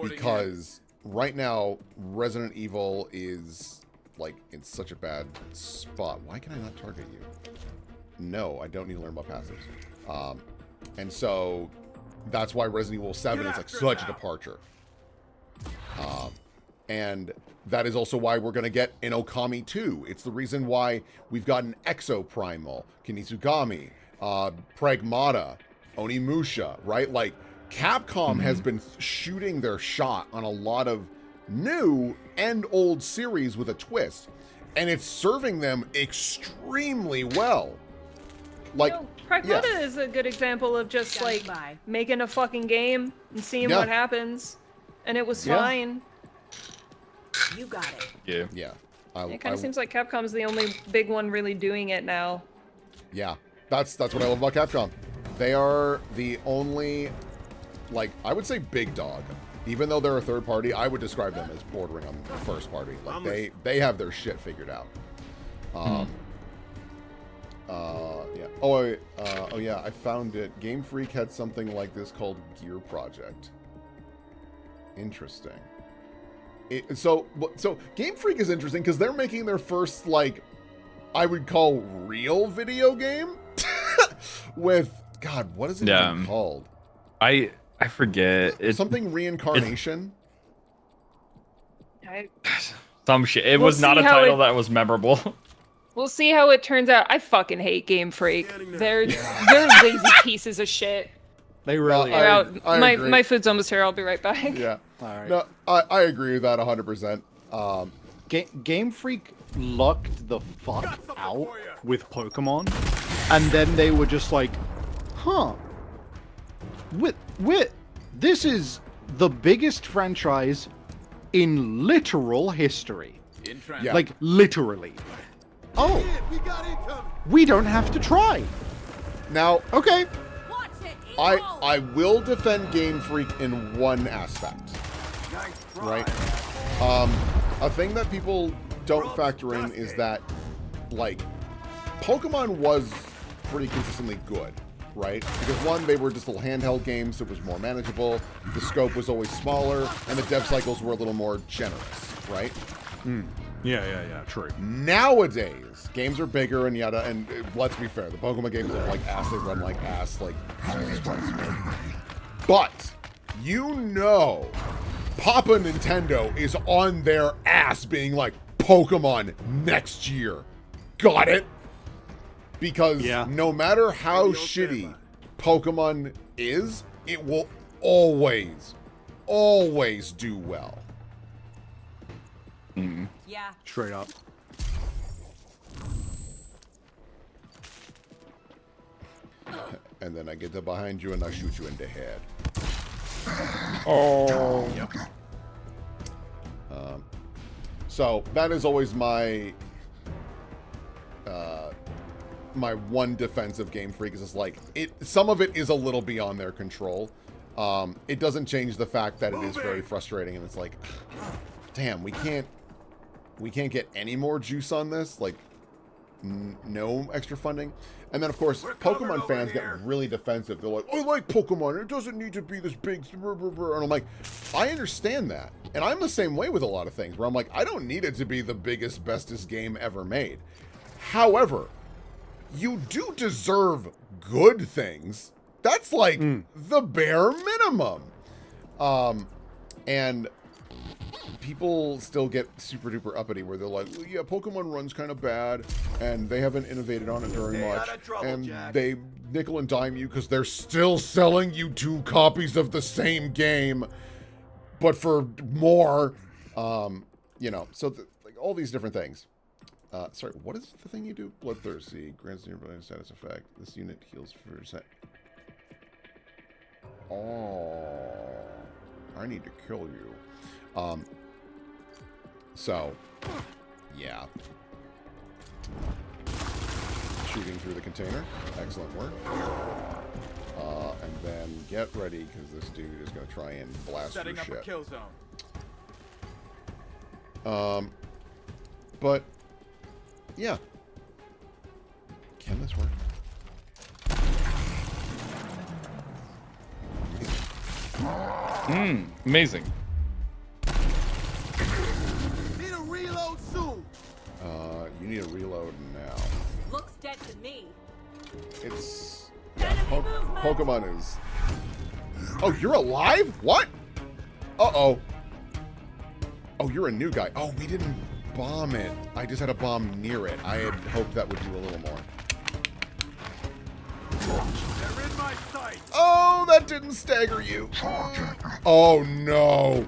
Because right now, Resident Evil is, like, in such a bad spot. Why can I not target you? No, I don't need to learn about passives. And so that's why Resident Evil 7 is, like, such a departure. And that is also why we're going to get an Okami 2. It's the reason why we've got an Exoprimal, Kinisugami, Pragmata, Onimusha, right? Like, Capcom has been shooting their shot on a lot of new and old series with a twist. and it's serving them extremely well. Like, Pragmata yeah. is a good example of just like making a fucking game and seeing what happens, and it was fine. You got it. Yeah. Yeah. It kind of seems like Capcom's the only big one really doing it now. Yeah, that's what I love about Capcom. They are the only, like, I would say big dog. Even though they're a third party, I would describe them as bordering on first party. Like they have their shit figured out. Yeah. Oh yeah, I found it. Game Freak had something like this called Gear Project. Interesting. So Game Freak is interesting because they're making their first, like, I would call real video game with, God, what is it even called? I forget. It's something reincarnation. Some shit. It was not a title that was memorable. We'll see how it turns out. I fucking hate Game Freak. They're lazy pieces of shit. They really are. I agree. My food's almost here. I'll be right back. Yeah. All right. No, I agree with that 100%. Game Freak lucked the fuck out with Pokemon, and then they were just like, huh. This is the biggest franchise in literal history. Yeah. Like, literally. Oh, we don't have to try. Now, okay. I will defend Game Freak in one aspect. Right? A thing that people don't factor in is that, like, Pokemon was pretty consistently good, right? Because one, they were just little handheld games, so it was more manageable. The scope was always smaller, and the dev cycles were a little more generous, right? Yeah, true. Nowadays, games are bigger and yada, and let's be fair, the Pokemon games look like ass, they run like ass, like, Jesus Christ, man. But, you know, Papa Nintendo is on their ass being like, Pokemon next year. Got it? Because no matter how shitty Pokemon is, it will always do well. Yeah. Straight up. And then I get to behind you and I shoot you in the head. Oh. Yep. So that is always my my one defense of Game Freak is just like some of it is a little beyond their control. It doesn't change the fact that it is very frustrating, and it's like, damn, we can't get any more juice on this, like no extra funding. And then of course Pokemon fans get really defensive. They're like, I like Pokemon, it doesn't need to be this big, and I'm like, I understand that, and I'm the same way with a lot of things where I'm like, I don't need it to be the biggest, bestest game ever made. However, you do deserve good things. That's like the bare minimum. And people still get super duper uppity where they're like, well, yeah, Pokemon runs kind of bad and they haven't innovated on it very much. And they nickel and dime you because they're still selling you 2 copies of the same game, but for more, you know, so like all these different things. Sorry, what is the thing you do? Bloodthirsty. Grants nearby status effect. This unit heals for a sec. Oh, I need to kill you. So, yeah. Shooting through the container. Excellent work. And then get ready, because this dude is going to try and blast your shit. Setting up a kill zone. But, yeah. Can this work? Amazing. Need a reload soon. You need a reload now. Looks dead to me. It's... Yeah, Pokemon is... Oh, you're alive? What? Uh-oh. Oh, you're a new guy. Oh, we didn't bomb it. I just had a bomb near it. I had hoped that would do a little more. They're in my sight. Oh, that didn't stagger you. Oh, no.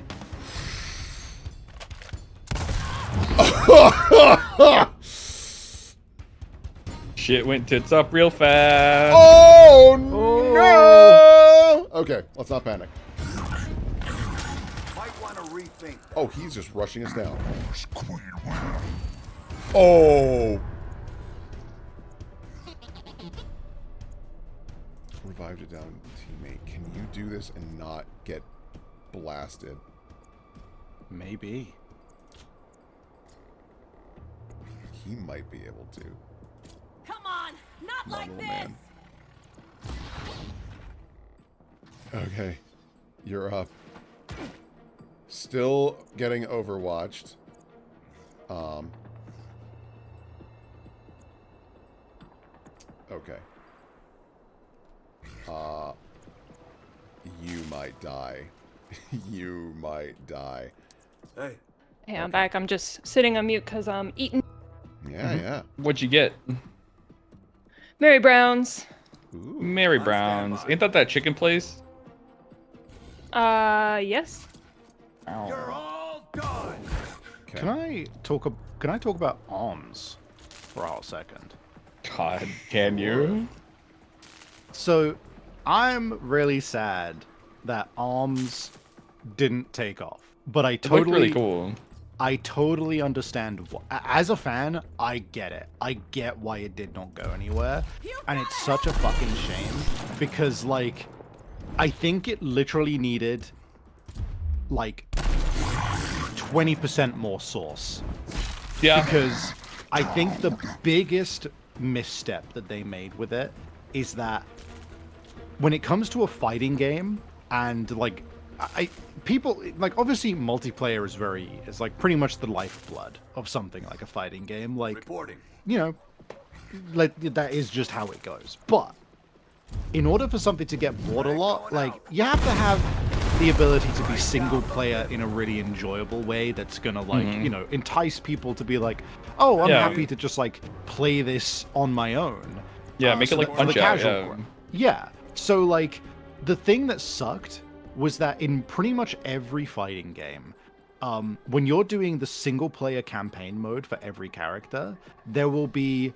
Shit went tits up real fast. Oh, no! Okay, let's not panic. Might want to rethink. Oh, he's just rushing us down. Oh! Revived a down teammate. Can you do this and not get blasted? Maybe. He might be able to. Come on, not Come on, like little this. man. Okay, you're up. Still getting overwatched. Okay. You might die. You might die. Hey. Hey, I'm back. I'm just sitting on mute because I'm eating Yeah, yeah. What'd you get? Mary Brown's. Ooh. Mary Brown's. Ain't that chicken place? Yes. Ow. You're all done. Okay. Can I talk about arms for a hot second? God, can you? So, I'm really sad that arms didn't take off, but I It looked totally really cool. I totally understand. As a fan, I get it. I get why it did not go anywhere. And it's such a fucking shame. Because, like, I think it literally needed, like, 20% more sauce. Yeah. Because I think the biggest misstep that they made with it is that when it comes to a fighting game, and, like, people, like, obviously multiplayer is like pretty much the lifeblood of something like a fighting game. Like, Reporting. you know, like, that is just how it goes. But in order for something to get bought a lot, like, you have to have the ability to be single player in a really enjoyable way that's gonna, like, you know, entice people to be like, oh, I'm happy to just, like, play this on my own. Yeah, make it like Punch Out. Yeah. Yeah. So, like, the thing that sucked was that in pretty much every fighting game, when you're doing the single player campaign mode for every character, there will be,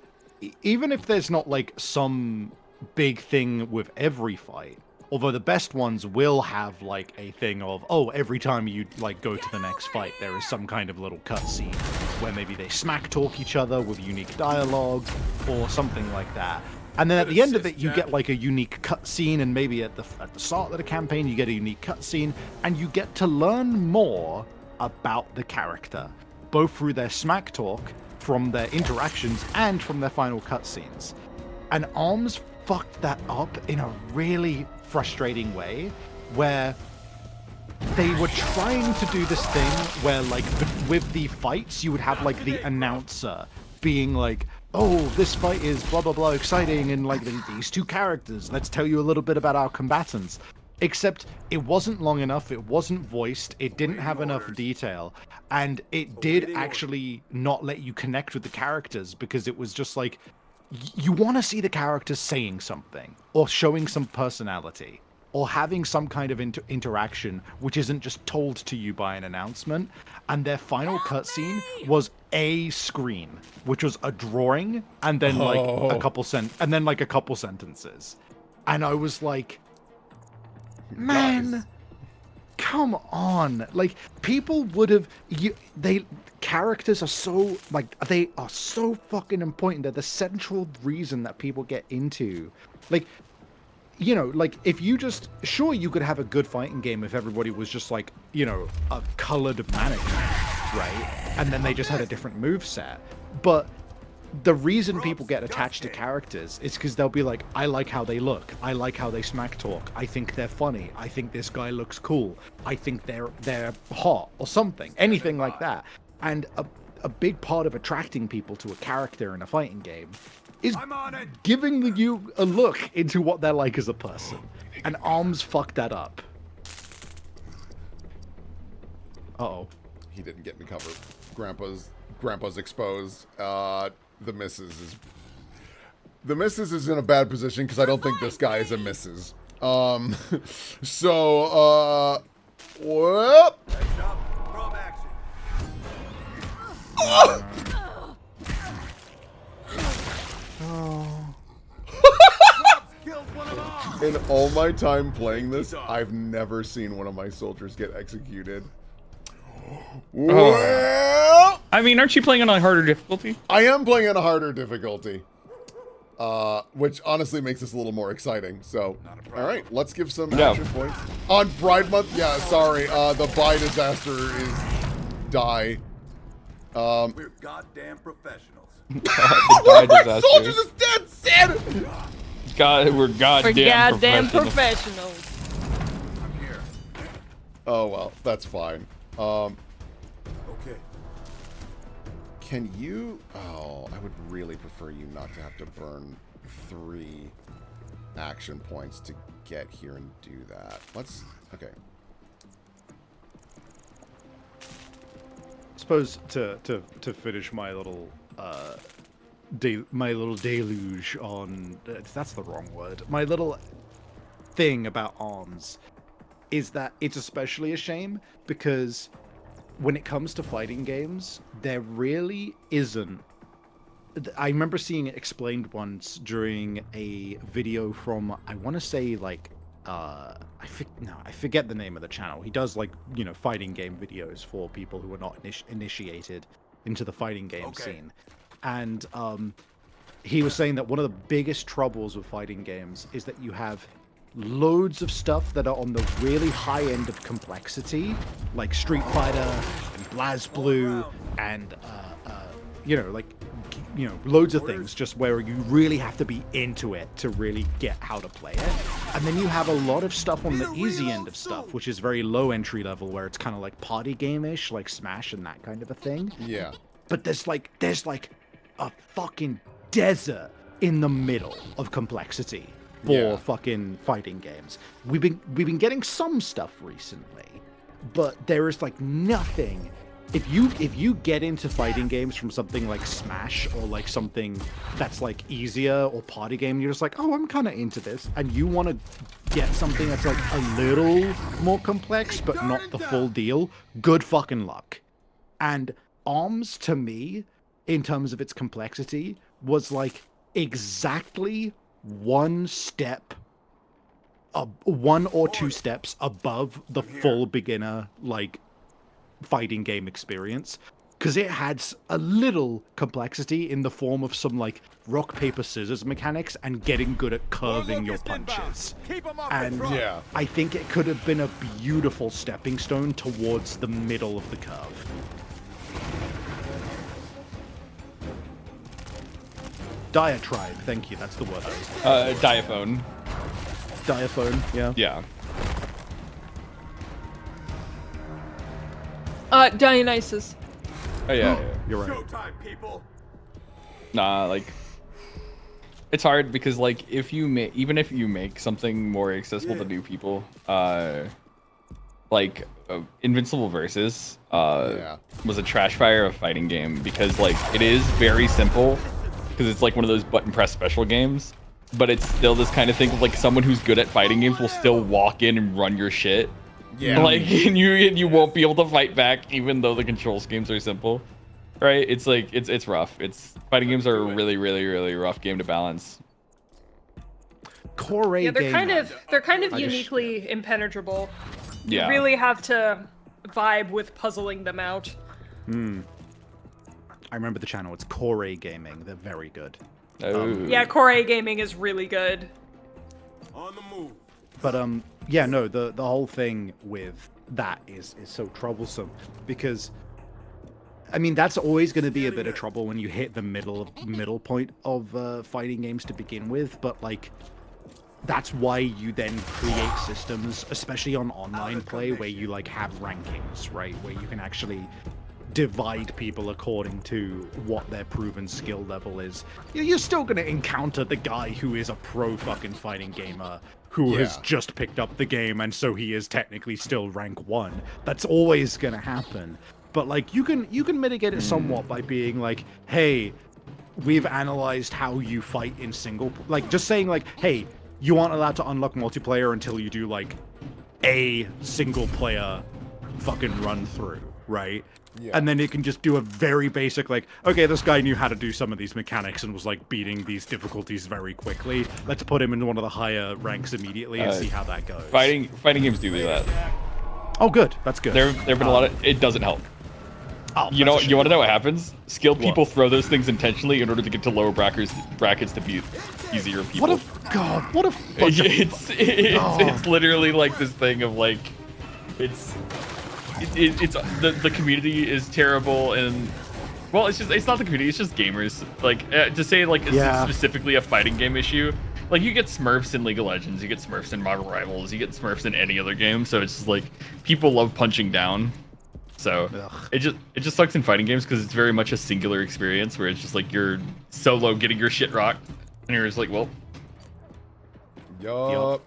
even if there's not like some big thing with every fight, although the best ones will have like a thing of, oh, every time you like go to the next fight, there is some kind of little cutscene where maybe they smack talk each other with unique dialogue or something like that. And then at the end of it, you get like a unique cutscene, and maybe at the start of the campaign, you get a unique cutscene, and you get to learn more about the character, both through their smack talk, from their interactions, and from their final cutscenes. And ARMS fucked that up in a really frustrating way, where they were trying to do this thing where, like, with the fights, you would have like the announcer being like, oh, this fight is blah blah blah exciting, and like these two characters, let's tell you a little bit about our combatants. Except it wasn't long enough, it wasn't voiced, it didn't have enough detail, and it did actually not let you connect with the characters, because it was just like, you want to see the characters saying something, or showing some personality, or having some kind of interaction which isn't just told to you by an announcement. And their final cutscene was a screen, which was a drawing, and then like a couple sentences. And I was like, man, come on. Like, people would have, characters are so, like, they are so fucking important. They're the central reason that people get into, like, you know, like, if you just, sure, you could have a good fighting game if everybody was just like, you know, a colored mannequin, right? And then they just had a different moveset. But the reason people get attached to characters is because they'll be like, I like how they look, I like how they smack talk, I think they're funny, I think this guy looks cool, I think they're hot, or something, anything like that. And a big part of attracting people to a character in a fighting game is giving you a look into what they're like as a person. And ARMS fucked that up. Uh-oh. He didn't get me covered. Grandpa's exposed. The missus is in a bad position because I don't think this guy is a missus. So, whoop. In all my time playing this, I've never seen one of my soldiers get executed. Well, I mean, aren't you playing on a harder difficulty? I am playing on a harder difficulty, which honestly makes this a little more exciting. So, all right, let's give some action points on Pride Month. Yeah, sorry, the buy disaster is die. We're goddamn professionals. One of my soldiers is dead, Sid! We're goddamn professionals. I'm here. Oh well, that's fine. Okay. Can you? Oh, I would really prefer you not to have to burn 3 action points to get here and do that. Okay. I suppose to finish my little deluge on that's the wrong word. My little thing about ARMS is that it's especially a shame because when it comes to fighting games, there really isn't. I remember seeing it explained once during a video from, I want to say, like, I forget the name of the channel. He does, like, you know, fighting game videos for people who are not initiated into the fighting game scene. And he was saying that one of the biggest troubles with fighting games is that you have loads of stuff that are on the really high end of complexity, like Street Fighter and BlazBlue and loads of things just where you really have to be into it to really get how to play it. And then you have a lot of stuff on the easy end of stuff, which is very low entry level, where it's kind of like party game-ish, like Smash and that kind of a thing. Yeah. But there's like a fucking desert in the middle of complexity for fucking fighting games. We've been getting some stuff recently, but there is like nothing. If you get into fighting games from something like Smash or like something that's like easier or party game, you're just like, oh, I'm kind of into this, and you want to get something that's like a little more complex but not the full deal, good fucking luck. And ARMS, to me, in terms of its complexity, was like exactly one or two steps above the full beginner like fighting game experience, because it had a little complexity in the form of some like rock paper scissors mechanics and getting good at curving your punches. And I think it could have been a beautiful stepping stone towards the middle of the curve. Diatribe, thank you, that's the word. Diaphone. Diaphone, yeah. Yeah. Dionysus. Oh yeah, you're right. Showtime, people. Nah, like it's hard because like even if you make something more accessible to new people, like Invincible Versus was a trash fire of fighting game because like it is very simple because it's like one of those button press special games, but it's still this kind of thing of like someone who's good at fighting games will still walk in and run your shit. Yeah. Like and you won't be able to fight back even though the control schemes are simple. Right? It's like it's rough. Fighting games are a really, really, really rough game to balance. Core they're kind of uniquely impenetrable. Yeah. You really have to vibe with puzzling them out. I remember the channel. It's Core Gaming. They're very good. Yeah, Core Gaming is really good. On the move. But yeah, no, the whole thing with that is so troublesome because I mean that's always going to be a bit of trouble when you hit the middle point of fighting games to begin with, but like that's why you then create systems, especially on online play, where you like have rankings, right? Where you can actually divide people according to what their proven skill level is. You're still going to encounter the guy who is a pro fucking fighting gamer who has just picked up the game, and so he is technically still rank 1. That's always going to happen. But like you can mitigate it somewhat by being like, hey, we've analyzed how you fight in single, like just saying like, hey, you aren't allowed to unlock multiplayer until you do like a single player fucking run through. right? Yeah. And then it can just do a very basic, like, okay, this guy knew how to do some of these mechanics and was like beating these difficulties very quickly. Let's put him into one of the higher ranks immediately and see how that goes. Fighting games do that. Oh, good. That's good. There've been a lot of. It doesn't help. Oh, You want to know what happens? Skilled people throw those things intentionally in order to get to lower brackets to beat easier people. What a bunch of... It's literally like this thing of like, it's the community is terrible, and well, it's not the community, it's just gamers. Like to say like it's specifically a fighting game issue. Like you get Smurfs in League of Legends, you get Smurfs in Marvel Rivals, you get Smurfs in any other game. So it's just like people love punching down. So it just sucks in fighting games because it's very much a singular experience where it's just like you're solo getting your shit rocked, and you're just like, well, yup.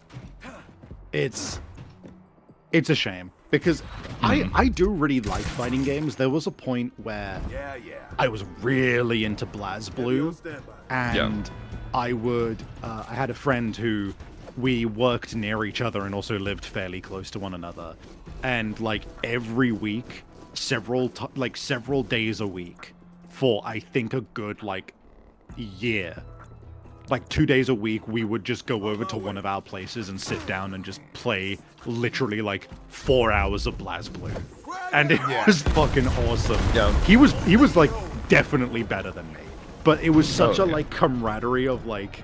It's a shame because I do really like fighting games. There was a point where I was really into BlazBlue, and I had a friend who we worked near each other and also lived fairly close to one another, and like every week, several days a week for I think a good like year, like 2 days a week, we would just go over to one of our places and sit down and just play literally like 4 hours of BlazBlue, and it was fucking awesome. He was like definitely better than me, but it was such a like camaraderie of like,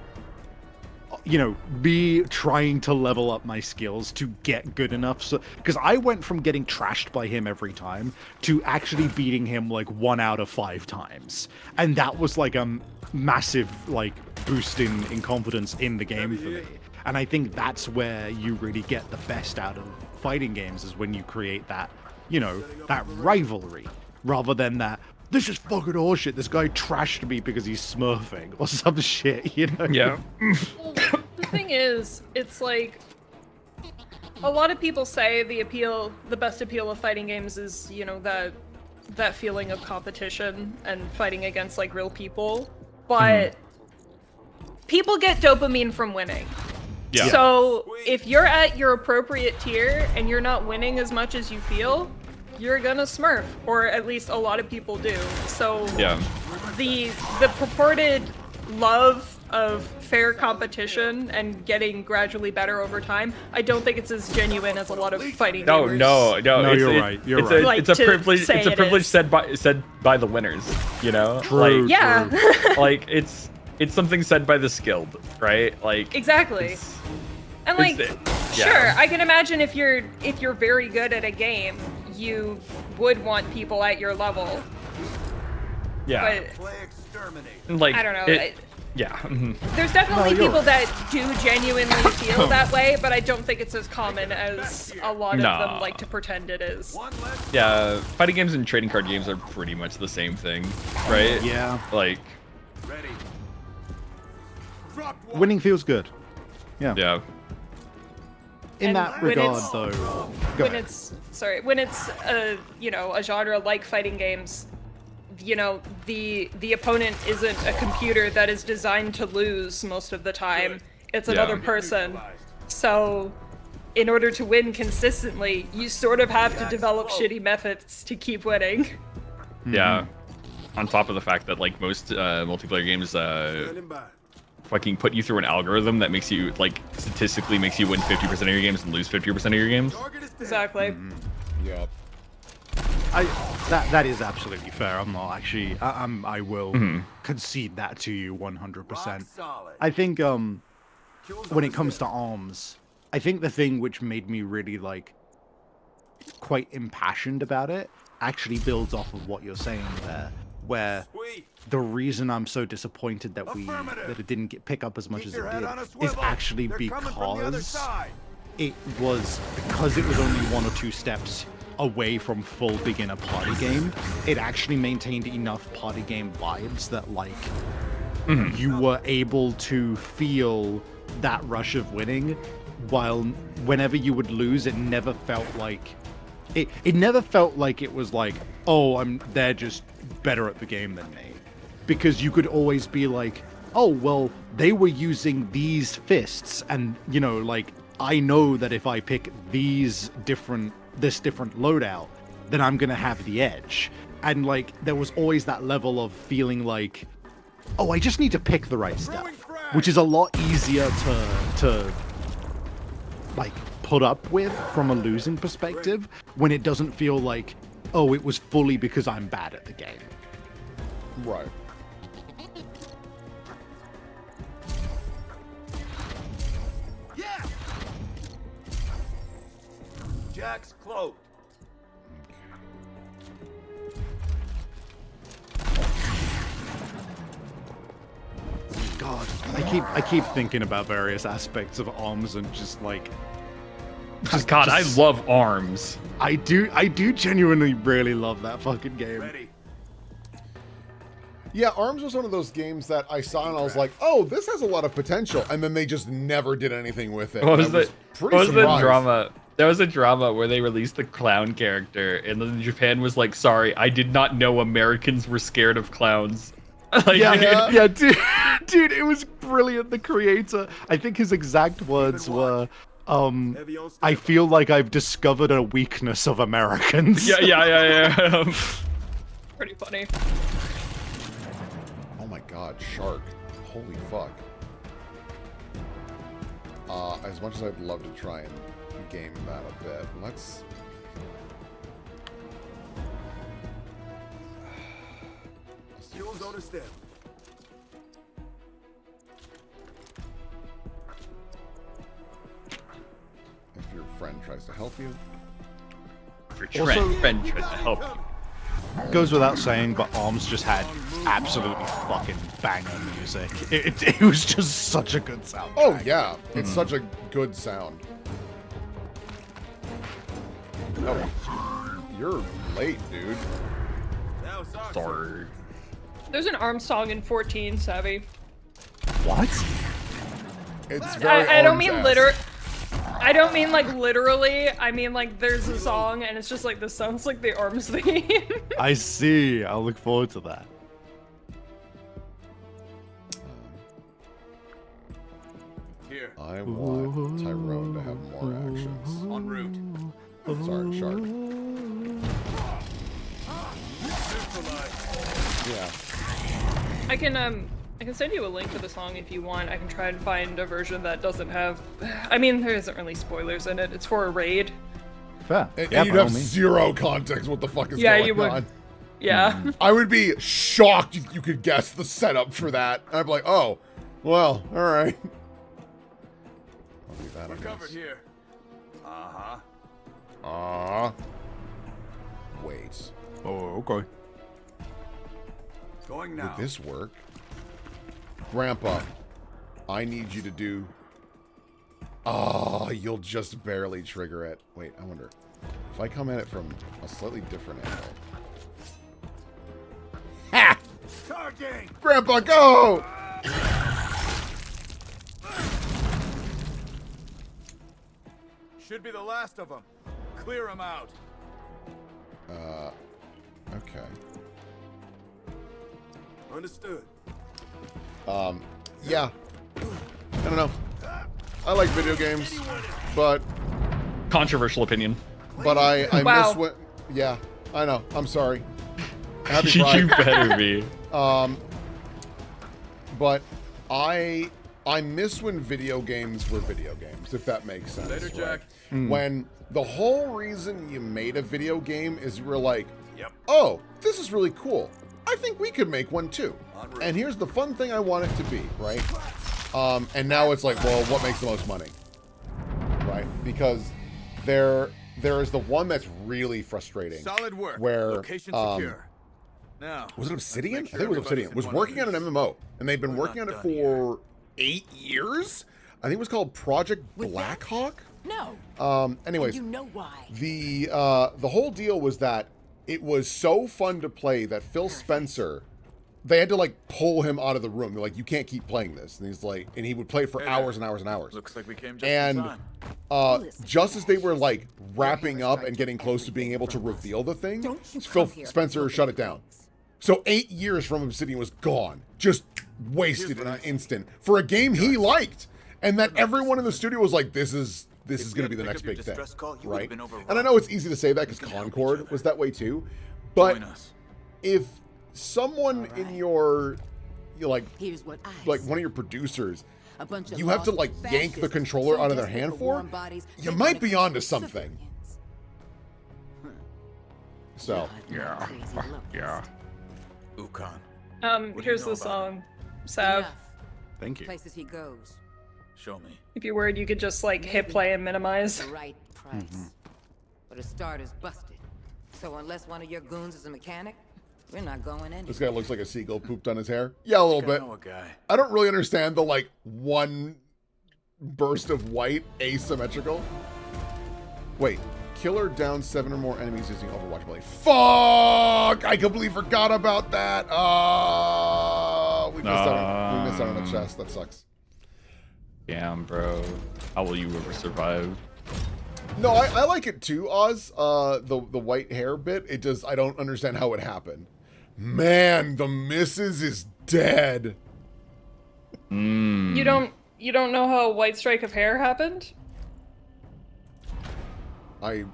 you know, me trying to level up my skills to get good enough. So, because I went from getting trashed by him every time to actually beating him like 1 out of 5 times. And that was like a massive like boost in confidence in the game for me. And I think that's where you really get the best out of fighting games, is when you create that, you know, that rivalry rather than that, this is fucking horseshit, this guy trashed me because he's smurfing or some shit, you know? Yeah. Well, the thing is, it's like, a lot of people say the best appeal of fighting games is, you know, that feeling of competition and fighting against like real people, but people get dopamine from winning. Yeah. So if you're at your appropriate tier and you're not winning as much as you feel, you're gonna smurf, or at least a lot of people do. So the purported love of fair competition and getting gradually better over time, I don't think it's as genuine as a lot of fighting gamers. No, you're right. It's a privilege. It's a privilege said by the winners. You know, true. Like, it's something said by the skilled, right? Like exactly. And like, sure, I can imagine if you're very good at a game, you would want people at your level. Yeah. But like, I don't know. There's definitely people that do genuinely feel that way, but I don't think it's as common as a lot of them like to pretend it is. Yeah, fighting games and trading card games are pretty much the same thing, right? Yeah. Like, winning feels good. Yeah. In And that when regard, it's- though, when it's a genre like fighting games, you know, the opponent isn't a computer that is designed to lose most of the time. It's another person. So in order to win consistently, you sort of have to develop shitty methods to keep winning. Yeah. On top of the fact that like most multiplayer games fucking put you through an algorithm that makes you, like, statistically makes you win 50% of your games and lose 50% of your games. Exactly. Yep. That is absolutely fair. I'm not actually. I will concede that to you 100%. I think when it comes to ARMS, I think the thing which made me really like quite impassioned about it actually builds off of what you're saying there, where the reason I'm so disappointed that it didn't pick up as much as it did is actually because it was only 1 or 2 steps away from full beginner party game. It actually maintained enough party game vibes that like you were able to feel that rush of winning, while whenever you would lose, it never felt like it never felt like it was like, oh, they're just better at the game than me. Because you could always be like, oh, well, they were using these fists, and, you know, like, I know that if I pick this different loadout, then I'm gonna have the edge. And like there was always that level of feeling like, oh, I just need to pick the right stuff, which is a lot easier to like put up with from a losing perspective when it doesn't feel like, oh, it was fully because I'm bad at the game. Right. Yeah. Jack's cloaked. God, I keep thinking about various aspects of ARMS and just like, God, I love ARMS. I do genuinely really love that fucking game. Ready. Yeah, ARMS was one of those games that I saw and I was like, oh, this has a lot of potential. And then they just never did anything with it. What was the drama? There was a drama where they released the clown character, and then Japan was like, sorry, I did not know Americans were scared of clowns. Like, yeah, dude, it was brilliant. The creator, I think his exact words were, I feel like I've discovered a weakness of Americans. Yeah. Pretty funny. Oh my god, shark. Holy fuck. As much as I'd love to try and game that a bit, let's Fuel's on his step. if your friend tries to help you. If your friend tried to help you. Goes without saying, but ARMS just had absolutely fucking banger music. It was just such a good soundtrack. Oh yeah, it's such a good sound. Oh, you're late, dude. Sorry. There's an ARMS song in 14, Savvy. What? It's very I don't mean ARMS-esque. I don't mean like literally. I mean like there's a song and it's just like this sounds like the ARMS theme. I see. I'll look forward to that. Here. I want Tyrone to have more actions. En route. Sorry, Shark. Yeah. I can send you a link to the song if you want. I can try and find a version that doesn't have. I mean, there isn't really spoilers in it. It's for a raid. Fair. And Yeah, you'd by all have means. zero context what the fuck is Yeah, going you would. on. Yeah. I would be shocked if you could guess the setup for that. I'd be like, oh, well, all right. I'll do that, I We're guess. covered here. Uh-huh. Wait. Oh, okay. Going now. Would this work? Grandpa, I need you to do... Oh, you'll just barely trigger it. Wait, I wonder. If I come at it from a slightly different angle. Ha! Charging! Grandpa, go! Should be the last of them. Clear them out. Okay. Understood. Yeah. I don't know. I like video games, but Controversial opinion. I Wow. miss when... Yeah, I know. I'm sorry. Happy You Pride. better be. But I miss when video games were video games, if that makes sense. Later, Jack. Right? When the whole reason you made a video game is you were like, Yep. oh, this is really cool. I think we could make one too. En route. And here's the fun thing I want it to be, right? And now it's like, well, what makes the most money? Right? Because there is the one that's really frustrating. Solid work. Where, Location secure. Now. Was it let's Obsidian? I make sure think it was everybody's Obsidian. in Was one working on an piece. MMO, and they've been We're working on not it done for 8 years. I think it was called Project Blackhawk. No. Anyways, You know why. the whole deal was that it was so fun to play that Phil Spencer, they had to like pull him out of the room. They're like, you can't keep playing this, and he's like, and he would play for Hey, hours and hours and hours. Looks like we came just in And time. just as they were like wrapping up and getting close to being able to reveal the thing, Phil Spencer shut it down. So 8 years from Obsidian was gone, just wasted in an instant for a game he liked, and that everyone in the studio was like, "This is this If is we going to be the hadn't next picked big up your thing, distress call, you right? would've been overrun. And I know it's easy to say that because Concord was that way too, but Join us. if someone in your like Here's what I one of your producers, A bunch of you have to lost like yank the fascists controller so out of their desperate hand for for, warm bodies, you they might wanna be kill onto something. So Yeah. Ukon. Here's know the about song. Sav, Thank you. Places he goes. Show me. if you're worried, you could just like hit play and minimize. The right price. But a starter's busted. So unless one of your goons is a mechanic, we're not going in. this guy looks like a seagull pooped on his hair. Yeah, a little I think I bit. know a guy. I don't really understand the like one burst of white asymmetrical. Wait, killer down 7 or more enemies using Overwatch ability. Fuck! I completely forgot about that. We missed out on the chest. That sucks. Damn, bro. How will you ever survive? No, I like it too, Oz. The white hair bit. It just I don't understand how it happened. Man, the missus is dead. You don't know how a white streak of hair happened? I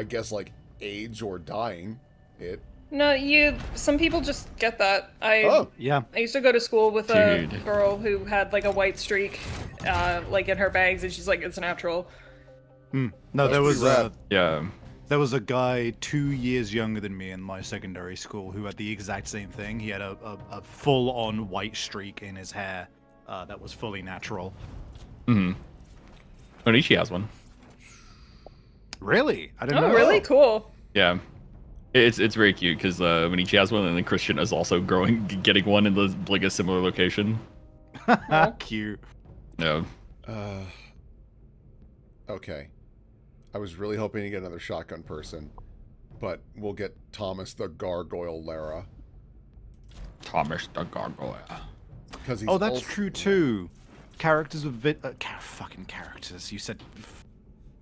guess like age or dying. It. No, some people just get that. Yeah. I used to go to school with a Dude. girl who had like a white streak, like in her bangs, and she's like, it's natural. No, there was Yeah. there was a guy 2 years younger than me in my secondary school who had the exact same thing. He had a full-on white streak in his hair that was fully natural. Onishi has one. Really? I didn't Oh, know. really? Cool. Yeah. It's very cute because Onishi has one, and then Christian is also getting one in like a similar location. Cute. Yeah. Okay. I was really hoping to get another shotgun person, but we'll get Thomas the Gargoyle Lara. Thomas the Gargoyle. Because he's Oh, that's also- true too. Characters with fucking characters. You said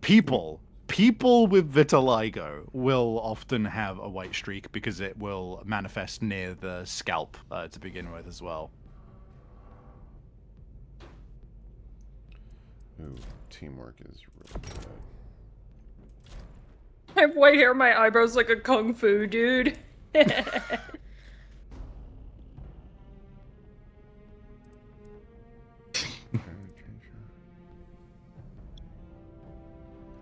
people. People with vitiligo will often have a white streak because it will manifest near the scalp to begin with as well. Ooh, teamwork is really good. I have white hair, my eyebrows like a kung fu dude.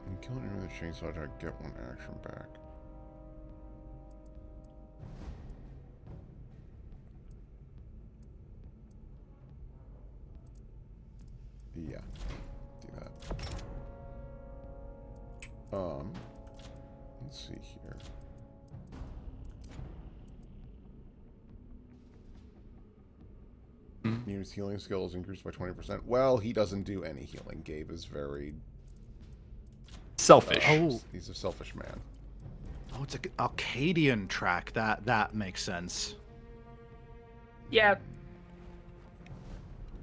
I'm killing her with a chainsaw to get one action back. Yeah, do that. Let's see here. Use healing skills increased by 20%. Well, he doesn't do any healing. Gabe is very selfish. He's a selfish man. Oh, it's an Arcadian track. That makes sense. Yeah.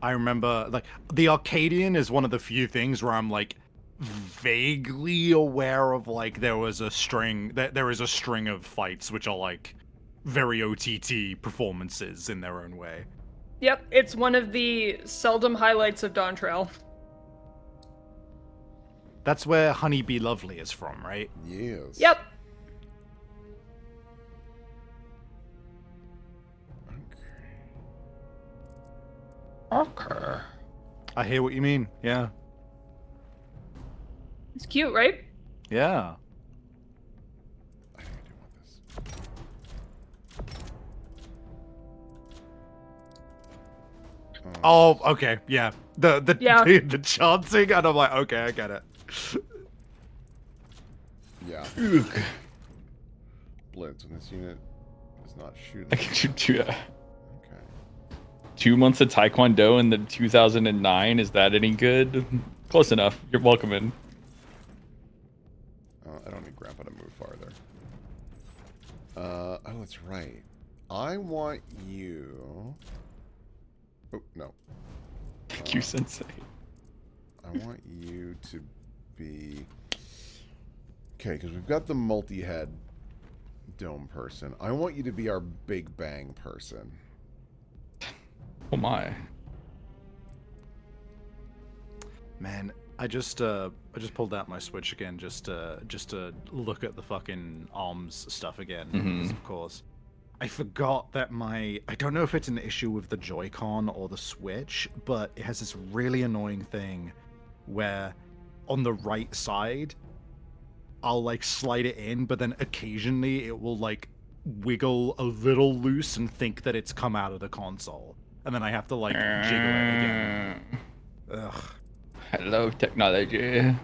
I remember, like, the Arcadian is one of the few things where I'm, like, vaguely aware of, like, there is a string of fights which are, like, very OTT performances in their own way. Yep, it's one of the seldom highlights of Dawn Trail. That's where Honey Be Lovely is from, right? Yes. Yep. Okay. I hear what you mean. Yeah. It's cute, right? Yeah. I think I do want this. Oh, okay. Yeah. The Yeah. the chanting, and I'm like, okay, I get it. Yeah. Blitz when this unit is not shooting. I can do that. Okay. 2 months of Taekwondo in the 2009. Is that any good? Close enough. You're welcome in. I don't need Grandpa to move farther. Oh, that's right. I want you. Oh no. Thank you, Sensei. I want you to be. Okay, because we've got the multi-head dome person. I want you to be our Big Bang person. Oh my. Man, I just pulled out my Switch again just to look at the fucking ARMS stuff again, because of course I forgot that I don't know if it's an issue with the Joy-Con or the Switch, but it has this really annoying thing where on the right side I'll like slide it in, but then occasionally it will like wiggle a little loose and think that it's come out of the console, and then I have to like jiggle it again. Ugh. Hello, technology.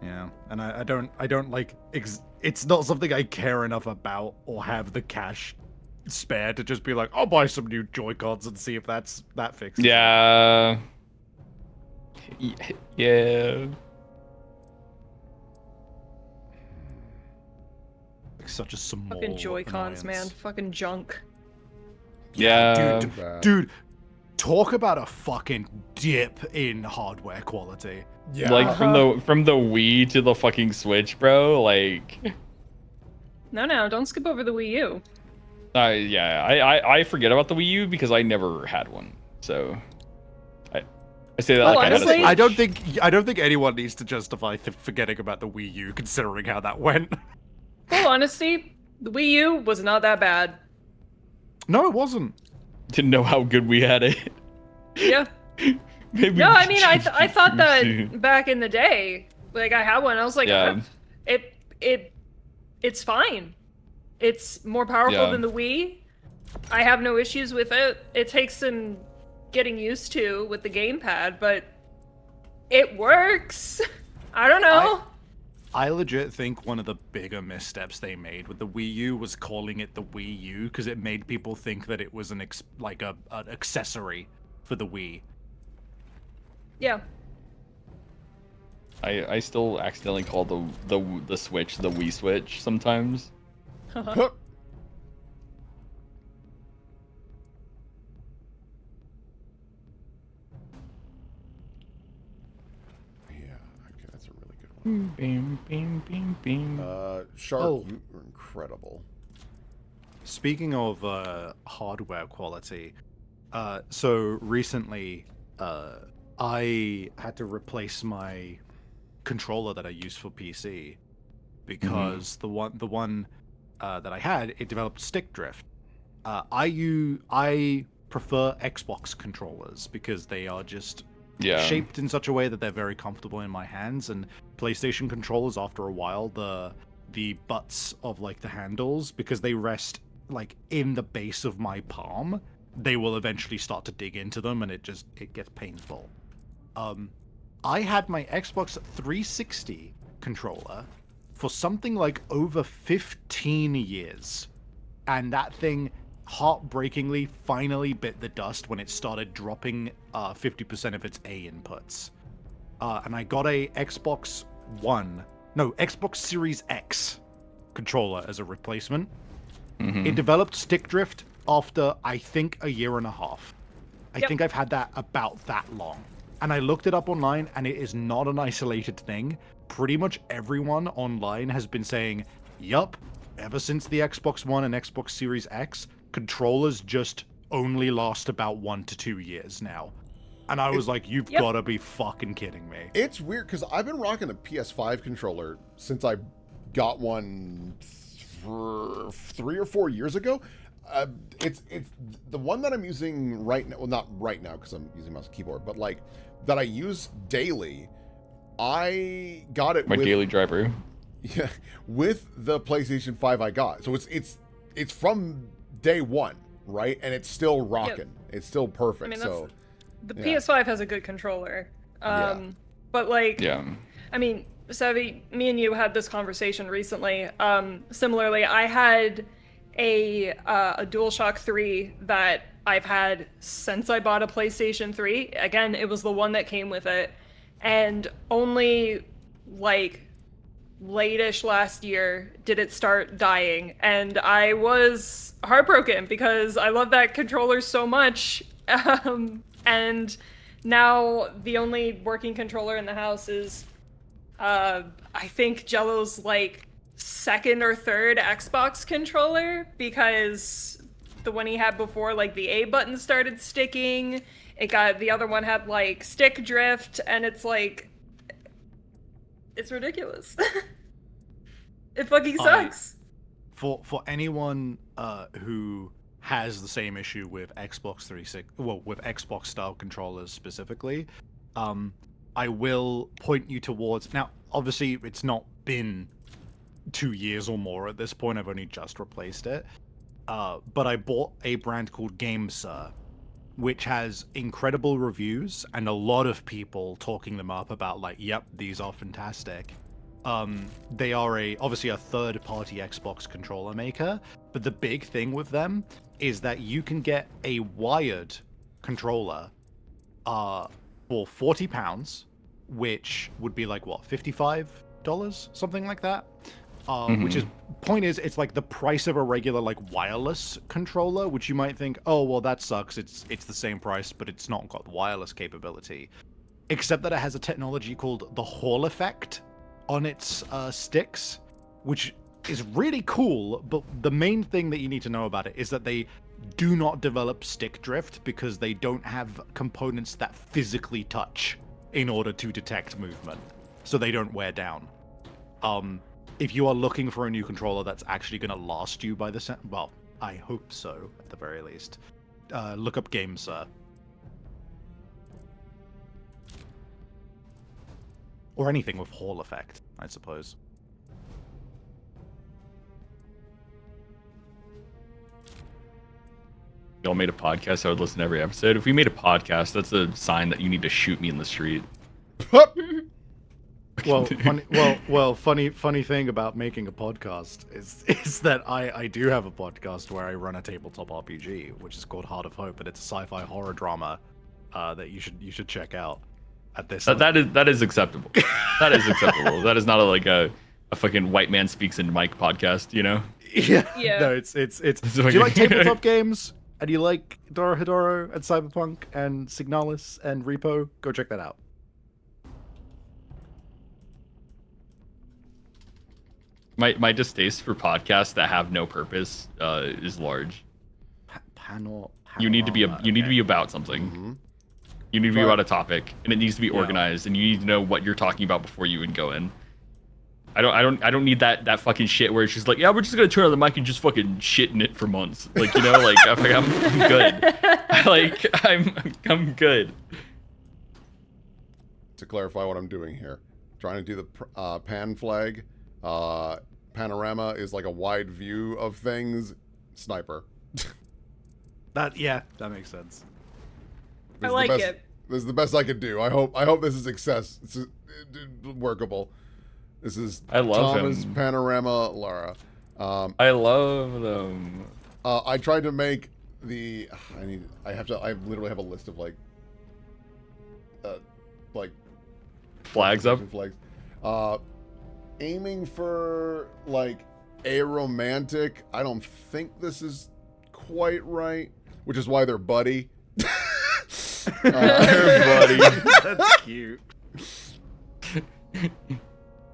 Yeah, and I don't like it's not something I care enough about or have the cash spare to just be like, I'll buy some new Joy-Cons and see if that fixes it. Yeah. Yeah. Like such a small Fucking Joy-Cons, man. annoyance. Fucking junk. Yeah. Dude, talk about a fucking dip in hardware quality. Yeah. Like from the Wii to the fucking Switch, bro. Like. No, don't skip over the Wii U. Yeah, I forget about the Wii U because I never had one. So I say that Well, like honestly, I don't think anyone needs to justify forgetting about the Wii U considering how that went. Full honesty, the Wii U was not that bad. No, it wasn't. didn't know how good we had it. Yeah. Maybe No, I mean, I thought that back in the day, like I had one. I was like, Yeah. it's fine. It's more powerful Yeah. than the Wii. I have no issues with it. It takes some getting used to with the gamepad, but it works. I don't know. I legit think one of the bigger missteps they made with the Wii U was calling it the Wii U because it made people think that it was an accessory for the Wii. Yeah. I still accidentally call the Switch the Wii Switch sometimes. Okay, that's a really good one. Bing, bing, bing, bing. Shark, Oh. you are incredible. Speaking of hardware quality, so recently I had to replace my controller that I use for PC because the one that I had, it developed stick drift. I prefer Xbox controllers because they are just shaped in such a way that they're very comfortable in my hands, and PlayStation controllers, after a while, the butts of like the handles, because they rest like in the base of my palm, they will eventually start to dig into them, and it gets painful. I had my Xbox 360 controller for something like over 15 years, and that thing heartbreakingly finally bit the dust when it started dropping 50% of its A inputs. And I got a Xbox Series X controller as a replacement. It developed stick drift after, I think, a year and a half. I think I've had that about that long. And I looked it up online, and it is not an isolated thing. Pretty much everyone online has been saying, yup, ever since the Xbox One and Xbox Series X, controllers just only last about 1 to 2 years now. And I was like, you've got to be fucking kidding me. It's weird because I've been rocking a PS5 controller since I got one 3 or 4 years ago. It's the one that I'm using right now. Well, not right now because I'm using mouse and keyboard, but like that I use daily. I got it My daily driver. Yeah, with the PlayStation 5 I got. So it's from day one, right? And it's still rocking. It's still perfect. I mean, so the PS5 has a good controller. But like, I mean, Savvy, me and you had this conversation recently. Similarly, I had a DualShock 3 that I've had since I bought a PlayStation 3. Again, it was the one that came with it. And only like late-ish last year did it start dying. And I was heartbroken because I love that controller so much. And now the only working controller in the house is, I think Jello's like second or third Xbox controller, because the one he had before, like the A button started sticking. The other one had like stick drift, and it's like, It's ridiculous. It fucking sucks. For anyone who has the same issue with Xbox 360, well, with Xbox style controllers specifically, I will point you towards. Now, obviously, it's not been 2 years or more at this point. I've only just replaced it. But I bought a brand called GameSir, which has incredible reviews and a lot of people talking them up about like, yep, these are fantastic. They are obviously a third-party Xbox controller maker, but the big thing with them is that you can get a wired controller for £40, which would be like what, $55, something like that. Which is point is, it's like the price of a regular like wireless controller, which you might think, oh well, that sucks. It's the same price, but it's not got wireless capability, except that it has a technology called the Hall effect on its sticks, which is really cool. But the main thing that you need to know about it is that they do not develop stick drift because they don't have components that physically touch in order to detect movement, so they don't wear down. If you are looking for a new controller that's actually going to last you by the well, I hope so, at the very least. Look up GameSir. Or anything with Hall effect, I suppose. Y'all made a podcast, I would listen to every episode. If we made a podcast, that's a sign that you need to shoot me in the street. Well, funny thing about making a podcast is that I do have a podcast where I run a tabletop RPG, which is called Heart of Hope, and it's a sci-fi horror drama that you should check out. At this, that is acceptable. That is acceptable. That is not a fucking white man speaks in mic podcast, you know? Yeah. No, it's. Do you like tabletop games? And you like Dorohedoro and Cyberpunk and Signalis and Repo? Go check that out. My distaste for podcasts that have no purpose is large. You need to be about something. Mm-hmm. You need to be about a topic, and it needs to be organized, and you need to know what you're talking about before you even go in. I don't need that fucking shit where it's just like, yeah, we're just gonna turn on the mic and just fucking shit in it for months. Like, you know, like I'm good. I'm good. To clarify what I'm doing here, trying to do the pan flag. Panorama is like a wide view of things. Sniper. That makes sense. I like it. This is the best I could do. I hope this is success. It's workable. This is Thomas him. Panorama Lara. I love them. I tried to make the. I literally have a list of like flags up. Flags. Aiming for like a romantic. I don't think this is quite right, which is why they're buddy. Buddy. That's cute.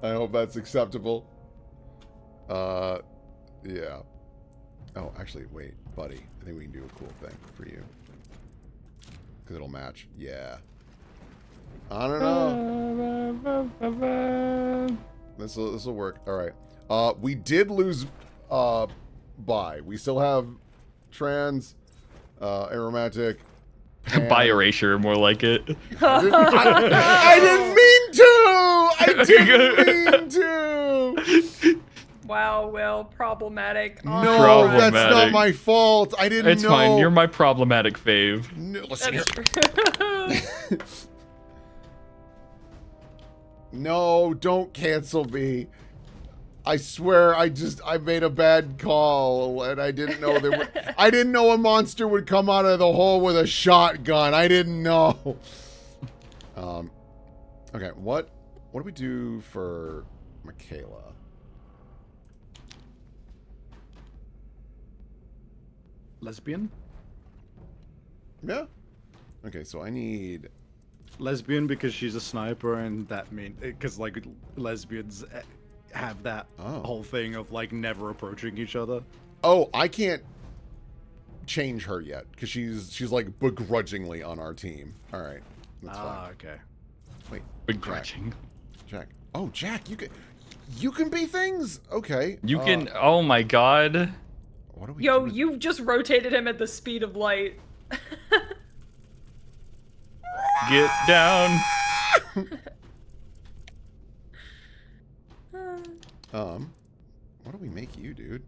I hope that's acceptable. Yeah. Oh, actually, wait, buddy. I think we can do a cool thing for you. Because it'll match. Yeah. I don't know. This will work. All right. We did lose bi. We still have trans, aromantic. Bi erasure, more like it. I didn't mean to. Wow, well, problematic. No, that's not my fault. I didn't know. It's fine. You're my problematic fave. No, listen here. No, don't cancel me. I swear, I made a bad call, and I didn't know I didn't know a monster would come out of the hole with a shotgun. I didn't know. Okay, what do we do for Michaela? Lesbian? Yeah. Okay, so I need lesbian because she's a sniper, and that because like lesbians have that whole thing of like never approaching each other. Oh, I can't change her yet because she's like begrudgingly on our team. All right, that's fine. Okay. Wait, begrudging. Check. Oh, Jack, you can be things. Okay. You can. Oh my god. What are we? Yo, doing? you just rotated him at the speed of light. Get down. What do we make you, dude?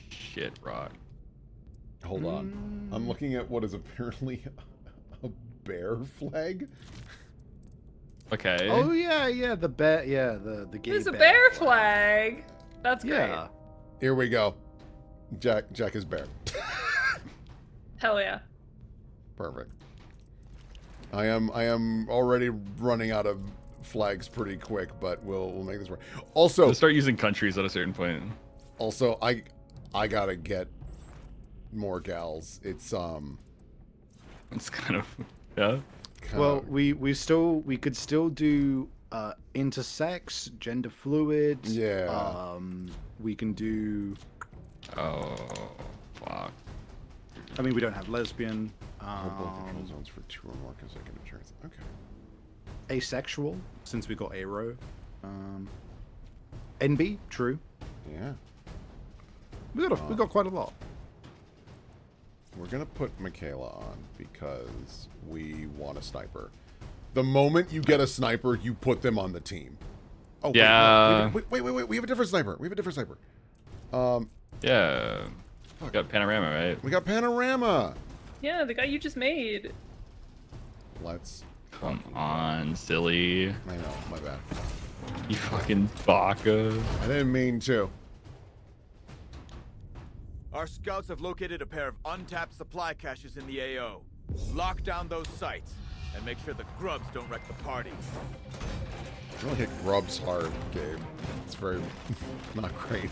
Shit, rock. Hold on. I'm looking at what is apparently a bear flag. Okay. Oh yeah, the bear. Yeah, the gay. There's a bear flag. That's great. Yeah. Here we go. Jack is bear. Hell yeah. Perfect. I am already running out of flags pretty quick, but we'll make this work. Also, we'll start using countries at a certain point. Also, I gotta get more gals. It's kind of yeah. Well, we could still do intersex, gender fluid. Yeah. We can do. Oh, fuck. I mean, we don't have lesbian. Both control zones for 2 or more consecutive turns. Okay. Asexual, since we got Aero. NB, true. Yeah. We got quite a lot. We're gonna put Michaela on because we want a sniper. The moment you get a sniper, you put them on the team. Oh yeah. Wait. We have a different sniper. Yeah. We got Panorama, right? We got Panorama. Yeah, the guy you just made. Let's. Come on, silly. I know, my bad. You fucking baka. I didn't mean to. Our scouts have located a pair of untapped supply caches in the AO. Lock down those sites and make sure the grubs don't wreck the party. I really hit grubs hard, Gabe. It's very not great.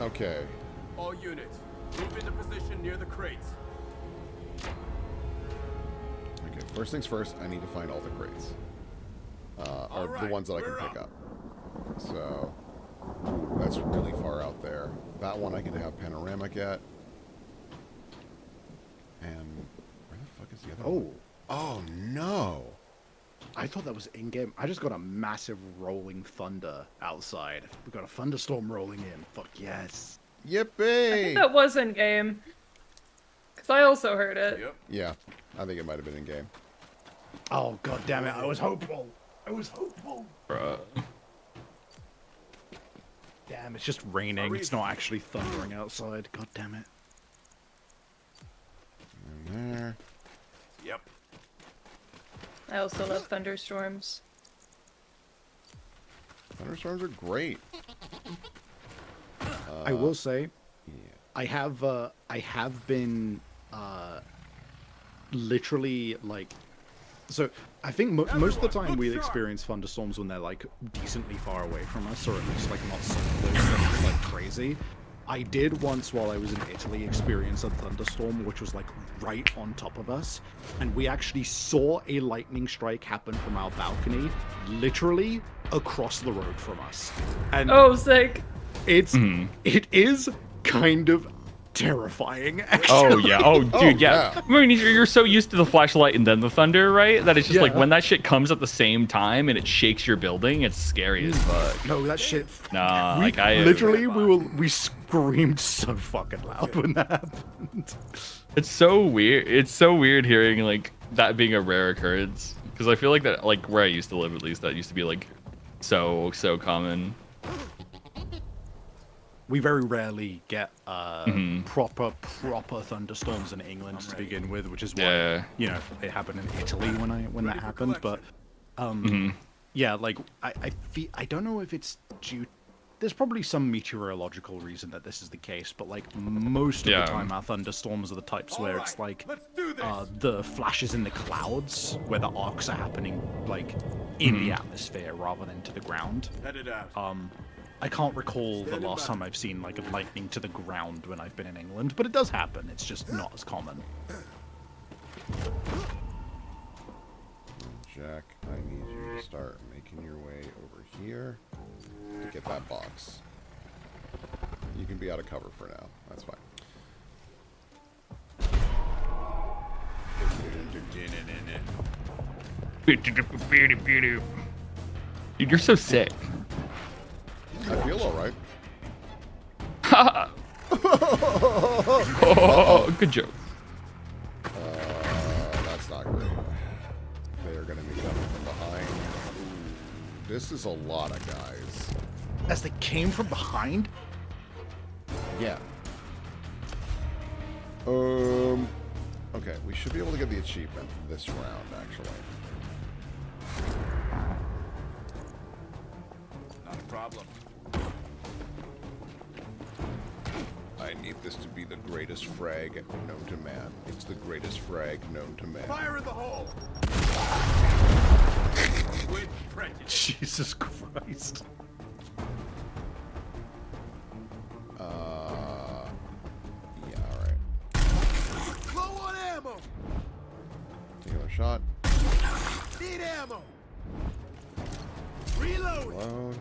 Okay. All units, move into position near the crates. Okay, first things first, I need to find all the crates. Or the ones that I can pick up. So, ooh, that's really far out there. That one I can have panoramic at. And where the fuck is the other one? Oh, no. I thought that was in-game. I just got a massive rolling thunder outside. We got a thunderstorm rolling in. Fuck yes. Yippee! I think that was in game. Because I also heard it. Yep. Yeah, I think it might have been in game. Oh, god damn it. I was hopeful. Bruh. Damn, it's just raining. It's not actually thundering outside. God damn it. In there. Yep. I also love thunderstorms. Thunderstorms are great. I will say, yeah. I have been literally like, so I think most of the time we experience thunderstorms when they're like decently far away from us, or at least like not so close that it's like crazy. I did once while I was in Italy experience a thunderstorm which was like right on top of us, and we actually saw a lightning strike happen from our balcony literally across the road from us. And oh, sick. it is kind of terrifying, actually. Oh yeah. Oh dude, yeah. I mean, you're so used to the flashlight and then the thunder, right? That it's just like when that shit comes at the same time and it shakes your building, it's scary as fuck. No, that shit. Nah, we screamed so fucking loud when that happened. It's so weird. It's so weird hearing like that being a rare occurrence, because I feel like that, like where I used to live at least, that used to be like so common. We very rarely get proper thunderstorms in England to begin with, which is why you know it happened in Italy when that happened. But yeah, like I don't know if it's due. There's probably some meteorological reason that this is the case, but like most of the time our thunderstorms are the types where it's like the flashes in the clouds, where the arcs are happening like in the atmosphere rather than to the ground. Headed out. I can't recall the last time I've seen like a lightning to the ground when I've been in England, but it does happen. It's just not as common. Jack, I need you to start making your way over here to get that box. You can be out of cover for now. That's fine. Dude, you're so sick. I feel alright. Oh, good joke. That's not great. They are gonna be coming from behind. Ooh, this is a lot of guys. As they came from behind? Yeah. Okay, we should be able to get the achievement this round, actually. Not a problem. I need this to be the greatest frag known to man. It's the greatest frag known to man. Fire in the hole! Jesus Christ. Yeah, alright. Low on ammo! Take another shot. Need ammo! Reload! Load.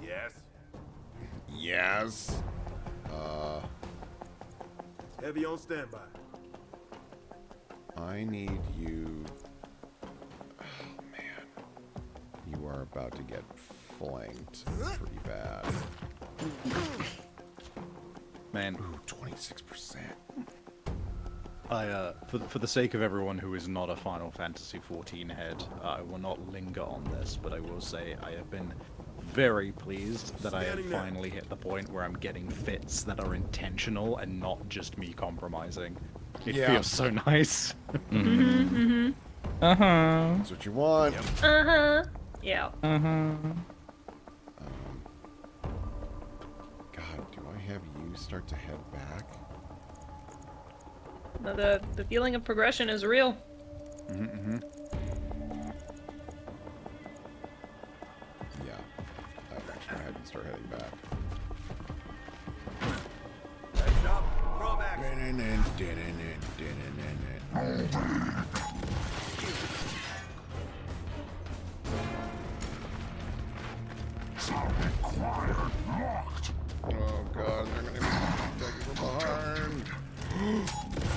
Yes. Yes. Heavy on standby. I need you. Oh man, you are about to get flanked pretty bad. Man, ooh, 26%. For the sake of everyone who is not a Final Fantasy XIV head, I will not linger on this, but I will say I have been very pleased that I have finally hit the point where I'm getting fits that are intentional and not just me compromising. It feels so nice. That's what you want. Yeah. God, do I have you start to head back? No, the feeling of progression is real. Yeah. I'd actually have you start heading back. Heads up, throw back. Oh god, they're gonna be attacking from behind.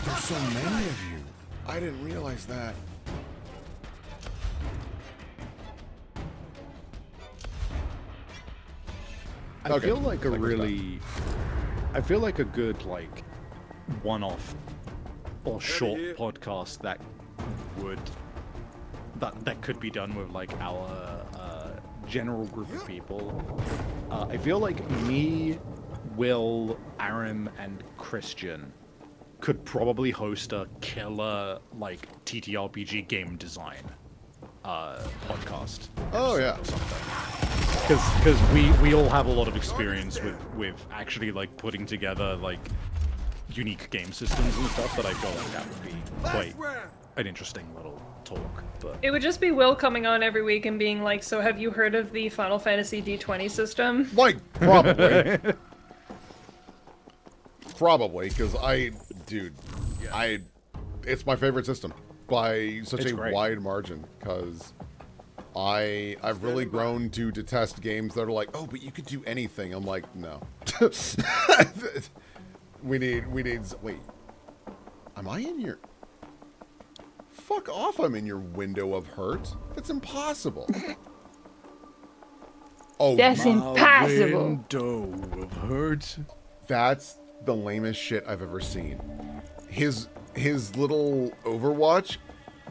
There's so many of you. I didn't realize that. I feel like a really... I feel like a good, like, one-off or short podcast that would... That could be done with, like, our general group of people. I feel like me, Will, Aram, and Christian could probably host a killer, like, TTRPG game design podcast. Oh, yeah. Because we all have a lot of experience with actually, like, putting together, like, unique game systems and stuff that I feel like that would be quite an interesting little talk. But It would just be Will coming on every week and being like, so have you heard of the Final Fantasy D20 system? Like, probably. Probably, because it's my favorite system by such a wide margin, because I've really grown to detest games that are like, oh, but you could do anything. I'm like, no. we need, wait. Am I in your... Fuck off, I'm in your window of hurt. That's impossible. Oh, that's impossible. Window of hurt. That's the lamest shit I've ever seen. His little Overwatch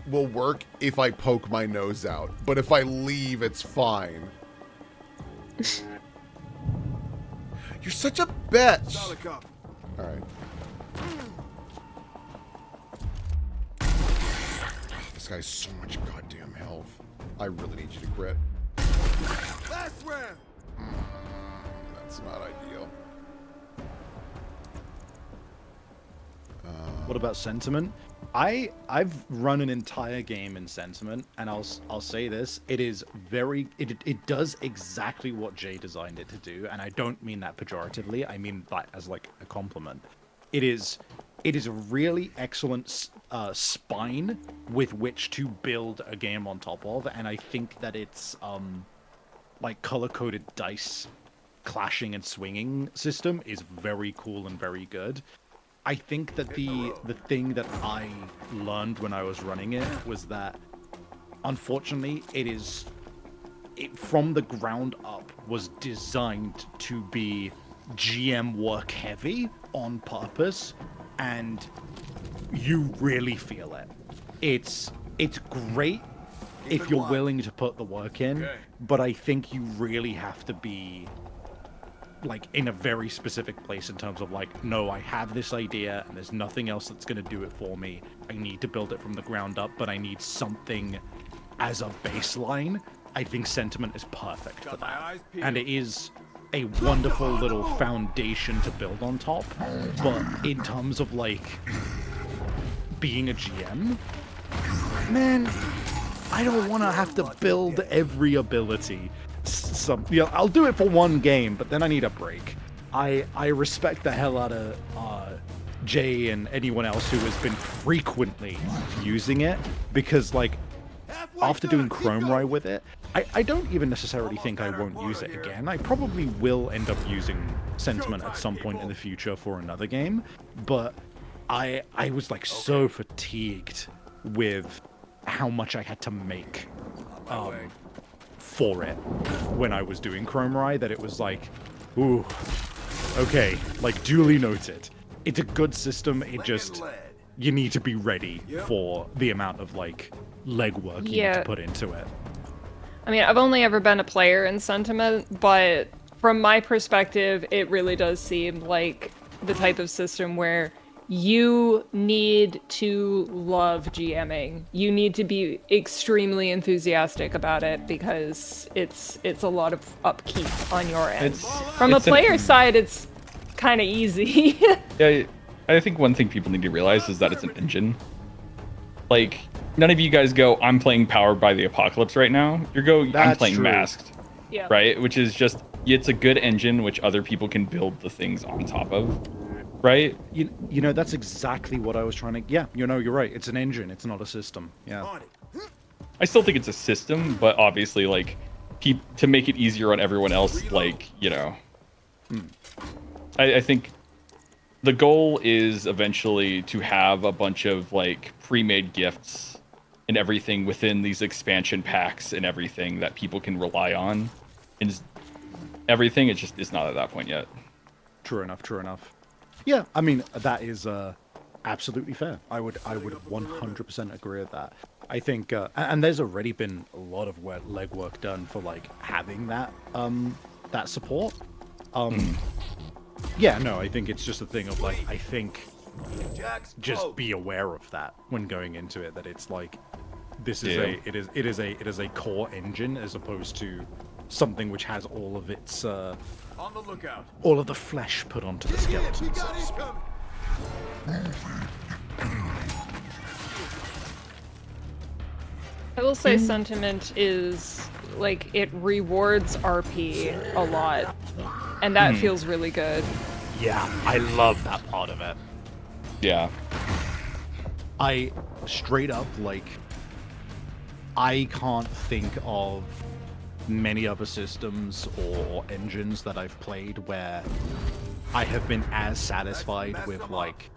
will work if I poke my nose out, but if I leave, it's fine. You're such a bitch. All right. This guy's so much goddamn health. I really need you to crit. Last round. That's not ideal. What about Sentiment? I've run an entire game in Sentiment, and I'll say this: it is it does exactly what Jay designed it to do, and I don't mean that pejoratively. I mean that as like a compliment. It is a really excellent spine with which to build a game on top of, and I think that it's like color-coded dice clashing and swinging system is very cool and very good. I think that the thing that I learned when I was running it was that, unfortunately, it from the ground up was designed to be GM work heavy on purpose, and you really feel it. It's great if you're willing to put the work in, but I think you really have to be like in a very specific place in terms of like, no, I have this idea and there's nothing else that's going to do it for me. I need to build it from the ground up, but I need something as a baseline. I think Sentiment is perfect for that. And it is a wonderful little foundation to build on top. But in terms of like being a GM, man, I don't want to have to build every ability. I'll do it for one game, but then I need a break. I respect the hell out of Jay and anyone else who has been frequently using it, because like after doing Chrome with it, I don't even necessarily think I won't use it again. I probably will end up using Sentiment at some point in the future for another game, but I was like so fatigued with how much I had to make for it when I was doing Chrome that it was like, ooh, okay, like duly noted. It's a good system, it just, you need to be ready for the amount of like legwork you need to put into it. I mean, I've only ever been a player in Sentiment, but from my perspective, it really does seem like the type of system where you need to love GMing. You need to be extremely enthusiastic about it because it's a lot of upkeep on your end. From a player side, it's kind of easy. Yeah, I think one thing people need to realize is that it's an engine. Like, none of you guys go, I'm playing Powered by the Apocalypse right now. I'm playing Masked. Yeah. Right? Which is just, it's a good engine which other people can build the things on top of. Right? You know, that's exactly what I was trying to... Yeah, you know, you're right. It's an engine. It's not a system. Yeah. I still think it's a system, but obviously, like, to make it easier on everyone else, like, you know... I think the goal is eventually to have a bunch of, like, pre-made gifts and everything within these expansion packs and everything that people can rely on. And everything, it's not at that point yet. True enough, true enough. Yeah, I mean, that is absolutely fair. I would 100% agree with that. I think, and there's already been a lot of legwork done for like having that that support. Yeah, no, I think it's just a thing of like, I think just be aware of that when going into it, that it's like this is it is a core engine as opposed to something which has all of its on the lookout. All of the flesh put onto the skeleton, so to speak. I will say Sentiment is, like, it rewards RP a lot, and that feels really good. Yeah, I love that part of it. Yeah. I straight up, like, I can't think of many other systems or engines that I've played where I have been as satisfied with like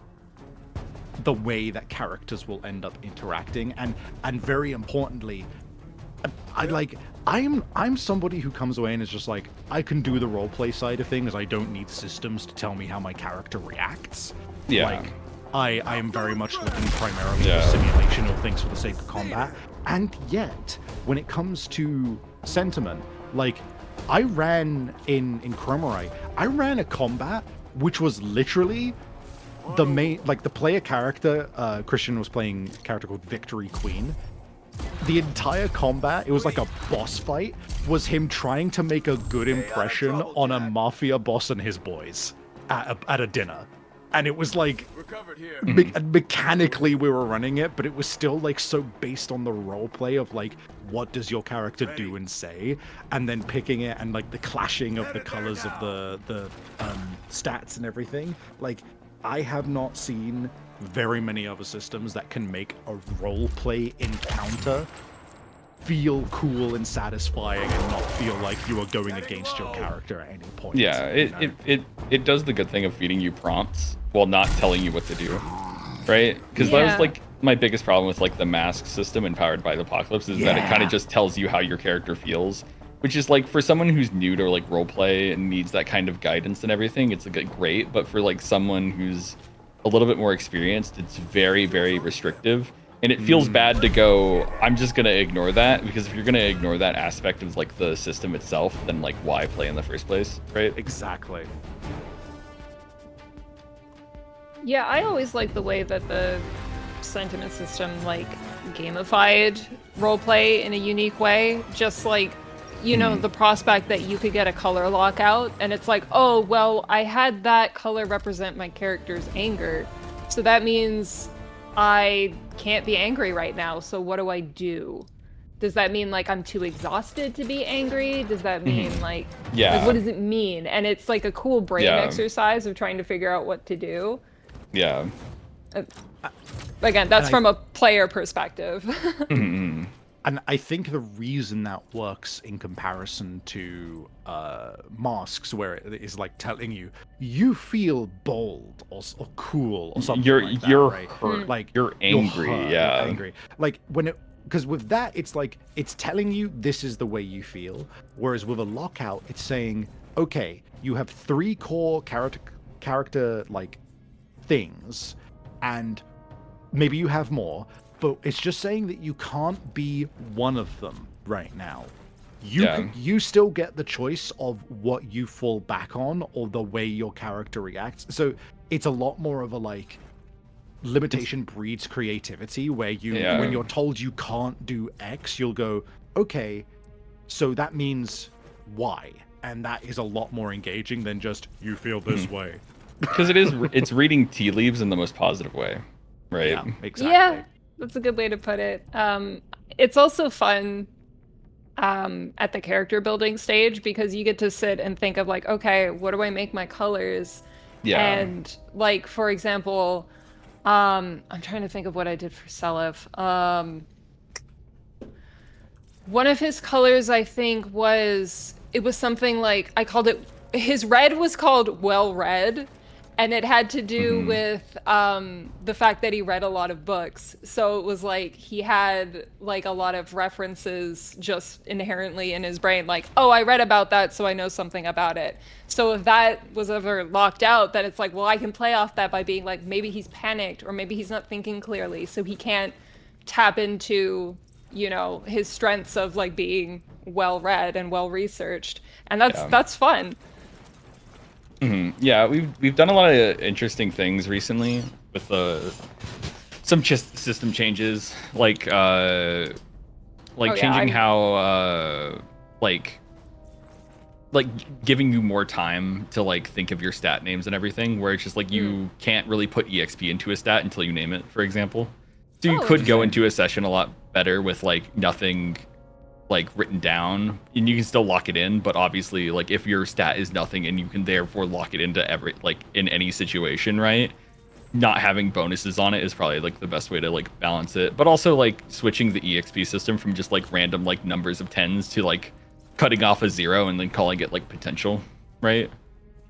the way that characters will end up interacting, and very importantly, I'm somebody who comes away and is just like, I can do the roleplay side of things. I don't need systems to tell me how my character reacts. Yeah. Like, I am very much looking primarily for simulation or things for the sake of combat. And yet, when it comes to Sentiment, like, I ran in Chromarai, I ran a combat which was literally the main, like, the player character, Christian was playing a character called Victory Queen. The entire combat, it was like a boss fight, was him trying to make a good impression on a mafia boss and his boys at a dinner. And it was like, mechanically we were running it, but it was still like so based on the roleplay of like, what does your character do and say, and then picking it and like the clashing of the colors of the stats and everything. Like, I have not seen very many other systems that can make a roleplay encounter feel cool and satisfying and not feel like you are going against your character at any point. Yeah, it does the good thing of feeding you prompts while not telling you what to do, right? Because that was like my biggest problem with like the mask system in Powered by the Apocalypse is that it kind of just tells you how your character feels, which is like for someone who's new to like roleplay and needs that kind of guidance and everything, it's like great. But for like someone who's a little bit more experienced, it's very, very restrictive. And it feels bad to go, I'm just going to ignore that, because if you're going to ignore that aspect of like the system itself, then like why play in the first place, right? Exactly. Yeah, I always like the way that the sentiment system like gamified roleplay in a unique way. Just like, you know, the prospect that you could get a color lockout and it's like, oh, well, I had that color represent my character's anger. So that means I can't be angry right now, so what do I do? Does that mean like I'm too exhausted to be angry? Does that mean like, what does it mean? And it's like a cool brain exercise of trying to figure out what to do. Yeah. Again, that's from a player perspective. And I think the reason that works in comparison to masks, where it is like telling you, you feel bold or cool or something like that, you're right? hurt, like you're angry, you're angry. Like when it, because with that, it's like, it's telling you this is the way you feel. Whereas with a lockout, it's saying, okay, you have 3 core character like things, and maybe you have more, but it's just saying that you can't be one of them right now. You still get the choice of what you fall back on or the way your character reacts. So it's a lot more of a like limitation breeds creativity, where you when you're told you can't do X, you'll go, okay, so that means Y, and that is a lot more engaging than just you feel this way. Because it's reading tea leaves in the most positive way, right? Yeah, exactly. Yeah, that's a good way to put it. It's also fun at the character building stage, because you get to sit and think of like, okay, what do I make my colors? Yeah. And like, for example, I'm trying to think of what I did for Selef. One of his colors, I think, it was something like, I called it, his red was called Well Read. And it had to do with the fact that he read a lot of books. So it was like he had like a lot of references just inherently in his brain. Like, oh, I read about that, so I know something about it. So if that was ever locked out, then it's like, well, I can play off that by being like, maybe he's panicked or maybe he's not thinking clearly. So he can't tap into, you know, his strengths of like being well read and well researched. And that's fun. Yeah, we've done a lot of interesting things recently with some system changes, like changing how like giving you more time to like think of your stat names and everything, where it's just like you can't really put EXP into a stat until you name it, for example. So you could go into a session a lot better with like nothing like written down, and you can still lock it in, but obviously like if your stat is nothing and you can therefore lock it into every like in any situation, right? Not having bonuses on it is probably like the best way to like balance it. But also like switching the EXP system from just like random like numbers of 10s to like cutting off a 0 and then calling it like potential, right?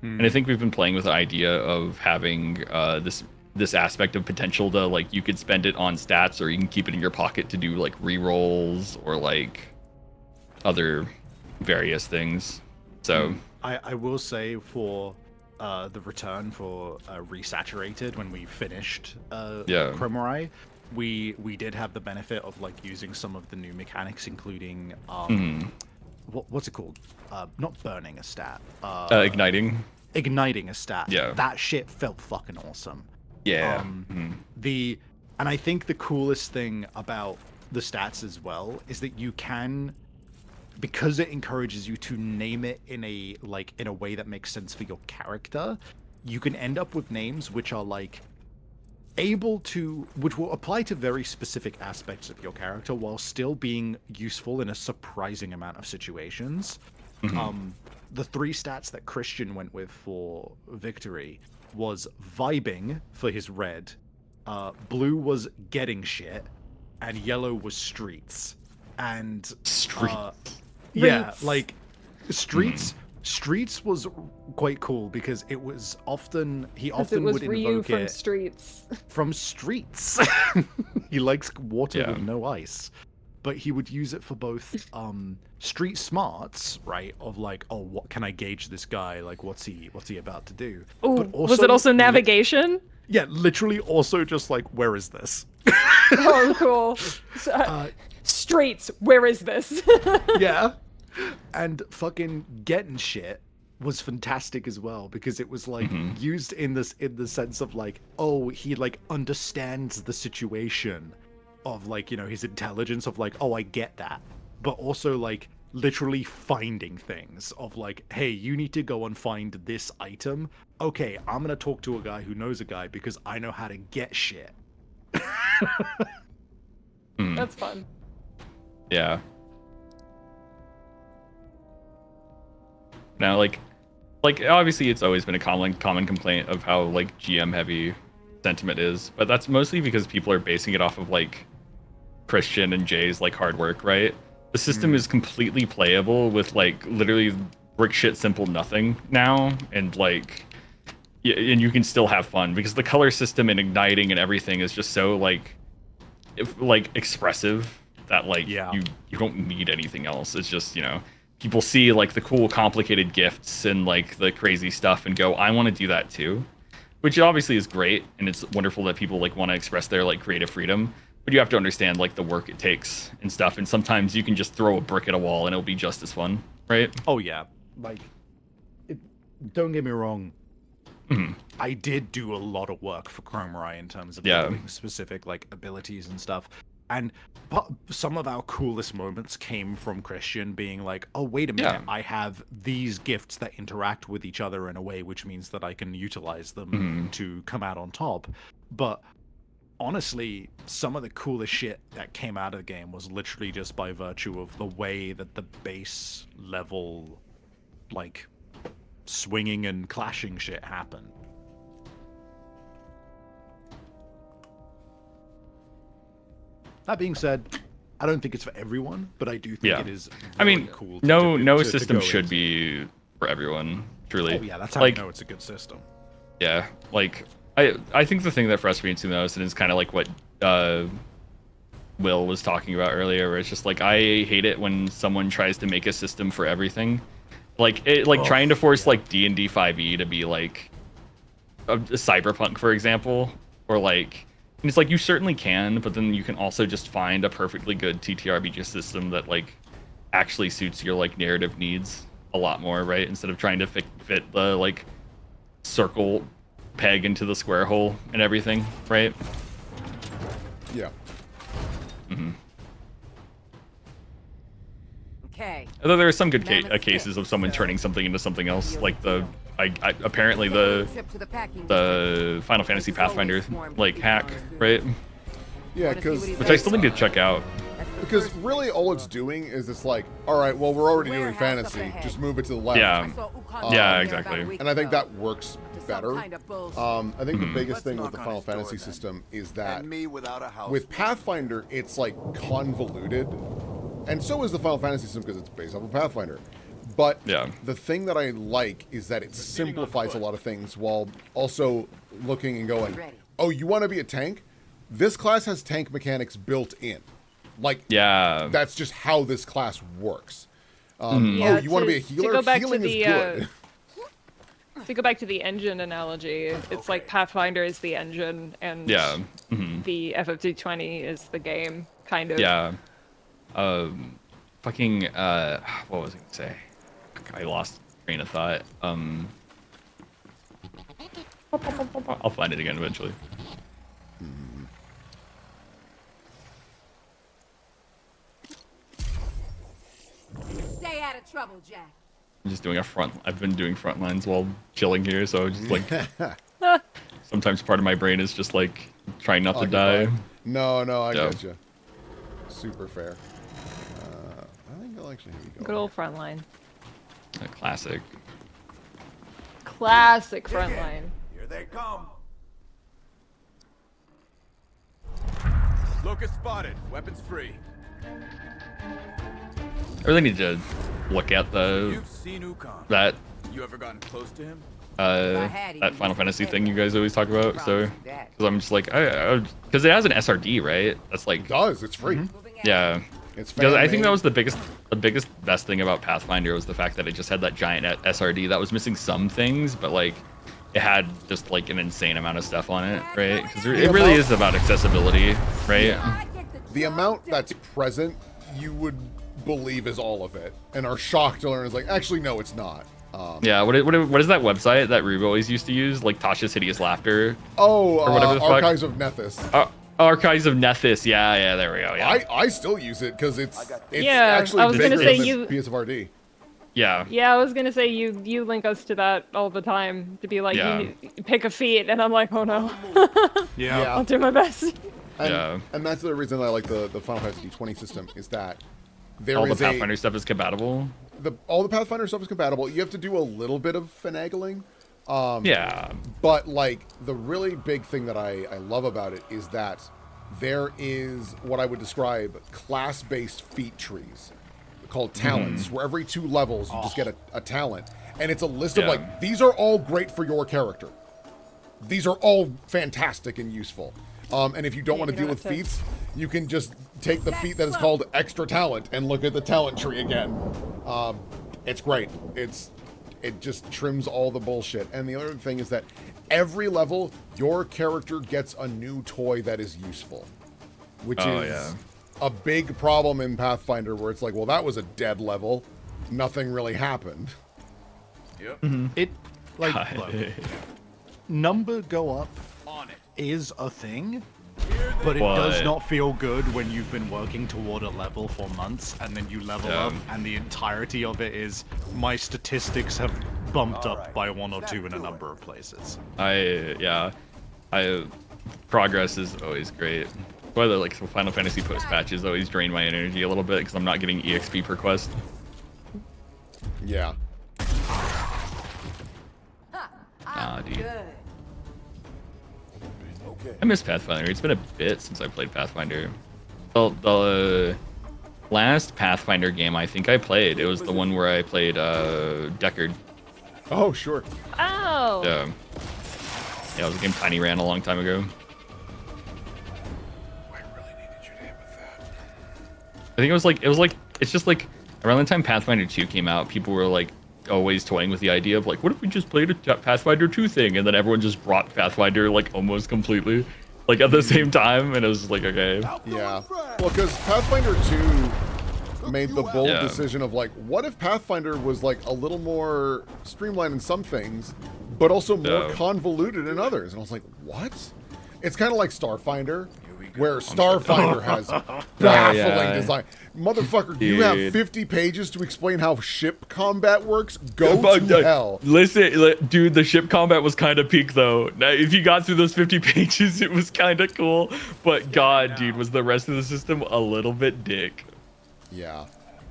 And I think we've been playing with the idea of having this aspect of potential to like you could spend it on stats, or you can keep it in your pocket to do like rerolls or like other various things. So I will say for the return for Resaturated, when we finished Chromorai, we did have the benefit of like using some of the new mechanics, including what's it called? Not burning a stat. Igniting a stat. Yeah. That shit felt fucking awesome. Yeah. And I think the coolest thing about the stats as well is that you can, because it encourages you to name it in a way that makes sense for your character, you can end up with names which are like which will apply to very specific aspects of your character while still being useful in a surprising amount of situations. The 3 stats that Christian went with for Victory was vibing for his red, blue was getting shit, and yellow was streets. and Streets. yeah, like Streets. Streets was quite cool because it was often it would was Ryu invoke from it Streets. from Streets. He likes water with no ice, but he would use it for both street smarts, right? Of like, oh, what can I gauge this guy? Like, what's he about to do? Ooh, But was it also navigation? Yeah, literally. Also, just like, where is this? Oh, cool. So, Streets, where is this? Yeah. And fucking getting shit was fantastic as well because it was like used in the sense of like, oh, he like understands the situation of like, you know, his intelligence of like, oh, I get that, but also like literally finding things of like, hey, you need to go and find this item. Okay, I'm gonna talk to a guy who knows a guy because I know how to get shit. That's fun. Yeah. Now, like obviously it's always been a common complaint of how like GM heavy sentiment is, but that's mostly because people are basing it off of like Christian and Jay's like hard work, right? The system is completely playable with like literally brick shit simple nothing now, and like and you can still have fun because the color system and igniting and everything is just so like expressive that like you don't need anything else. It's just, you know, people see like the cool complicated gifts and like the crazy stuff and go, I want to do that too, which obviously is great, and it's wonderful that people like want to express their like creative freedom, but you have to understand like the work it takes and stuff, and sometimes you can just throw a brick at a wall and it'll be just as fun, right? Oh yeah, like don't get me wrong, I did do a lot of work for Chromarai in terms of doing specific like abilities and stuff. And some of our coolest moments came from Christian being like, oh, wait a minute, I have these gifts that interact with each other in a way which means that I can utilize them to come out on top. But honestly, some of the coolest shit that came out of the game was literally just by virtue of the way that the base level, like, swinging and clashing shit happened. That being said, I don't think it's for everyone, but I do think it is cool. No system should be for everyone, truly. Oh yeah, that's how like, I know it's a good system. Yeah, like I think the thing that frustrates me most, and is kind of like what Will was talking about earlier, where it's just like I hate it when someone tries to make a system for everything, like trying to force like D&D 5e to be like a Cyberpunk, for example, or like. And it's like, you certainly can, but then you can also just find a perfectly good TTRPG system that like actually suits your like narrative needs a lot more, right? Instead of trying to fit the like circle peg into the square hole and everything, right? Yeah. Okay. Although there are some good cases of someone turning something into something else, like the apparently the Final Fantasy Pathfinder like hack, right? Yeah, because which I still need to check out. Because really, all it's doing is it's like, all right, well, we're already doing fantasy, just move it to the left. Yeah. Yeah, exactly. And I think that works better. I think the biggest thing with the Final Fantasy system is that with Pathfinder, it's like convoluted, and so is the Final Fantasy system because it's based off of Pathfinder. But the thing that I like is that it simplifies a lot of things while also looking and going, oh, you want to be a tank? This class has tank mechanics built in. Like, that's just how this class works. Oh, you want to be a healer? To go back Healing to the, is good. to go back to the engine analogy, it's like Pathfinder is the engine, and the FF220 is the game, kind of. Yeah. Fucking, what was I gonna say? I lost train of thought. I'll find it again eventually. Stay out of trouble, Jack. I'm just doing I've been doing front lines while chilling here, so just like sometimes part of my brain is just like trying not to die. No, I get you. Super fair. I think I'll actually have you go. Good old frontline. A classic. Classic frontline. Here they come. Locust spotted. Weapons free. I really need to look at You've seen Ukon. that You ever gotten close to him? that Final Fantasy thing you guys always talk about. So, because I'm just like, because it has an SRD, right? That's like It does. It's free. yeah. It's Because I think fan-made. that was the biggest best thing about Pathfinder was the fact that it just had that giant SRD that was missing some things, but like it had just like an insane amount of stuff on it, right? Because it really is about accessibility, right? The amount that's present, you would believe is all of it, and are shocked to learn is like, actually, no, it's not. Yeah, what is that website that Rube always used to use, like Tasha's Hideous Laughter? Oh, or whatever the fuck? Archives of Nethys. Archives of Nethys. Yeah, there we go. Yeah, I still use it because it's Yeah, actually I was gonna bigger say than you- PSFRD. yeah. Yeah, I was gonna say you link us to that all the time to be like, Yeah. you pick a feat, and I'm like, oh no. Yeah. I'll do my best. And that's the reason I like the Final Fantasy D20 system is that there All the is Pathfinder stuff is compatible. all the Pathfinder stuff is compatible. You have to do a little bit of finagling. Yeah. But like the really big thing that I love about it is that there is what I would describe class-based feat trees called talents, where every 2 levels you just get a talent. And it's a list of like, these are all great for your character. These are all fantastic and useful. And if you don't want to deal with feats, you can just take the feat that is called extra talent and look at the talent tree again. It's great. It just trims all the bullshit. And the other thing is that every level, your character gets a new toy that is useful, which is a big problem in Pathfinder, where it's like, well, that was a dead level. Nothing really happened. Yep. It like look, number go up On it. is a thing, but it But- does not feel good when you've been working toward a level for months and then you level up and the entirety of it is my statistics have bumped up by 1 or 2 in a number of places. Progress is always great. Whether like some Final Fantasy post patches always drain my energy a little bit because I'm not getting EXP per quest. Yeah. Ah, dude. Good. I miss Pathfinder. It's been a bit since I played Pathfinder. The last Pathfinder game I think I played, it was the one where I played Deckard. Oh, sure. Oh. Yeah, it was a game Tiny ran a long time ago. I think it was like it's just like around the time Pathfinder 2 came out, people were like always toying with the idea of like, what if we just played a Pathfinder 2 thing, and then everyone just brought Pathfinder like almost completely like at the same time, and it was just like, okay. Yeah. Well, because Pathfinder 2 made the bold decision of like, what if Pathfinder was like a little more streamlined in some things, but also more convoluted in others? And I was like, what? It's kind of like Starfinder, where Starfinder has baffling design. Motherfucker, you have 50 pages to explain how ship combat works? Go to hell. Listen, dude, the ship combat was kind of peak though. Now, if you got through those 50 pages, it was kind of cool. But God, dude, was the rest of the system a little bit dick. Yeah.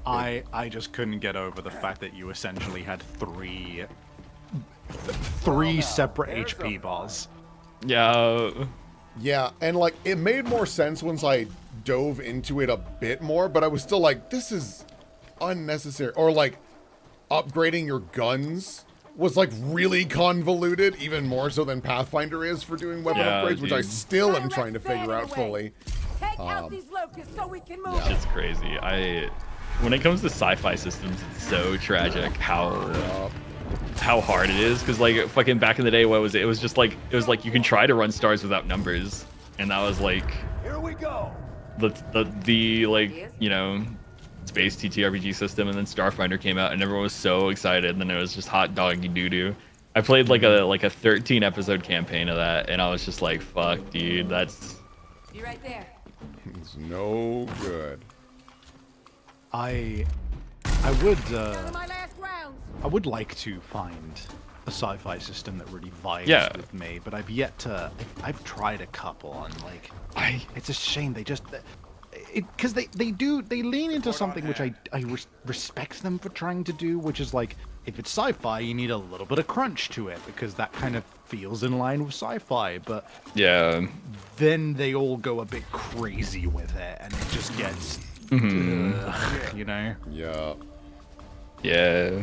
I just couldn't get over the fact that you essentially had three separate HP bars. Yeah. Yeah, and like it made more sense once I dove into it a bit more, but I was still like, this is unnecessary. Or like upgrading your guns was like really convoluted, even more so than Pathfinder is for doing weapon upgrades, which I still am trying to figure out fully. Take out these locusts so we can move. It's crazy. When it comes to sci-fi systems, it's so tragic how hard it is, because like fucking back in the day, what was it? It was just like you can try to run stars without numbers, and that was like Here we go. the like, you know, space TTRPG system, and then Starfinder came out and everyone was so excited, and then it was just hot doggy doo-doo. I played like a 13 episode campaign of that, and I was just like, fuck, dude, that's Be right there. It's no good. I would like to find a sci-fi system that really vibes with me, but I've yet to. I've tried a couple, and like, it's a shame they just, because they lean into something which I respect them for trying to do, which is like, if it's sci-fi, you need a little bit of crunch to it because that kind of feels in line with sci-fi, but yeah, then they all go a bit crazy with it, and it just gets You know? Yeah. Yeah.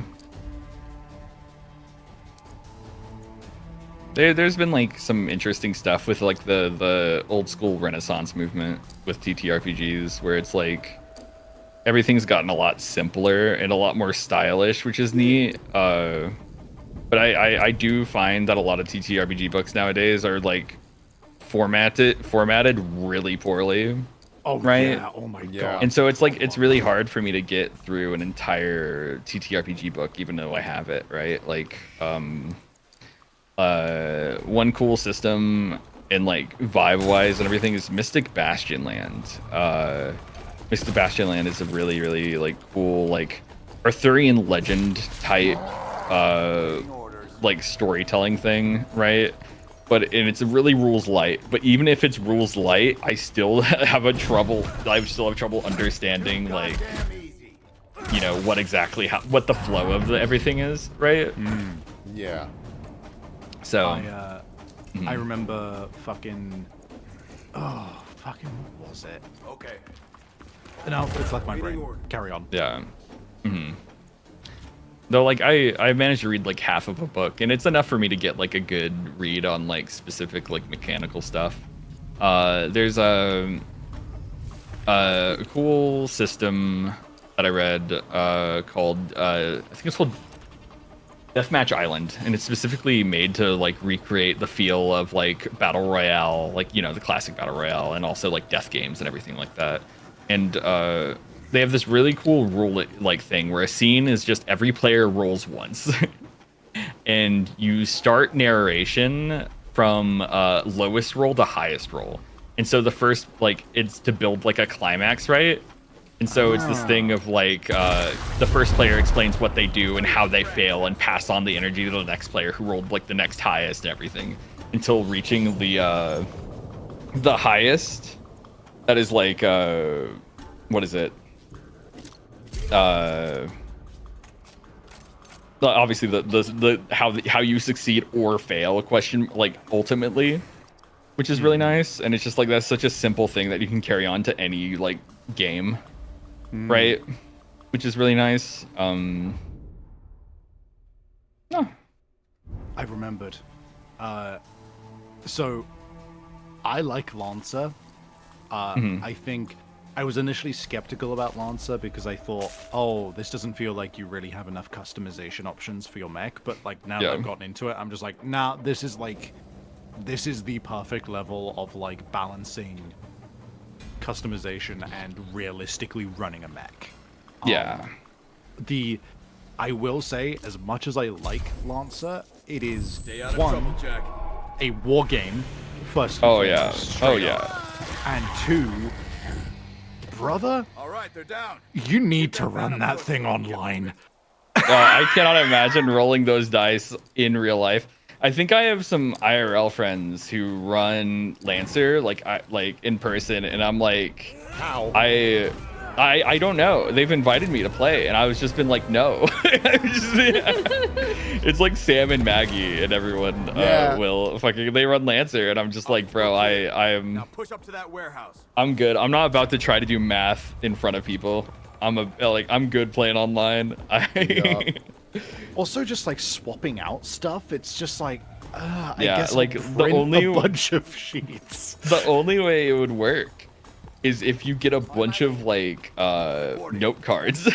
There's been like some interesting stuff with like the old school Renaissance movement with TTRPGs, where it's like everything's gotten a lot simpler and a lot more stylish, which is neat. But I do find that a lot of TTRPG books nowadays are like formatted really poorly. Oh, right? yeah. Oh my god. And so it's like it's really hard for me to get through an entire TTRPG book, even though I have it, right? Like one cool system and like vibe-wise and everything is Mystic Bastion Land. Mystic Bastion Land is a really, really like cool like Arthurian legend type like storytelling thing, right? But and it's really rules light. But even if it's rules light, I still have trouble understanding like, you know, what exactly what the flow of everything is, right? Yeah. So I remember fucking what was it? Okay. No, it's like my brain. Carry on. Yeah. Though, like, I managed to read like half of a book, and it's enough for me to get like a good read on like specific like mechanical stuff. There's a cool system that I read called I think it's called Deathmatch Island, and it's specifically made to like recreate the feel of like battle royale, like, you know, the classic battle royale, and also like death games and everything like that. And they have this really cool rule like thing where a scene is just every player rolls once, and you start narration from lowest roll to highest roll. And so the first, like, it's to build like a climax, right? And so it's this thing of like the first player explains what they do and how they fail and pass on the energy to the next player who rolled like the next highest and everything until reaching the highest. That is like what is it? Obviously the how you succeed or fail question, like, ultimately, which is really nice. And it's just like that's such a simple thing that you can carry on to any like game. Right, which is really nice. I remembered. So I like Lancer. I think I was initially skeptical about Lancer because I thought, oh, this doesn't feel like you really have enough customization options for your mech. But like now that I've gotten into it, I'm just like, nah, this is the perfect level of like balancing customization and realistically running a mech. I will say, as much as I like Lancer, it is a war game first. And two, brother, all right, they're down. You need to run that thing online. I cannot imagine rolling those dice in real life. I think I have some IRL friends who run Lancer like in person, and I'm like, how? I don't know. They've invited me to play, and I was just been like, no. It's like Sam and Maggie and everyone will fucking they run Lancer, and I'm just like, bro, I am. Now push up to that warehouse. I'm good. I'm not about to try to do math in front of people. I'm good playing online. Also, just like swapping out stuff, it's just like, I yeah, guess like I'll the print only a bunch of sheets. The only way it would work is if you get a bunch of like note cards,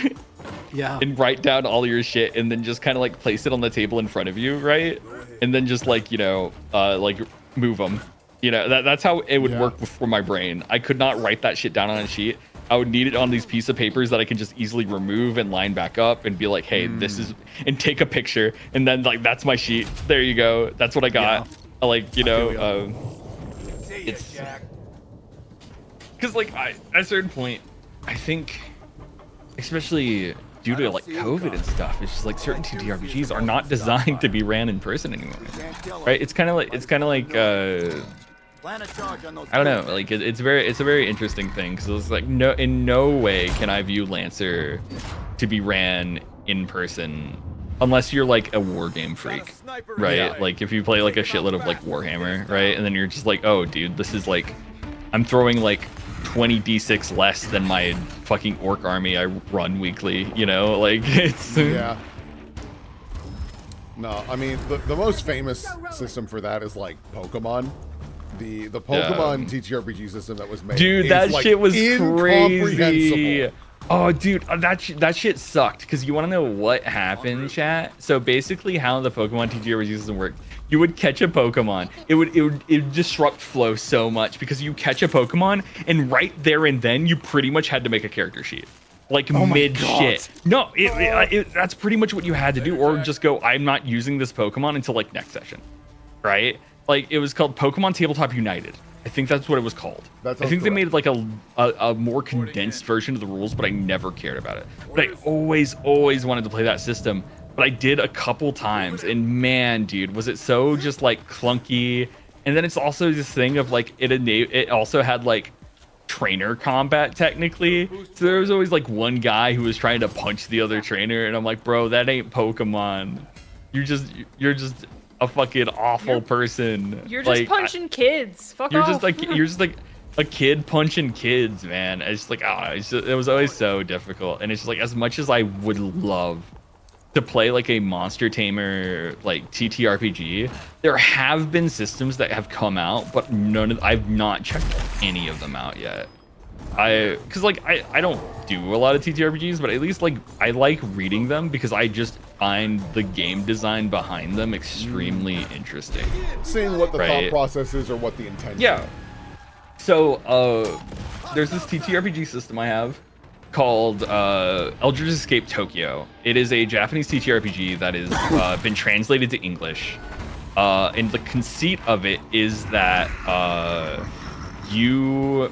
and write down all your shit, and then just kind of like place it on the table in front of you, right? And then just like, you know, like move them. You know, that's how it would work for my brain. I could not write that shit down on a sheet. I would need it on these piece of papers that I can just easily remove and line back up and be like, hey, this is, and take a picture, and then like that's my sheet. There you go. That's what I got. Like, you know, it's because like at a certain point, I think, especially due to like COVID and stuff, it's just like certain TTRPGs are not designed to be ran in person anymore, right? It's kind of like I don't know, like it's a very interesting thing, because it's like in no way can I view Lancer to be ran in person unless you're like a war game freak, right? Like if you play like a shitload of like Warhammer, right? And then you're just like, oh dude, this is like, I'm throwing like 20d6 less than my fucking orc army I run weekly, you know? Like, it's... Yeah. No, I mean, the most famous system for that is, like, Pokemon. The Pokemon TTRPG system that was made. Dude, that like, shit was crazy. incomprehensible. Oh, dude, that shit sucked. Because you want to know what happened, chat? So basically, how the Pokemon TTRPG system worked, you would catch a Pokemon. It would disrupt flow so much because you catch a Pokemon, and right there and then, you pretty much had to make a character sheet. Like mid shit. No, that's pretty much what you had to do, or just go, I'm not using this Pokemon until like next session, right? Like it was called Pokemon Tabletop United. I think that's what it was called. I think they made like a more condensed version of the rules, but I never cared about it. But I always wanted to play that system. But I did a couple times, and man, dude, was it so just like clunky. And then it's also this thing of like it also had like trainer combat technically, so there was always like one guy who was trying to punch the other trainer, and I'm like, bro, that ain't Pokemon. You're just a fucking awful person. You're just punching kids. Fuck off. You're just like a kid punching kids, man. It's just like, it was always so difficult. And it's just like, as much as I would love to play like a Monster Tamer like TTRPG, there have been systems that have come out, but I've not checked any of them out yet. Because like I don't do a lot of TTRPGs, but at least like I like reading them because I just find the game design behind them extremely interesting. Seeing what the thought process is or what the intent is. Yeah. So there's this TTRPG system I have called Eldritch Escape Tokyo. It is a Japanese TTRPG that has been translated to English. And the conceit of it is that you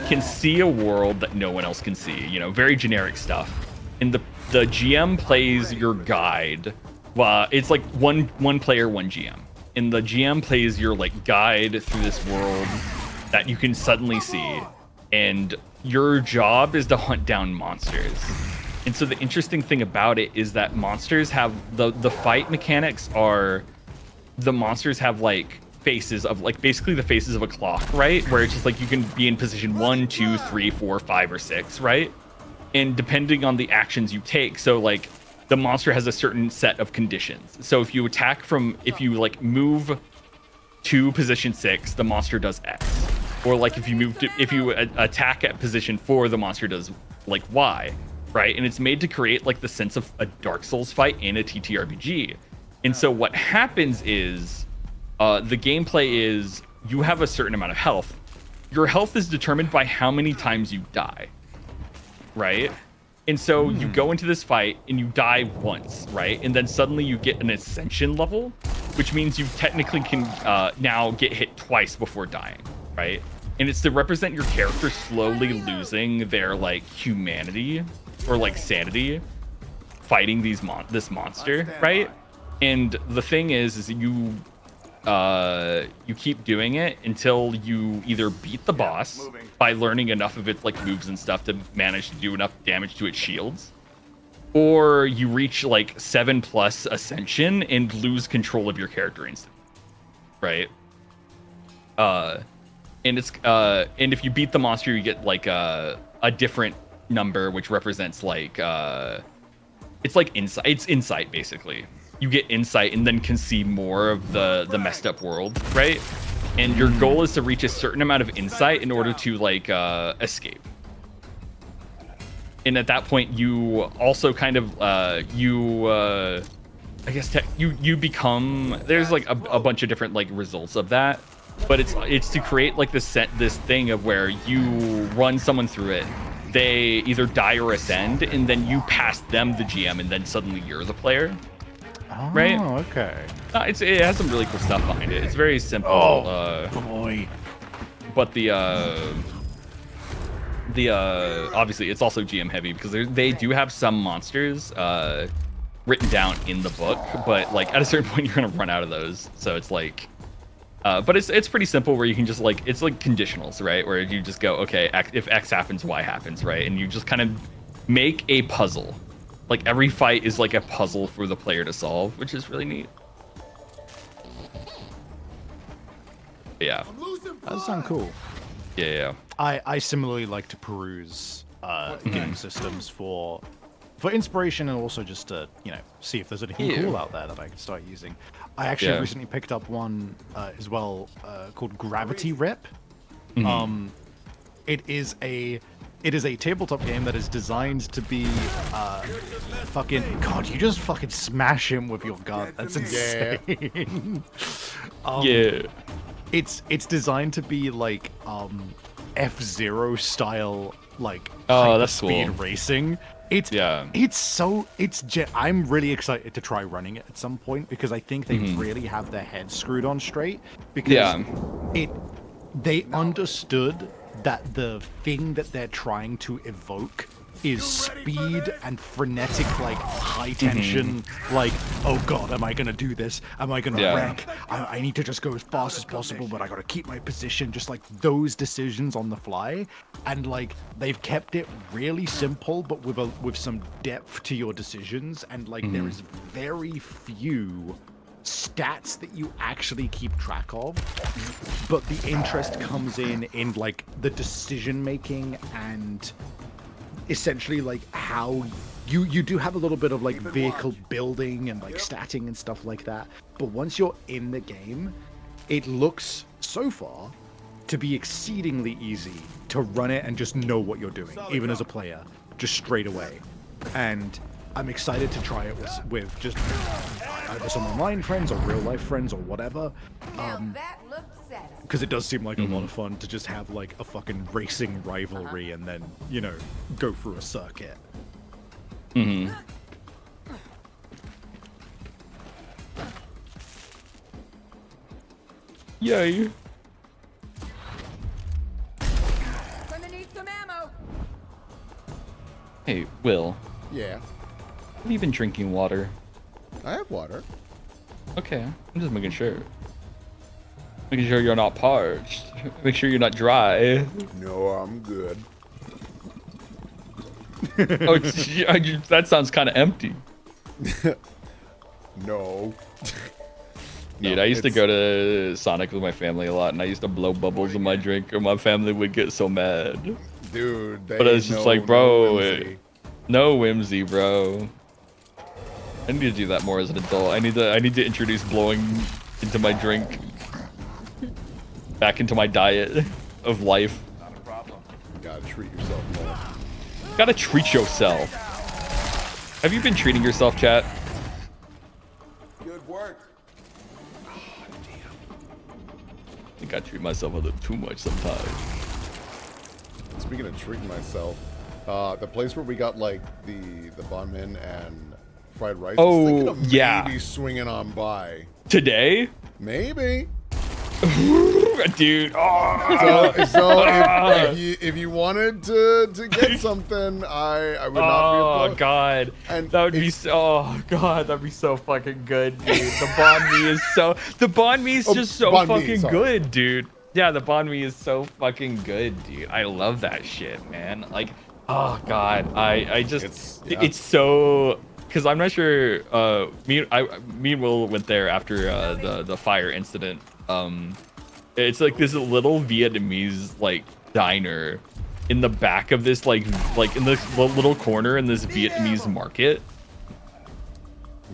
can see a world that no one else can see. You know, very generic stuff. And the GM plays your guide. It's like one player, one GM. And the GM plays your like guide through this world that you can suddenly see. And your job is to hunt down monsters. And so the interesting thing about it is that monsters have the fight mechanics are, the monsters have like faces of like basically the faces of a clock, right? Where it's just like you can be in position 1, 2, 3, 4, 5, or 6, right? And depending on the actions you take, so like the monster has a certain set of conditions. So if you attack if you like move to position 6, the monster does X. Or like if you attack at position 4, the monster does like Y, right? And it's made to create like the sense of a Dark Souls fight in a TTRPG. And so what happens is the gameplay is you have a certain amount of health. Your health is determined by how many times you die, right? And so you go into this fight and you die once, right? And then suddenly you get an ascension level, which means you technically can now get hit twice before dying, right? And it's to represent your character slowly losing their like humanity or like sanity fighting this monster, right? And the thing is you keep doing it until you either beat the boss by learning enough of its like moves and stuff to manage to do enough damage to its shields, or you reach like 7+ ascension and lose control of your character instantly, right? And it's and if you beat the monster, you get like a different number, which represents like it's like insight. It's insight basically. You get insight and then can see more of the messed up world, right? And your goal is to reach a certain amount of insight in order to like escape. And at that point, you also kind of I guess you become. There's like a bunch of different like results of that. But it's to create like this thing of where you run someone through it, they either die or ascend, and then you pass them the GM, and then suddenly you're the player. Oh, right? Okay. It has some really cool stuff behind it. It's very simple. Oh boy. But the obviously it's also GM heavy because they do have some monsters written down in the book, but like at a certain point you're gonna run out of those. So it's like. But it's pretty simple where you can just like, it's like conditionals, right? Where you just go, okay, if X happens, Y happens, right? And you just kind of make a puzzle. Like every fight is like a puzzle for the player to solve, which is really neat. But yeah. That sounds cool. Yeah. I similarly like to peruse game systems for inspiration and also just to see if there's anything cool out there that I can start using. I actually recently picked up one as well called Gravity Rip. It is a tabletop game that is designed to be fucking God. You just fucking smash him with your gun. That's insane. It's designed to be like F-Zero style, like that's speed cool. racing. I'm really excited to try running it at some point because I think they really have their heads screwed on straight because they understood that the thing that they're trying to evoke is speed and frenetic, like high tension, like, oh god, am I gonna do this? Am I gonna wreck? I need to just go as fast as possible, but I gotta keep my position. Just like those decisions on the fly, and like they've kept it really simple, but with some depth to your decisions, and like there is very few stats that you actually keep track of, but the interest comes in like the decision making and essentially like how you do have a little bit of like vehicle building and like statting and stuff like that, but once you're in the game, it looks so far to be exceedingly easy to run it and just know what you're doing, even as a player, just straight away. And I'm excited to try it with just either some online friends or real life friends or whatever. Because it does seem like a lot of fun to just have like a fucking racing rivalry and then, go through a circuit. Yay. Hey, Will. Yeah. Have you been drinking water? I have water. Okay, I'm just making sure. Making sure you're not parched. Make sure you're not dry. No, I'm good. Oh, that sounds kind of empty. No. Dude, I used to go to Sonic with my family a lot, and I used to blow bubbles in my drink, or my family would get so mad. Dude, but it's just like, bro, no whimsy, bro. I need to do that more as an adult. I need to introduce blowing into my drink back into my diet of life. Not a problem. You gotta treat yourself more. Gotta treat yourself. Have you been treating yourself, chat? Good work. I think I treat myself a little too much sometimes. Speaking of treating myself, the place where we got like the banh mi and fried rice. I was thinking of maybe swinging on by today. Maybe. Dude. So if you wanted to get something, I would not be opposed. Oh god, and that would be that'd be so fucking good, dude. The banh mi is just so fucking good, dude. Yeah, the banh mi is so fucking good, dude. I love that shit, man. Like, oh god, I just it's so, because I'm not sure. Me and Will went there after the fire incident. It's like this little Vietnamese like diner in the back of this like in this little corner in this Vietnamese market.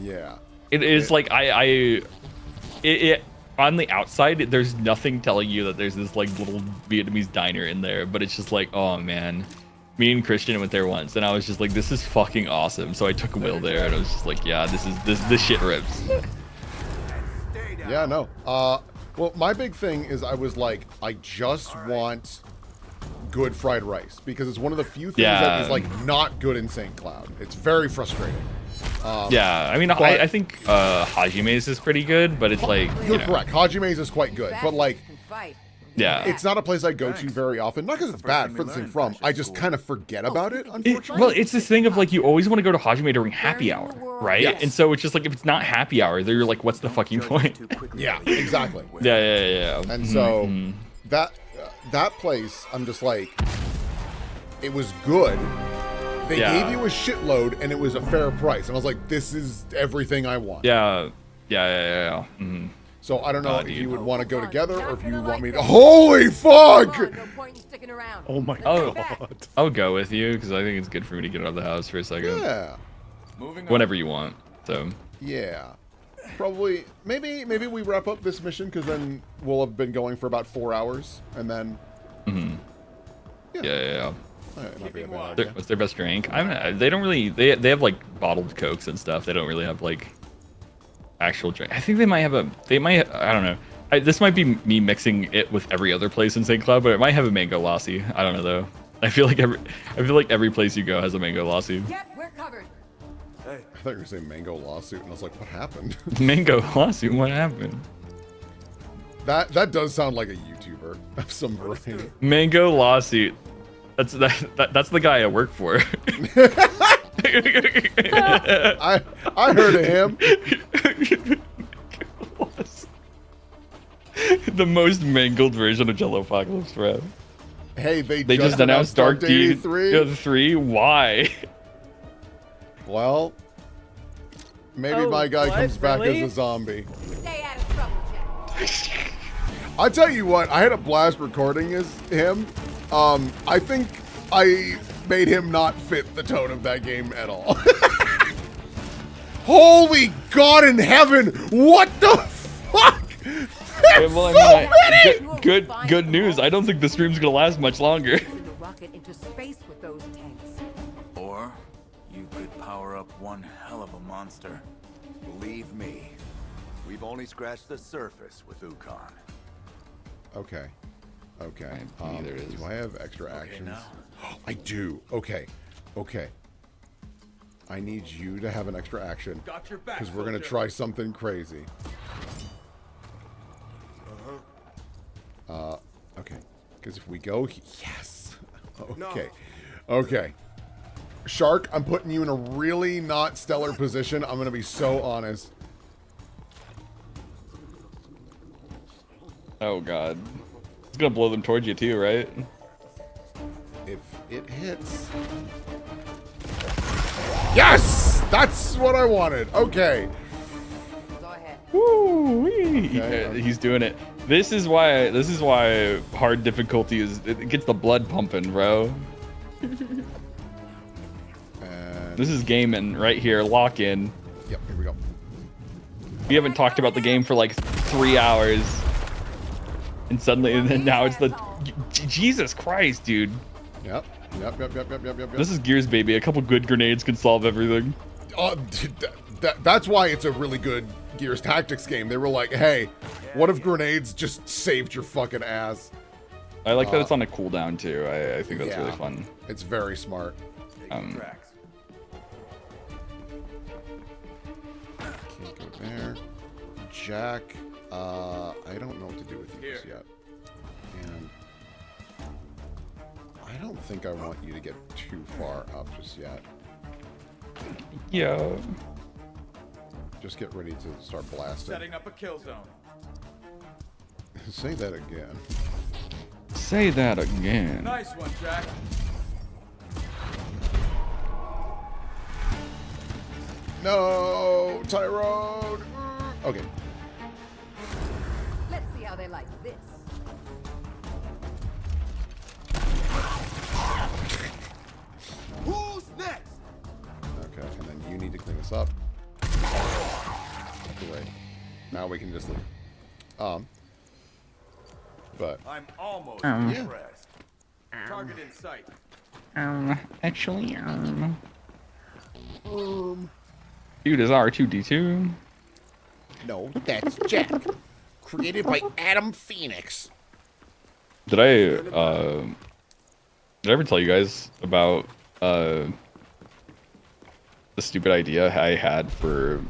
Yeah. It is like it on the outside there's nothing telling you that there's this like little Vietnamese diner in there, but it's just like, oh man. Me and Christian went there once and I was just like, this is fucking awesome. So I took Will there and I was just like, yeah, this shit rips. Yeah, no. Well, my big thing is I was like, I just want good fried rice because it's one of the few things that is like not good in St. Cloud. It's very frustrating. Yeah, I mean, I think Hajime's is pretty good, but it's like you're correct. Hajime's is quite good, but like, yeah, it's not a place I go to very often. Not because it's bad, further thing from. I just kind of forget about it. Unfortunately, well, it's this thing of like you always want to go to Hajime during happy hour, right? Yes. And so it's just like if it's not happy hour, then you're like, what's the fucking point? Yeah, exactly. Yeah. And so that place, I'm just like, it was good. They gave you a shitload, and it was a fair price. And I was like, this is everything I want. Yeah. Mm-hmm. So I don't know if dude. you would want to go together or if you want me to. Holy fuck! Oh my Oh, god. I'll go with you because I think it's good for me to get out of the house for a second. Yeah. Whenever you want. So. Yeah. Probably. Maybe we wrap up this mission because then we'll have been going for about 4 hours and then. Yeah. It might be a bad idea. What's their best drink? They don't really. They have like bottled cokes and stuff. They don't really have like actual drink. I think they might have a. They might. I don't know. This might be me mixing it with every other place in St. Cloud, but it might have a mango lassi. I don't know though. I feel like every place you go has a mango lassi. Yep, we're covered. I thought you were gonna say mango lawsuit, and I was like, what happened? Mango lassi. What happened? That does sound like a YouTuber of some variety. Mango lawsuit. That's the guy I work for. I heard of him. The most mangled version of Jello Apocalypse, bro. Hey, they just announced Dark Deed 3. Why? Well, maybe my guy comes back as a zombie. Stay out of trouble, Jack. I tell you what, I had a blast recording as him. I think I made him not fit the tone of that game at all. Holy God in heaven! What the fuck? Well, good news. I don't think the stream's gonna last much longer. Rocket into space with those tanks. Or you could power up one hell of a monster. Believe me, we've only scratched the surface with Ukon. Okay. Okay. Neither is. Do I have extra actions? I do. Okay. Okay. I need you to have an extra action Got your back, because we're gonna soldier. try something crazy. Okay. Because if we go, yes. Okay. Okay. Shark, I'm putting you in a really not stellar position. I'm gonna be so honest. Oh God. It's gonna blow them towards you too, right? If it hits. Yes! That's what I wanted. Okay. Go ahead. Woo! Okay. He's doing it. This is why hard difficulty is. It gets the blood pumping, bro. And This is gaming right here. Lock in. Yep. Here we go. We haven't talked about the game for like 3 hours, and suddenly, and then now it's the Jesus Christ, dude. Yep. Yep. This is Gears, baby. A couple good grenades can solve everything. That's why it's a really good Gears Tactics game. They were like, hey, what if grenades just saved your fucking ass? I like that it's on a cooldown too. I think that's yeah, really fun. It's very smart. Um, Can't go there. Jack, I don't know what to do with you just yet. And I don't think I want you to get too far up just yet. yeah. Just get ready to start blasting. Setting up a kill zone. Say that again. Say that again. Nice one, Jack. No, Tyrone. Okay. Let's see how they like this. Who's next? Okay, and then you need to clean this up. Great. Now we can just leave. But I'm almost Yeah. impressed. Target in sight. Actually, dude is R2D2. No, that's Jack. Created by Adam Phoenix. Did I ever tell you guys about the stupid idea I had for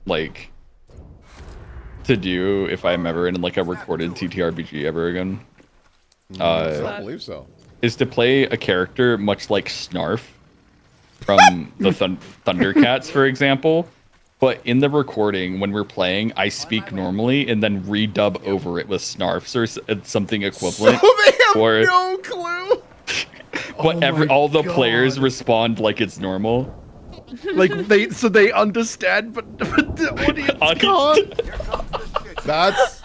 like to do if I'm ever in like a recorded TTRPG ever again? I don't believe so. Is to play a character much like Snarf from the Thundercats, for example. But in the recording, when we're playing, I speak normally and then redub over it with Snarfs or something equivalent. So they have or, no clue. But all the players respond like it's normal. Like they understand, but the audience can't. Here comes the shit That's.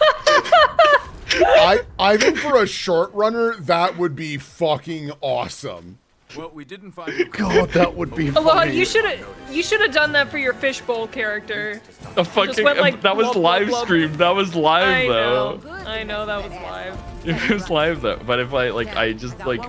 I think for a short runner, that would be fucking awesome. Well, we didn't find. God, that would be Alon, funny. you should have done that for your fishbowl character. A fucking went like, that was blub, blub, live blub. streamed. That was live though. I know that was live. It was live though. But if I just like,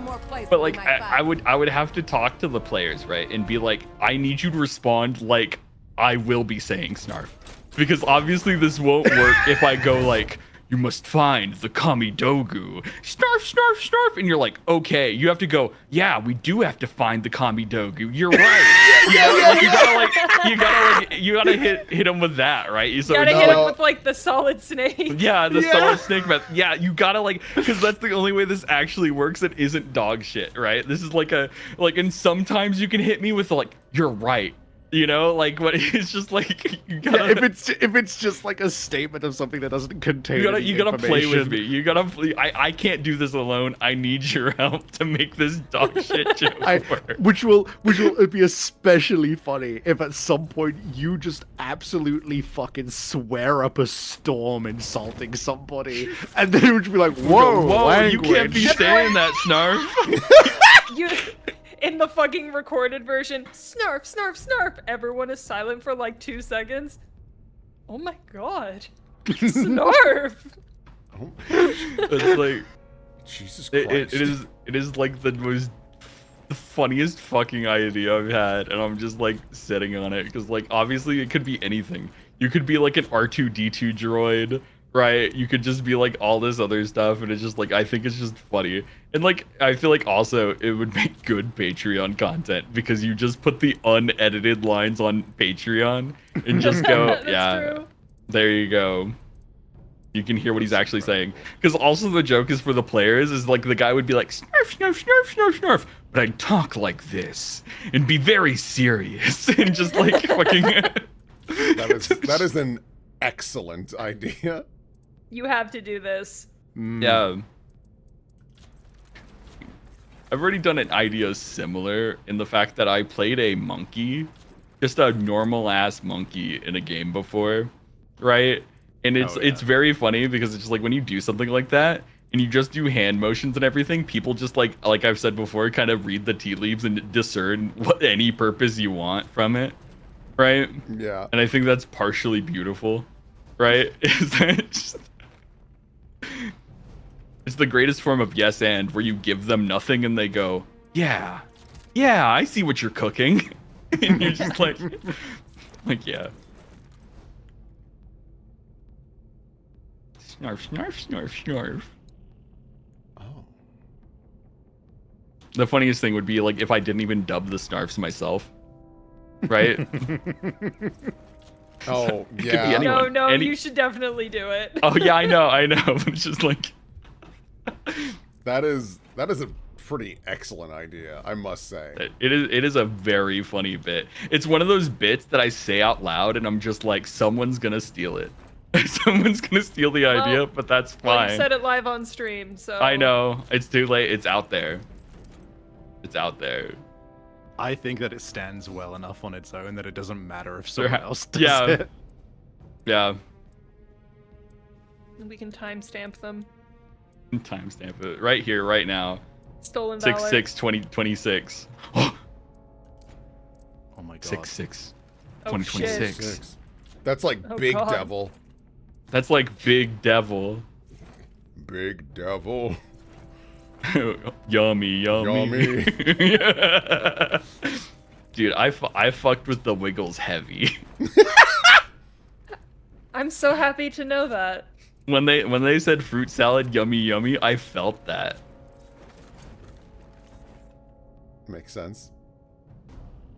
but like I would have to talk to the players, right, and be like, I need you to respond like I will be saying snarf, because obviously this won't work if I go like, you must find the Kamidogu. Snarf, snarf, snarf. And you're like, okay. You have to go, yeah, we do have to find the Kamidogu. You're right. You gotta hit him with that, right? You gotta hit him with like the solid snake. Yeah, the solid snake method. Yeah, you gotta like, because that's the only way this actually works that isn't dog shit, right? This is like and sometimes you can hit me with like, you're right. You know, like, what it's just like, you gotta, if it's just like a statement of something that doesn't contain you gotta play with me. You gotta I can't do this alone. I need your help to make this dog shit joke work. Which will be especially funny if at some point you just absolutely fucking swear up a storm insulting somebody, and then it would be like, whoa, you can't be saying that, Snarf. In the fucking recorded version, snarf, snarf, snarf. Everyone is silent for like 2 seconds. Oh my god. Snarf. It's like, Jesus Christ. It is like the funniest fucking idea I've had, and I'm just like sitting on it because like obviously it could be anything. You could be like an R2D2 droid, right? You could just be like all this other stuff, and it's just like, I think it's just funny. And like, I feel like also it would make good Patreon content because you just put the unedited lines on Patreon and just go, yeah, true. There you go. You can hear what he's actually saying. Because also the joke is for the players is like the guy would be like, snarf, snarf, snarf, snarf, snarf. But I'd talk like this and be very serious and just like fucking. That is an excellent idea. You have to do this. Yeah. I've already done an idea similar in the fact that I played a monkey, just a normal ass monkey in a game before, right? And it's very funny because it's just like when you do something like that and you just do hand motions and everything, people just like I've said before, kind of read the tea leaves and discern what any purpose you want from it, right? Yeah. And I think that's partially beautiful, right? Is that just... It's the greatest form of yes and, where you give them nothing and they go, yeah, I see what you're cooking. And you're just like, yeah. Snarf, snarf, snarf, snarf. Oh. The funniest thing would be like if I didn't even dub the snarfs myself, right? Oh, It yeah. could be anyone. No, you should definitely do it. Oh yeah, I know. But it's just like that is a pretty excellent idea, I must say. it is a very funny bit. It's one of those bits that I say out loud and I'm just like, someone's gonna steal it. Someone's gonna steal the idea, but that's fine. Well, you said it live on stream, so. I know. It's too late. It's out there. It's out there. I think that it stands well enough on its own that it doesn't matter if someone else does yeah. it. Yeah. We can timestamp them. Timestamp it right here, right now. Stolen valor. 6/6/2026. Oh my god. 6/6/2026. That's like Big God. Devil. That's like Big Devil. Big Devil. Yummy. Dude, I fucked with the Wiggles heavy. I'm so happy to know that. When they said fruit salad yummy, I felt that. Makes sense.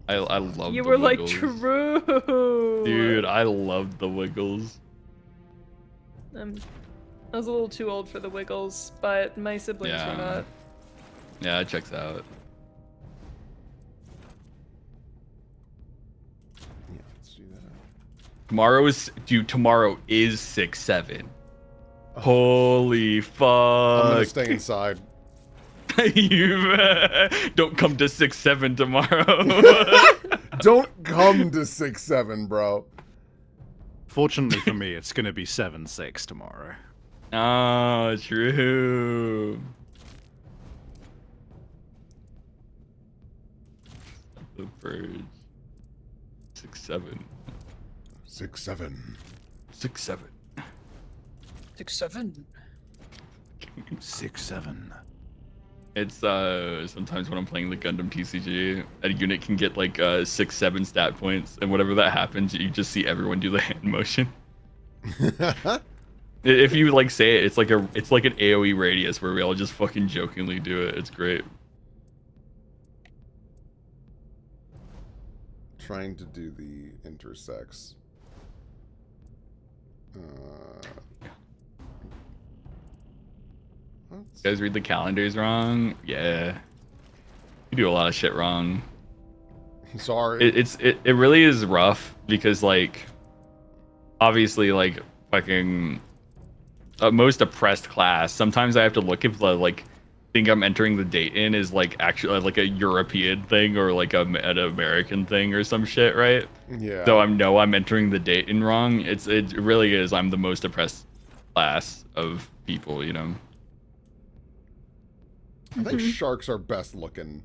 I love You the were like, Wiggles. true. Dude, I loved the Wiggles. I was a little too old for the Wiggles, but my siblings were not. Yeah, it checks out. Yeah, let's do that. Tomorrow is 6/7. Holy fuck. I'm gonna stay inside. You don't come to 6/7 tomorrow. Don't come to 6/7, bro. Fortunately for me, it's gonna be 7-6 tomorrow. Oh, true. The birds. 6-7. 6-7. 6-7. 6-7. 6-7. It's sometimes when I'm playing the Gundam TCG, a unit can get like 6-7 stat points, and whenever that happens, you just see everyone do the hand motion. If you like say it, it's like an AoE radius where we all just fucking jokingly do it. It's great. Trying to do the intersex. You guys read the calendars wrong? Yeah. You do a lot of shit wrong. Sorry. It really is rough because like obviously like fucking most oppressed class, sometimes I have to look if the like thing I'm entering the date in is like actually like a European thing or like an American thing or some shit, right? Yeah. So I'm entering the date in wrong. It really is. I'm the most oppressed class of people, you know. I think Shark's our best looking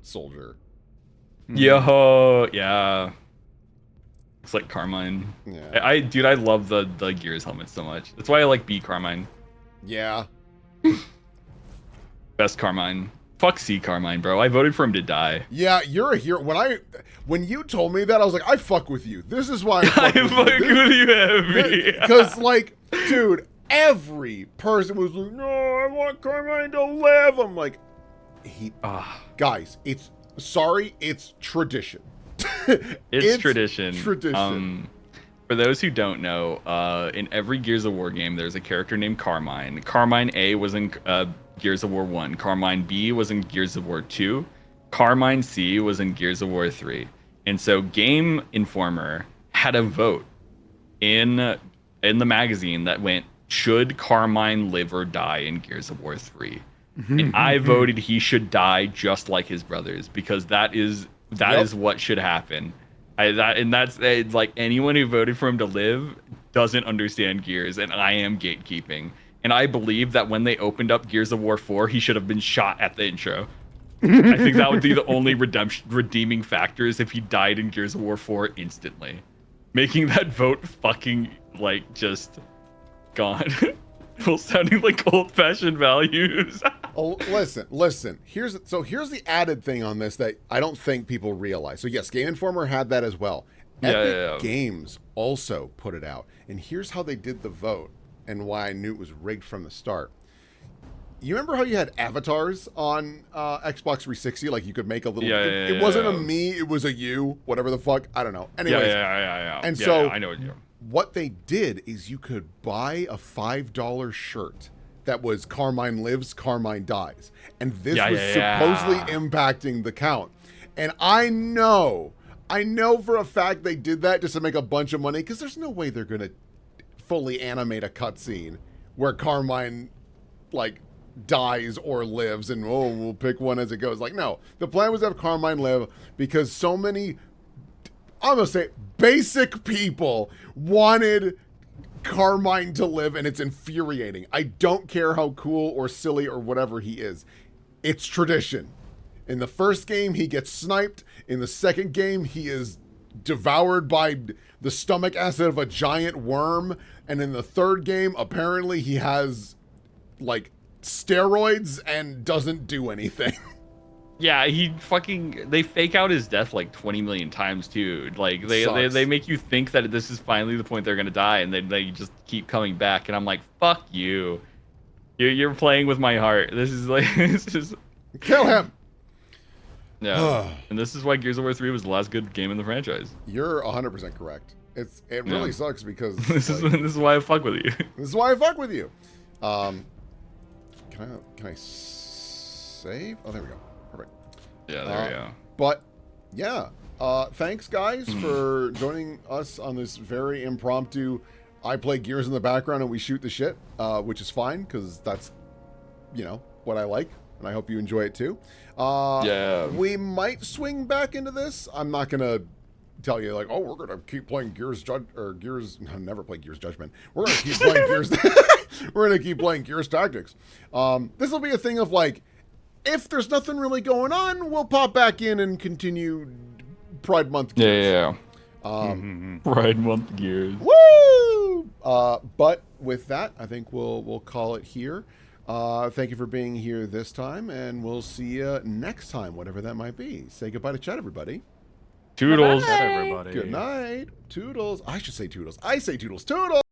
soldier. Yo, yeah. It's like Carmine. Yeah. Dude, I love the Gears helmet so much. That's why I like B Carmine. Yeah. Best Carmine. Fuck C Carmine, bro. I voted for him to die. Yeah, you're a hero. When you told me that, I was like, I fuck with you. This is why I fuck with you heavy. Because, like, dude, every person was like, no, I want Carmine to live. I'm like, guys, it's tradition. It's tradition. Tradition. For those who don't know, in every Gears of War game, there's a character named Carmine. Carmine A was in Gears of War 1. Carmine B was in Gears of War 2. Carmine C was in Gears of War 3. And so Game Informer had a vote in the magazine that went, should Carmine live or die in Gears of War 3? And I voted he should die just like his brothers, because that is what should happen. That's like anyone who voted for him to live doesn't understand Gears, and I am gatekeeping. And I believe that when they opened up Gears of War 4, he should have been shot at the intro. I think that would be the only redeeming factor is if he died in Gears of War 4 instantly. Making that vote fucking, like, just gone. Full sounding like old-fashioned values. Oh, listen. Here's the added thing on this that I don't think people realize. So yes, Game Informer had that as well. Epic Games also put it out. And here's how they did the vote and why I knew it was rigged from the start. You remember how you had avatars on Xbox 360? Like you could make a little... it wasn't a me, it was a you. Whatever the fuck. I don't know. Anyways. Yeah. And so I know what you're... What they did is you could buy a $5 shirt that was Carmine lives, Carmine dies. And this was supposedly impacting the count. And I know for a fact they did that just to make a bunch of money, because there's no way they're going to fully animate a cutscene where Carmine, like, dies or lives and, we'll pick one as it goes. Like, no. The plan was to have Carmine live because so many... I'm going to say basic people wanted Carmine to live, and it's infuriating. I don't care how cool or silly or whatever he is. It's tradition. In the first game, he gets sniped. In the second game, he is devoured by the stomach acid of a giant worm. And in the third game, apparently he has, like, steroids and doesn't do anything. Yeah, they fake out his death like 20 million times too. Like they make you think that this is finally the point they're gonna die, and they just keep coming back. And I'm like, fuck you. You're playing with my heart. This is kill him. Yeah, and this is why Gears of War 3 was the last good game in the franchise. You're 100% correct. It really sucks because this is why I fuck with you. This is why I fuck with you. Can I save? Oh, there we go. Perfect. Yeah, there we go. But yeah, thanks guys for joining us on this very impromptu. I play Gears in the background and we shoot the shit, which is fine because that's, what I like, and I hope you enjoy it too. Yeah. We might swing back into this. I'm not gonna tell you like, oh, we're gonna keep playing Gears never play Gears Judgment. We're gonna keep playing Gears. We're gonna keep playing Gears Tactics. This will be a thing of like, if there's nothing really going on, we'll pop back in and continue Pride Month Gears. Pride Month Gears. Woo! But with that, I think we'll call it here. Thank you for being here this time, and we'll see you next time, whatever that might be. Say goodbye to chat, everybody. Toodles. Everybody. Good night. Toodles. I should say toodles. I say toodles. Toodles!